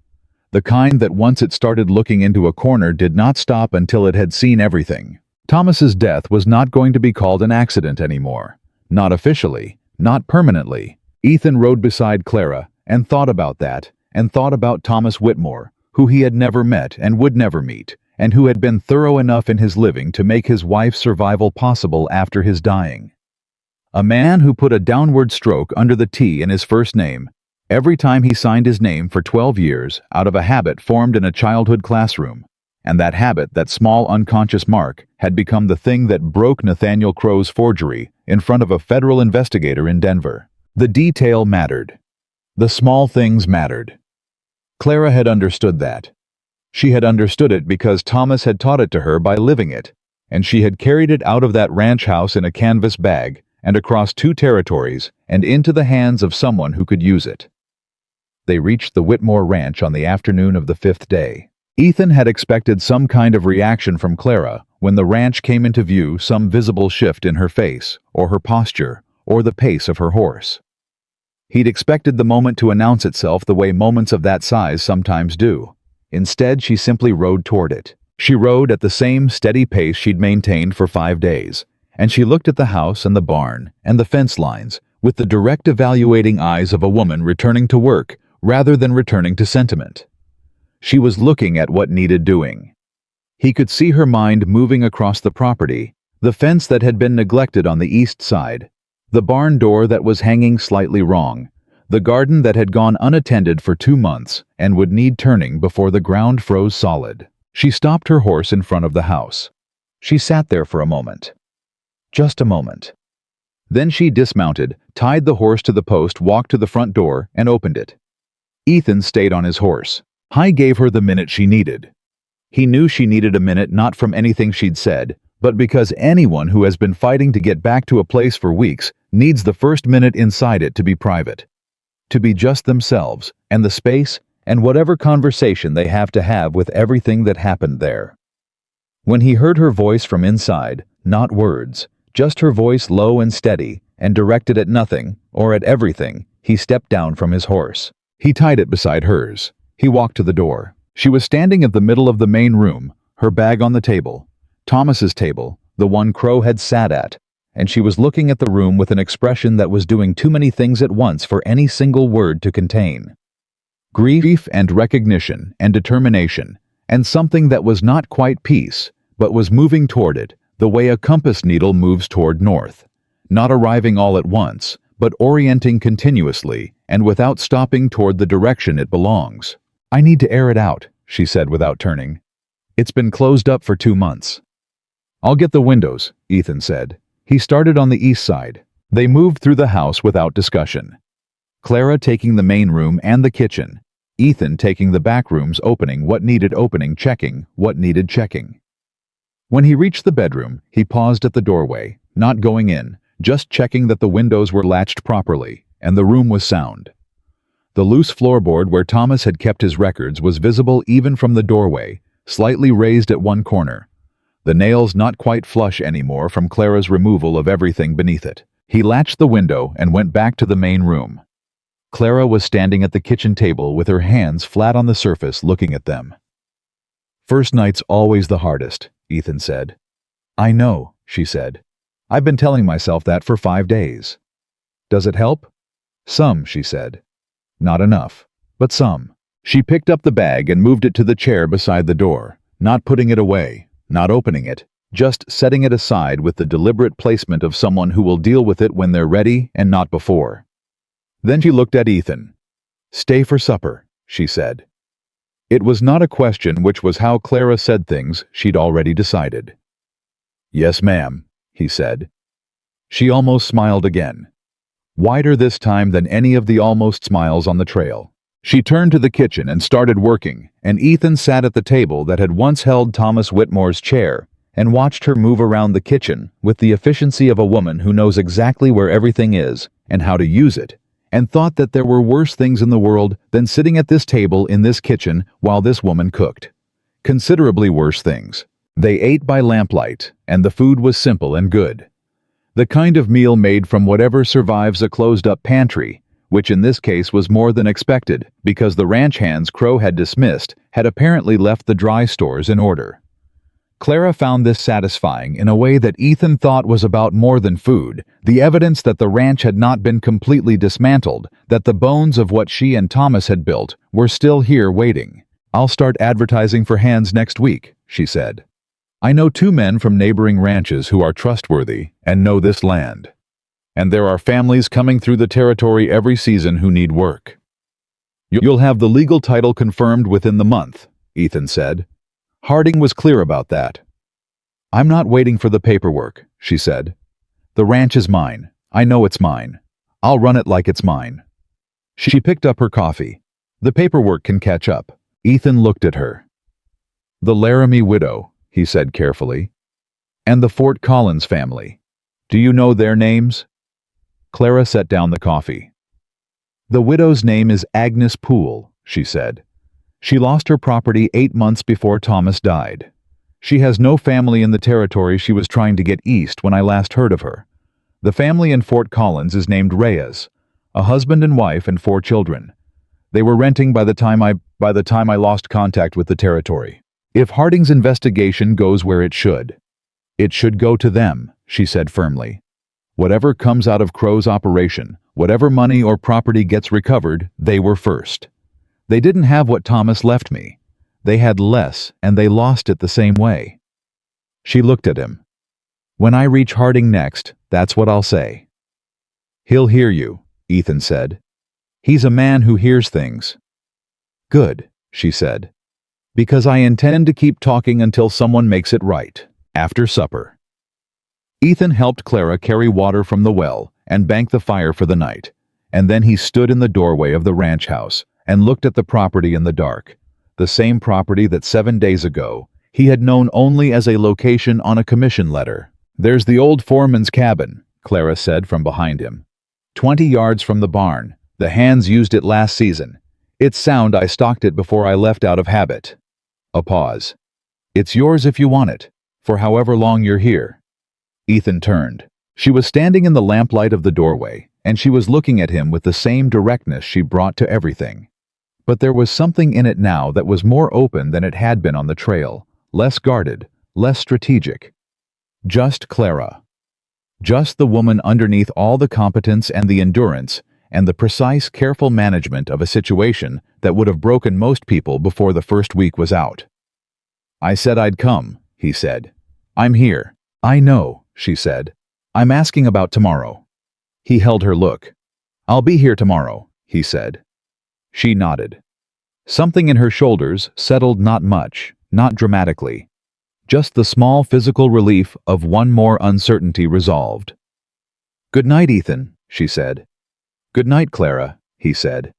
S1: The kind that once it started looking into a corner did not stop until it had seen everything. Thomas's death was not going to be called an accident anymore. Not officially. Not permanently. Ethan rode beside Clara and thought about that, and thought about Thomas Whitmore, who he had never met and would never meet, and who had been thorough enough in his living to make his wife's survival possible after his dying. A man who put a downward stroke under the T in his first name every time he signed his name for 12 years out of a habit formed in a childhood classroom, and that habit, that small unconscious mark, had become the thing that broke Nathaniel Crow's forgery in front of a federal investigator in Denver. The detail mattered. The small things mattered. Clara had understood that. She had understood it because Thomas had taught it to her by living it, and she had carried it out of that ranch house in a canvas bag and across 2 territories and into the hands of someone who could use it. They reached the Whitmore Ranch on the afternoon of the 5th day. Ethan had expected some kind of reaction from Clara when the ranch came into view, some visible shift in her face, or her posture, or the pace of her horse. He'd expected the moment to announce itself the way moments of that size sometimes do. Instead, she simply rode toward it. She rode at the same steady pace she'd maintained for 5 days, and she looked at the house and the barn and the fence lines with the direct evaluating eyes of a woman returning to work rather than returning to sentiment. She was looking at what needed doing. He could see her mind moving across the property, the fence that had been neglected on the east side, the barn door that was hanging slightly wrong, the garden that had gone unattended for 2 months and would need turning before the ground froze solid. She stopped her horse in front of the house. She sat there for a moment. Just a moment. Then she dismounted, tied the horse to the post, walked to the front door, and opened it. Ethan stayed on his horse. He gave her the minute she needed. He knew she needed a minute not from anything she'd said, but because anyone who has been fighting to get back to a place for weeks needs the first minute inside it to be private. To be just themselves, and the space, and whatever conversation they have to have with everything that happened there. When he heard her voice from inside, not words, just her voice low and steady, and directed at nothing, or at everything, he stepped down from his horse. He tied it beside hers. He walked to the door. She was standing at the middle of the main room, her bag on the table, Thomas's table, the one Crow had sat at, and she was looking at the room with an expression that was doing too many things at once for any single word to contain. Grief and recognition and determination, and something that was not quite peace, but was moving toward it, the way a compass needle moves toward north, not arriving all at once, but orienting continuously and without stopping toward the direction it belongs. I need to air it out, she said without turning. It's been closed up for 2 months. I'll get the windows, Ethan said. He started on the east side. They moved through the house without discussion. Clara taking the main room and the kitchen. Ethan taking the back rooms, opening what needed opening, checking what needed checking. When he reached the bedroom, he paused at the doorway, not going in, just checking that the windows were latched properly, and the room was sound. The loose floorboard where Thomas had kept his records was visible even from the doorway, slightly raised at one corner. The nails not quite flush anymore from Clara's removal of everything beneath it. He latched the window and went back to the main room. Clara was standing at the kitchen table with her hands flat on the surface looking at them. First night's always the hardest, Ethan said. I know, she said. I've been telling myself that for 5 days. Does it help? Some, she said. Not enough, but some. She picked up the bag and moved it to the chair beside the door, not putting it away, not opening it, just setting it aside with the deliberate placement of someone who will deal with it when they're ready and not before. Then she looked at Ethan. "Stay for supper," she said. It was not a question, which was how Clara said things she'd already decided. "Yes, ma'am," he said. She almost smiled again, wider this time than any of the almost smiles on the trail. She turned to the kitchen and started working, and Ethan sat at the table that had once held Thomas Whitmore's chair and watched her move around the kitchen with the efficiency of a woman who knows exactly where everything is and how to use it, and thought that there were worse things in the world than sitting at this table in this kitchen while this woman cooked. Considerably worse things. They ate by lamplight, and the food was simple and good. The kind of meal made from whatever survives a closed-up pantry, which in this case was more than expected because the ranch hands Crow had dismissed had apparently left the dry stores in order. Clara found this satisfying in a way that Ethan thought was about more than food, the evidence that the ranch had not been completely dismantled, that the bones of what she and Thomas had built were still here waiting. "I'll start advertising for hands next week," she said. "I know 2 men from neighboring ranches who are trustworthy and know this land. And there are families coming through the territory every season who need work. You'll have the legal title confirmed within the month," Ethan said. Harding was clear about that. "I'm not waiting for the paperwork," she said. "The ranch is mine. I know it's mine. I'll run it like it's mine." She picked up her coffee. "The paperwork can catch up." Ethan looked at her. "The Laramie widow," he said carefully. "And the Fort Collins family. Do you know their names?" Clara set down the coffee. "The widow's name is Agnes Poole," she said. "She lost her property 8 months before Thomas died. She has no family in the territory she was trying to get east when I last heard of her. The family in Fort Collins is named Reyes, a husband and wife and 4 children. They were renting by the time I lost contact with the territory. If Harding's investigation goes where it should go to them," she said firmly. "Whatever comes out of Crow's operation, whatever money or property gets recovered, they were first. They didn't have what Thomas left me. They had less, and they lost it the same way." She looked at him. "When I reach Harding next, that's what I'll say." "He'll hear you," Ethan said. "He's a man who hears things." "Good," she said. "Because I intend to keep talking until someone makes it right, after supper." Ethan helped Clara carry water from the well and bank the fire for the night, and then he stood in the doorway of the ranch house and looked at the property in the dark, the same property that 7 days ago he had known only as a location on a commission letter. "There's the old foreman's cabin," Clara said from behind him. 20 yards from the barn. The hands used it last season. It's sound. I stocked it before I left out of habit." A pause. "It's yours if you want it, for however long you're here." Ethan turned. She was standing in the lamplight of the doorway, and she was looking at him with the same directness she brought to everything. But there was something in it now that was more open than it had been on the trail, less guarded, less strategic. Just Clara. Just the woman underneath all the competence and the endurance and the precise, careful management of a situation that would have broken most people before the first week was out. "I said I'd come," he said. "I'm here." "I know," she said. "I'm asking about tomorrow." He held her look. "I'll be here tomorrow," he said. She nodded. Something in her shoulders settled, not much, not dramatically. Just the small physical relief of one more uncertainty resolved. "Good night, Ethan," she said. "Good night, Clara," he said.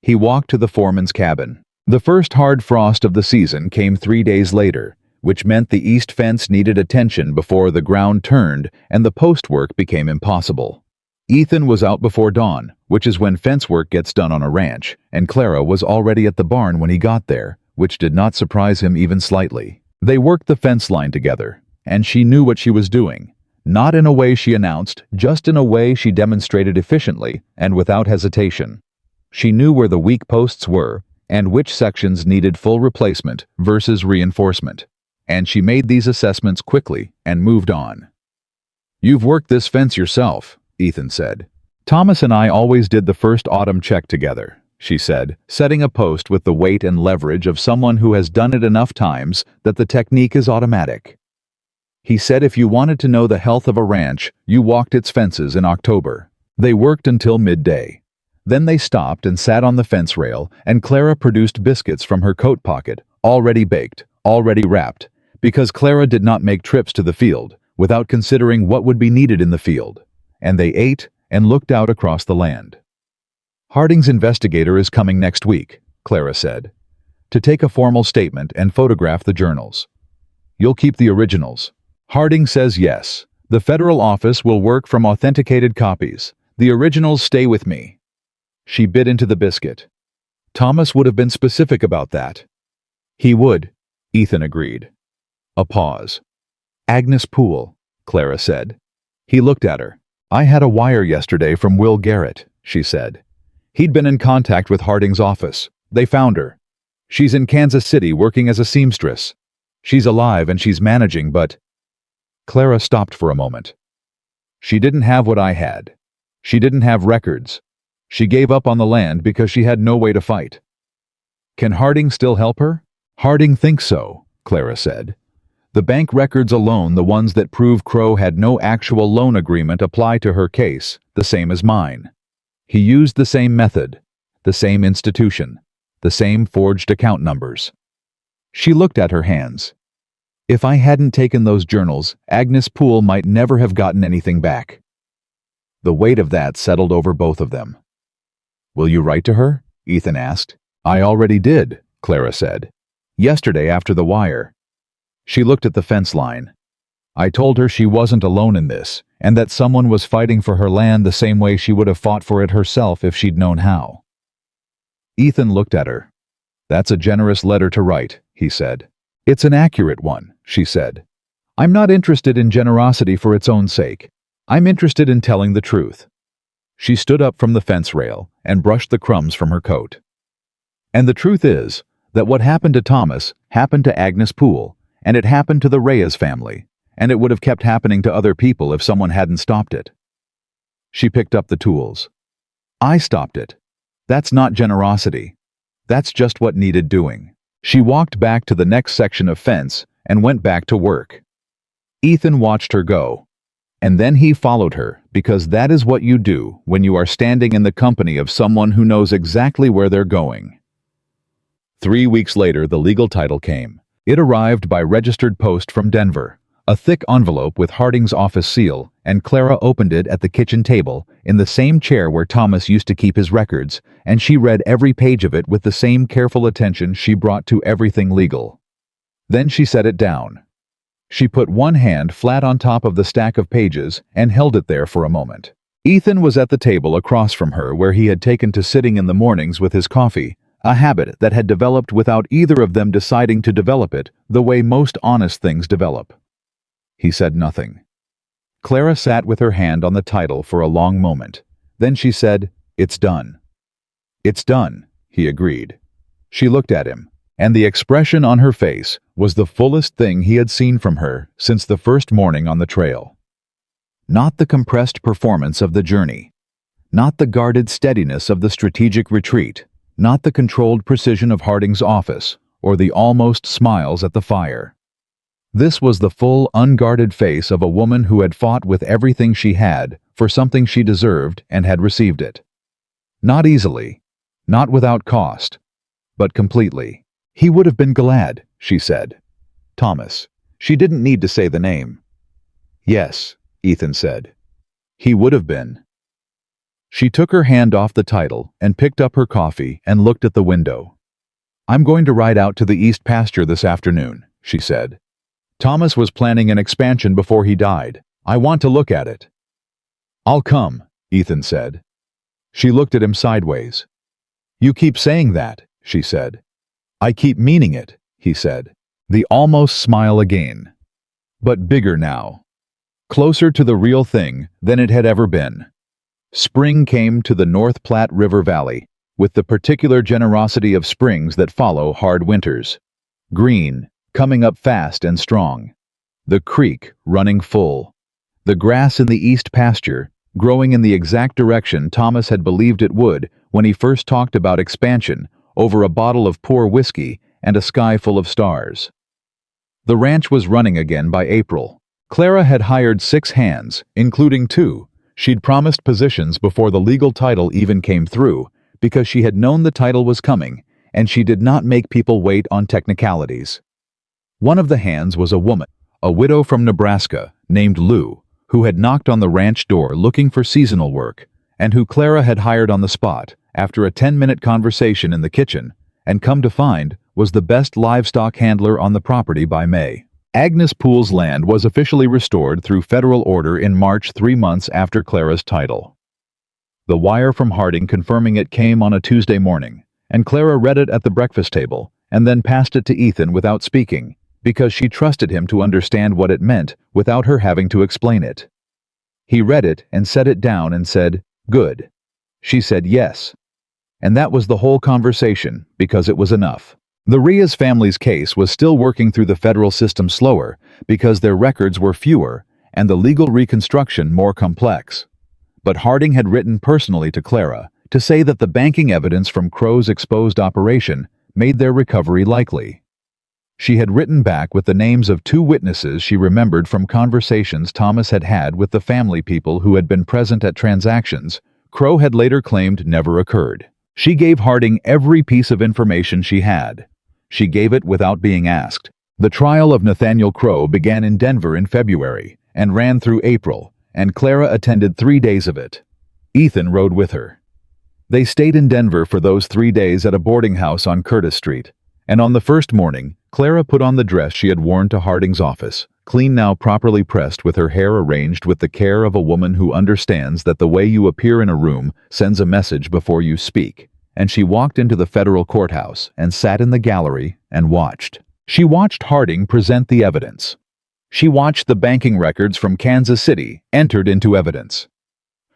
S1: He walked to the foreman's cabin. The first hard frost of the season came 3 days later, which meant the east fence needed attention before the ground turned and the post work became impossible. Ethan was out before dawn, which is when fence work gets done on a ranch, and Clara was already at the barn when he got there, which did not surprise him even slightly. They worked the fence line together, and she knew what she was doing. Not in a way she announced, just in a way she demonstrated efficiently and without hesitation. She knew where the weak posts were and which sections needed full replacement versus reinforcement, and she made these assessments quickly and moved on. "You've worked this fence yourself," Ethan said. Thomas and I always did the first autumn check together, she said, setting a post with the weight and leverage of someone who has done it enough times that the technique is automatic. He said if you wanted to know the health of a ranch, you walked its fences in October. They worked until midday. Then they stopped and sat on the fence rail, and Clara produced biscuits from her coat pocket, already baked, already wrapped, because Clara did not make trips to the field without considering what would be needed in the field. And they ate and looked out across the land. Harding's investigator is coming next week, Clara said, to take a formal statement and photograph the journals. You'll keep the originals. Harding says yes. The federal office will work from authenticated copies. The originals stay with me. She bit into the biscuit. Thomas would have been specific about that. He would, Ethan agreed. A pause. Agnes Poole, Clara said. He looked at her. I had a wire yesterday from Will Garrett, she said. He'd been in contact with Harding's office. They found her. She's in Kansas City working as a seamstress. She's alive and she's managing, but... Clara stopped for a moment. She didn't have what I had. She didn't have records. She gave up on the land because she had no way to fight. Can Harding still help her? Harding thinks so, Clara said. The bank records alone, the ones that prove Crow had no actual loan agreement, apply to her case, the same as mine. He used the same method, the same institution, the same forged account numbers. She looked at her hands. If I hadn't taken those journals, Agnes Poole might never have gotten anything back. The weight of that settled over both of them. Will you write to her? Ethan asked. I already did, Clara said. Yesterday after the wire. She looked at the fence line. I told her she wasn't alone in this, and that someone was fighting for her land the same way she would have fought for it herself if she'd known how. Ethan looked at her. That's a generous letter to write, he said. It's an accurate one, she said. I'm not interested in generosity for its own sake. I'm interested in telling the truth. She stood up from the fence rail and brushed the crumbs from her coat. And the truth is that what happened to Thomas happened to Agnes Poole, and it happened to the Reyes family, and it would have kept happening to other people if someone hadn't stopped it. She picked up the tools. I stopped it. That's not generosity. That's just what needed doing. She walked back to the next section of fence and went back to work. Ethan watched her go. And then he followed her, because that is what you do when you are standing in the company of someone who knows exactly where they're going. 3 weeks later, the legal title came. It arrived by registered post from Denver, a thick envelope with Harding's office seal, and Clara opened it at the kitchen table, in the same chair where Thomas used to keep his records, and she read every page of it with the same careful attention she brought to everything legal. Then she set it down. She put one hand flat on top of the stack of pages and held it there for a moment. Ethan was at the table across from her where he had taken to sitting in the mornings with his coffee, a habit that had developed without either of them deciding to develop it the way most honest things develop. He said nothing. Clara sat with her hand on the title for a long moment. Then she said, "It's done." "It's done," he agreed. She looked at him, and the expression on her face was the fullest thing he had seen from her since the first morning on the trail. Not the compressed performance of the journey, not the guarded steadiness of the strategic retreat, not the controlled precision of Harding's office, or the almost smiles at the fire. This was the full, unguarded face of a woman who had fought with everything she had for something she deserved and had received it. Not easily, not without cost, but completely. He would have been glad, she said. Thomas. She didn't need to say the name. Yes, Ethan said. He would have been. She took her hand off the title and picked up her coffee and looked at the window. I'm going to ride out to the east pasture this afternoon, she said. Thomas was planning an expansion before he died. I want to look at it. I'll come, Ethan said. She looked at him sideways. You keep saying that, she said. I keep meaning it, he said. The almost smile again. But bigger now. Closer to the real thing than it had ever been. Spring came to the North Platte River Valley, with the particular generosity of springs that follow hard winters. Green, coming up fast and strong. The creek running full. The grass in the east pasture, growing in the exact direction Thomas had believed it would when he first talked about expansion over a bottle of poor whiskey and a sky full of stars. The ranch was running again by April. Clara had hired 6 hands, including 2. She'd promised positions before the legal title even came through, because she had known the title was coming, and she did not make people wait on technicalities. One of the hands was a woman, a widow from Nebraska, named Lou, who had knocked on the ranch door looking for seasonal work, and who Clara had hired on the spot after a 10-minute conversation in the kitchen, and come to find was the best livestock handler on the property by May. Agnes Poole's land was officially restored through federal order in March, 3 months after Clara's title. The wire from Harding confirming it came on a Tuesday morning, and Clara read it at the breakfast table and then passed it to Ethan without speaking, because she trusted him to understand what it meant without her having to explain it. He read it and set it down and said, "Good." She said yes. And that was the whole conversation, because it was enough. The Rias family's case was still working through the federal system slower because their records were fewer and the legal reconstruction more complex. But Harding had written personally to Clara to say that the banking evidence from Crow's exposed operation made their recovery likely. She had written back with the names of 2 witnesses she remembered from conversations Thomas had had with the family people who had been present at transactions Crow had later claimed never occurred. She gave Harding every piece of information she had. She gave it without being asked. The trial of Nathaniel Crow began in Denver in February and ran through April, and Clara attended 3 days of it. Ethan rode with her. They stayed in Denver for those 3 days at a boarding house on Curtis Street, and on the first morning, Clara put on the dress she had worn to Harding's office, clean now, properly pressed, with her hair arranged with the care of a woman who understands that the way you appear in a room sends a message before you speak. And she walked into the federal courthouse and sat in the gallery and watched. She watched Harding present the evidence. She watched the banking records from Kansas City entered into evidence.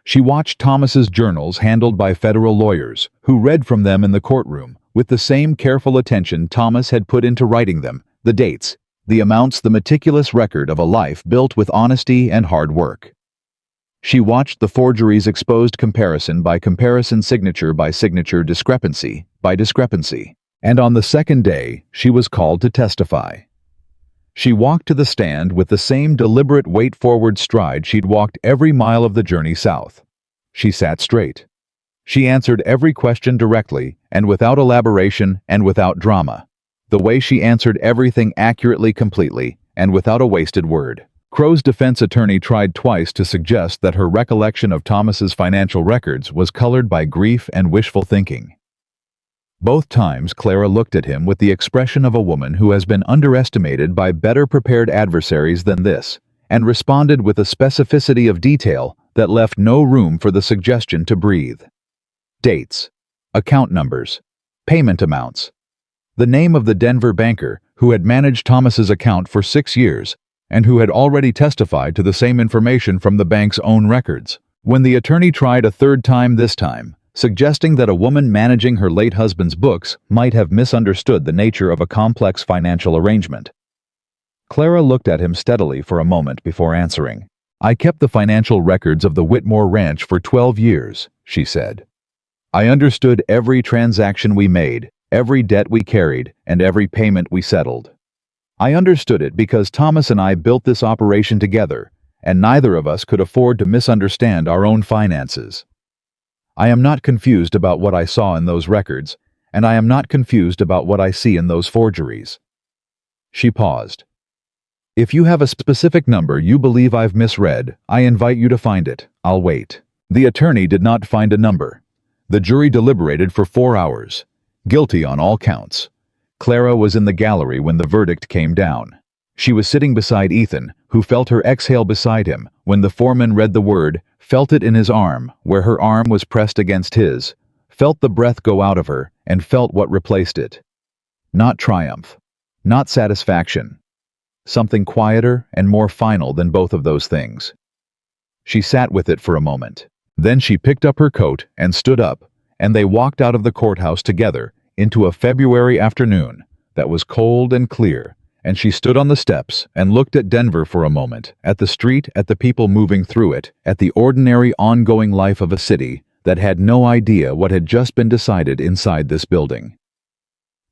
S1: She watched Thomas's journals handled by federal lawyers who read from them in the courtroom with the same careful attention Thomas had put into writing them, the dates, the amounts, the meticulous record of a life built with honesty and hard work. She watched the forgeries exposed comparison by comparison, signature by signature, discrepancy by discrepancy. And on the second day, she was called to testify. She walked to the stand with the same deliberate wait-forward stride she'd walked every mile of the journey south. She sat straight. She answered every question directly and without elaboration and without drama. The way she answered everything accurately, completely, and without a wasted word. Crow's defense attorney tried twice to suggest that her recollection of Thomas's financial records was colored by grief and wishful thinking. Both times Clara looked at him with the expression of a woman who has been underestimated by better-prepared adversaries than this, and responded with a specificity of detail that left no room for the suggestion to breathe. Dates, account numbers, payment amounts. The name of the Denver banker who had managed Thomas's account for 6 years and who had already testified to the same information from the bank's own records. When the attorney tried a third time this time, suggesting that a woman managing her late husband's books might have misunderstood the nature of a complex financial arrangement. Clara looked at him steadily for a moment before answering. "I kept the financial records of the Whitmore Ranch for 12 years, she said. "I understood every transaction we made, every debt we carried, and every payment we settled. I understood it because Thomas and I built this operation together, and neither of us could afford to misunderstand our own finances. I am not confused about what I saw in those records, and I am not confused about what I see in those forgeries." She paused. "If you have a specific number you believe I've misread, I invite you to find it. I'll wait." The attorney did not find a number. The jury deliberated for 4 hours. Guilty on all counts. Clara was in the gallery when the verdict came down. She was sitting beside Ethan, who felt her exhale beside him when the foreman read the word, felt it in his arm, where her arm was pressed against his, felt the breath go out of her, and felt what replaced it. Not triumph. Not satisfaction. Something quieter and more final than both of those things. She sat with it for a moment. Then she picked up her coat and stood up, and they walked out of the courthouse together into a February afternoon that was cold and clear and she stood on the steps and looked at Denver for a moment, at the street, at the people moving through it, at the ordinary ongoing life of a city that had no idea what had just been decided inside this building.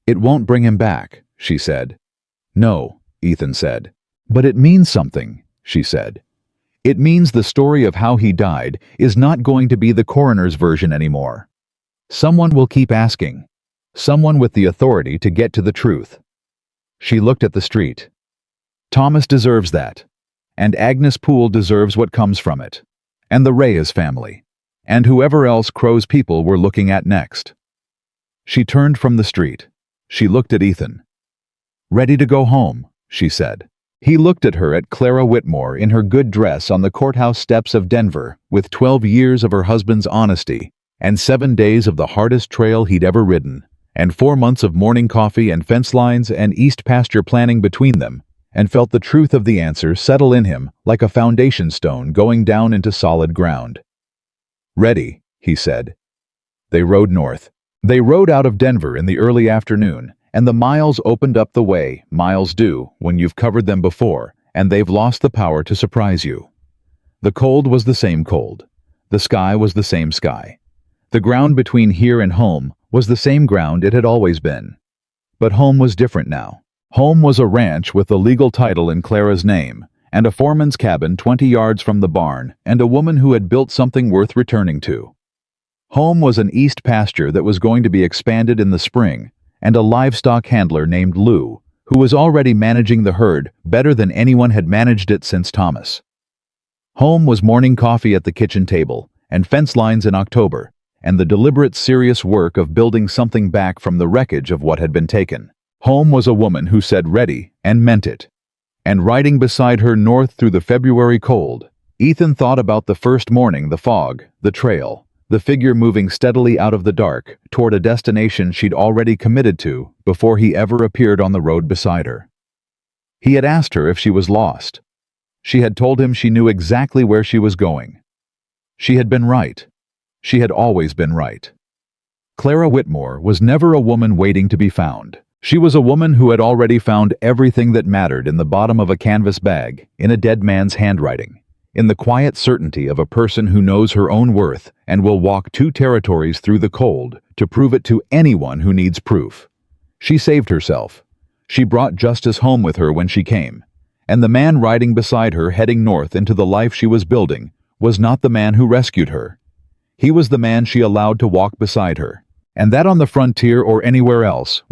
S1: "It won't bring him back," she said. "No," Ethan said. "But it means something," she said. "It means the story of how he died is not going to be the coroner's version anymore. Someone will keep asking. Someone with the authority to get to the truth." She looked at the street. "Thomas deserves that. And Agnes Poole deserves what comes from it. And the Reyes family. And whoever else Crow's people were looking at next." She turned from the street. She looked at Ethan. "Ready to go home," she said. He looked at her, at Clara Whitmore in her good dress on the courthouse steps of Denver, with 12 years of her husband's honesty, and 7 days of the hardest trail he'd ever ridden, and 4 months of morning coffee and fence lines and east pasture planning between them, and felt the truth of the answer settle in him like a foundation stone going down into solid ground. "Ready," he said. They rode north. They rode out of Denver in the early afternoon, and the miles opened up the way miles do when you've covered them before and they've lost the power to surprise you. The cold was the same cold. The sky was the same sky. The ground between here and home was the same ground it had always been. But home was different now. Home was a ranch with the legal title in Clara's name, and a foreman's cabin 20 yards from the barn, and a woman who had built something worth returning to. Home was an east pasture that was going to be expanded in the spring, and a livestock handler named Lou, who was already managing the herd better than anyone had managed it since Thomas. Home was morning coffee at the kitchen table, and fence lines in October, and the deliberate serious work of building something back from the wreckage of what had been taken. Home was a woman who said ready and meant it. And riding beside her north through the February cold, Ethan thought about the first morning, the fog, the trail, the figure moving steadily out of the dark toward a destination she'd already committed to before he ever appeared on the road beside her. He had asked her if she was lost. She had told him she knew exactly where she was going. She had been right. She had always been right. Clara Whitmore was never a woman waiting to be found. She was a woman who had already found everything that mattered in the bottom of a canvas bag, in a dead man's handwriting, in the quiet certainty of a person who knows her own worth and will walk 2 territories through the cold to prove it to anyone who needs proof. She saved herself. She brought justice home with her when she came, and the man riding beside her heading north into the life she was building was not the man who rescued her. He was the man she allowed to walk beside her, and that on the frontier or anywhere else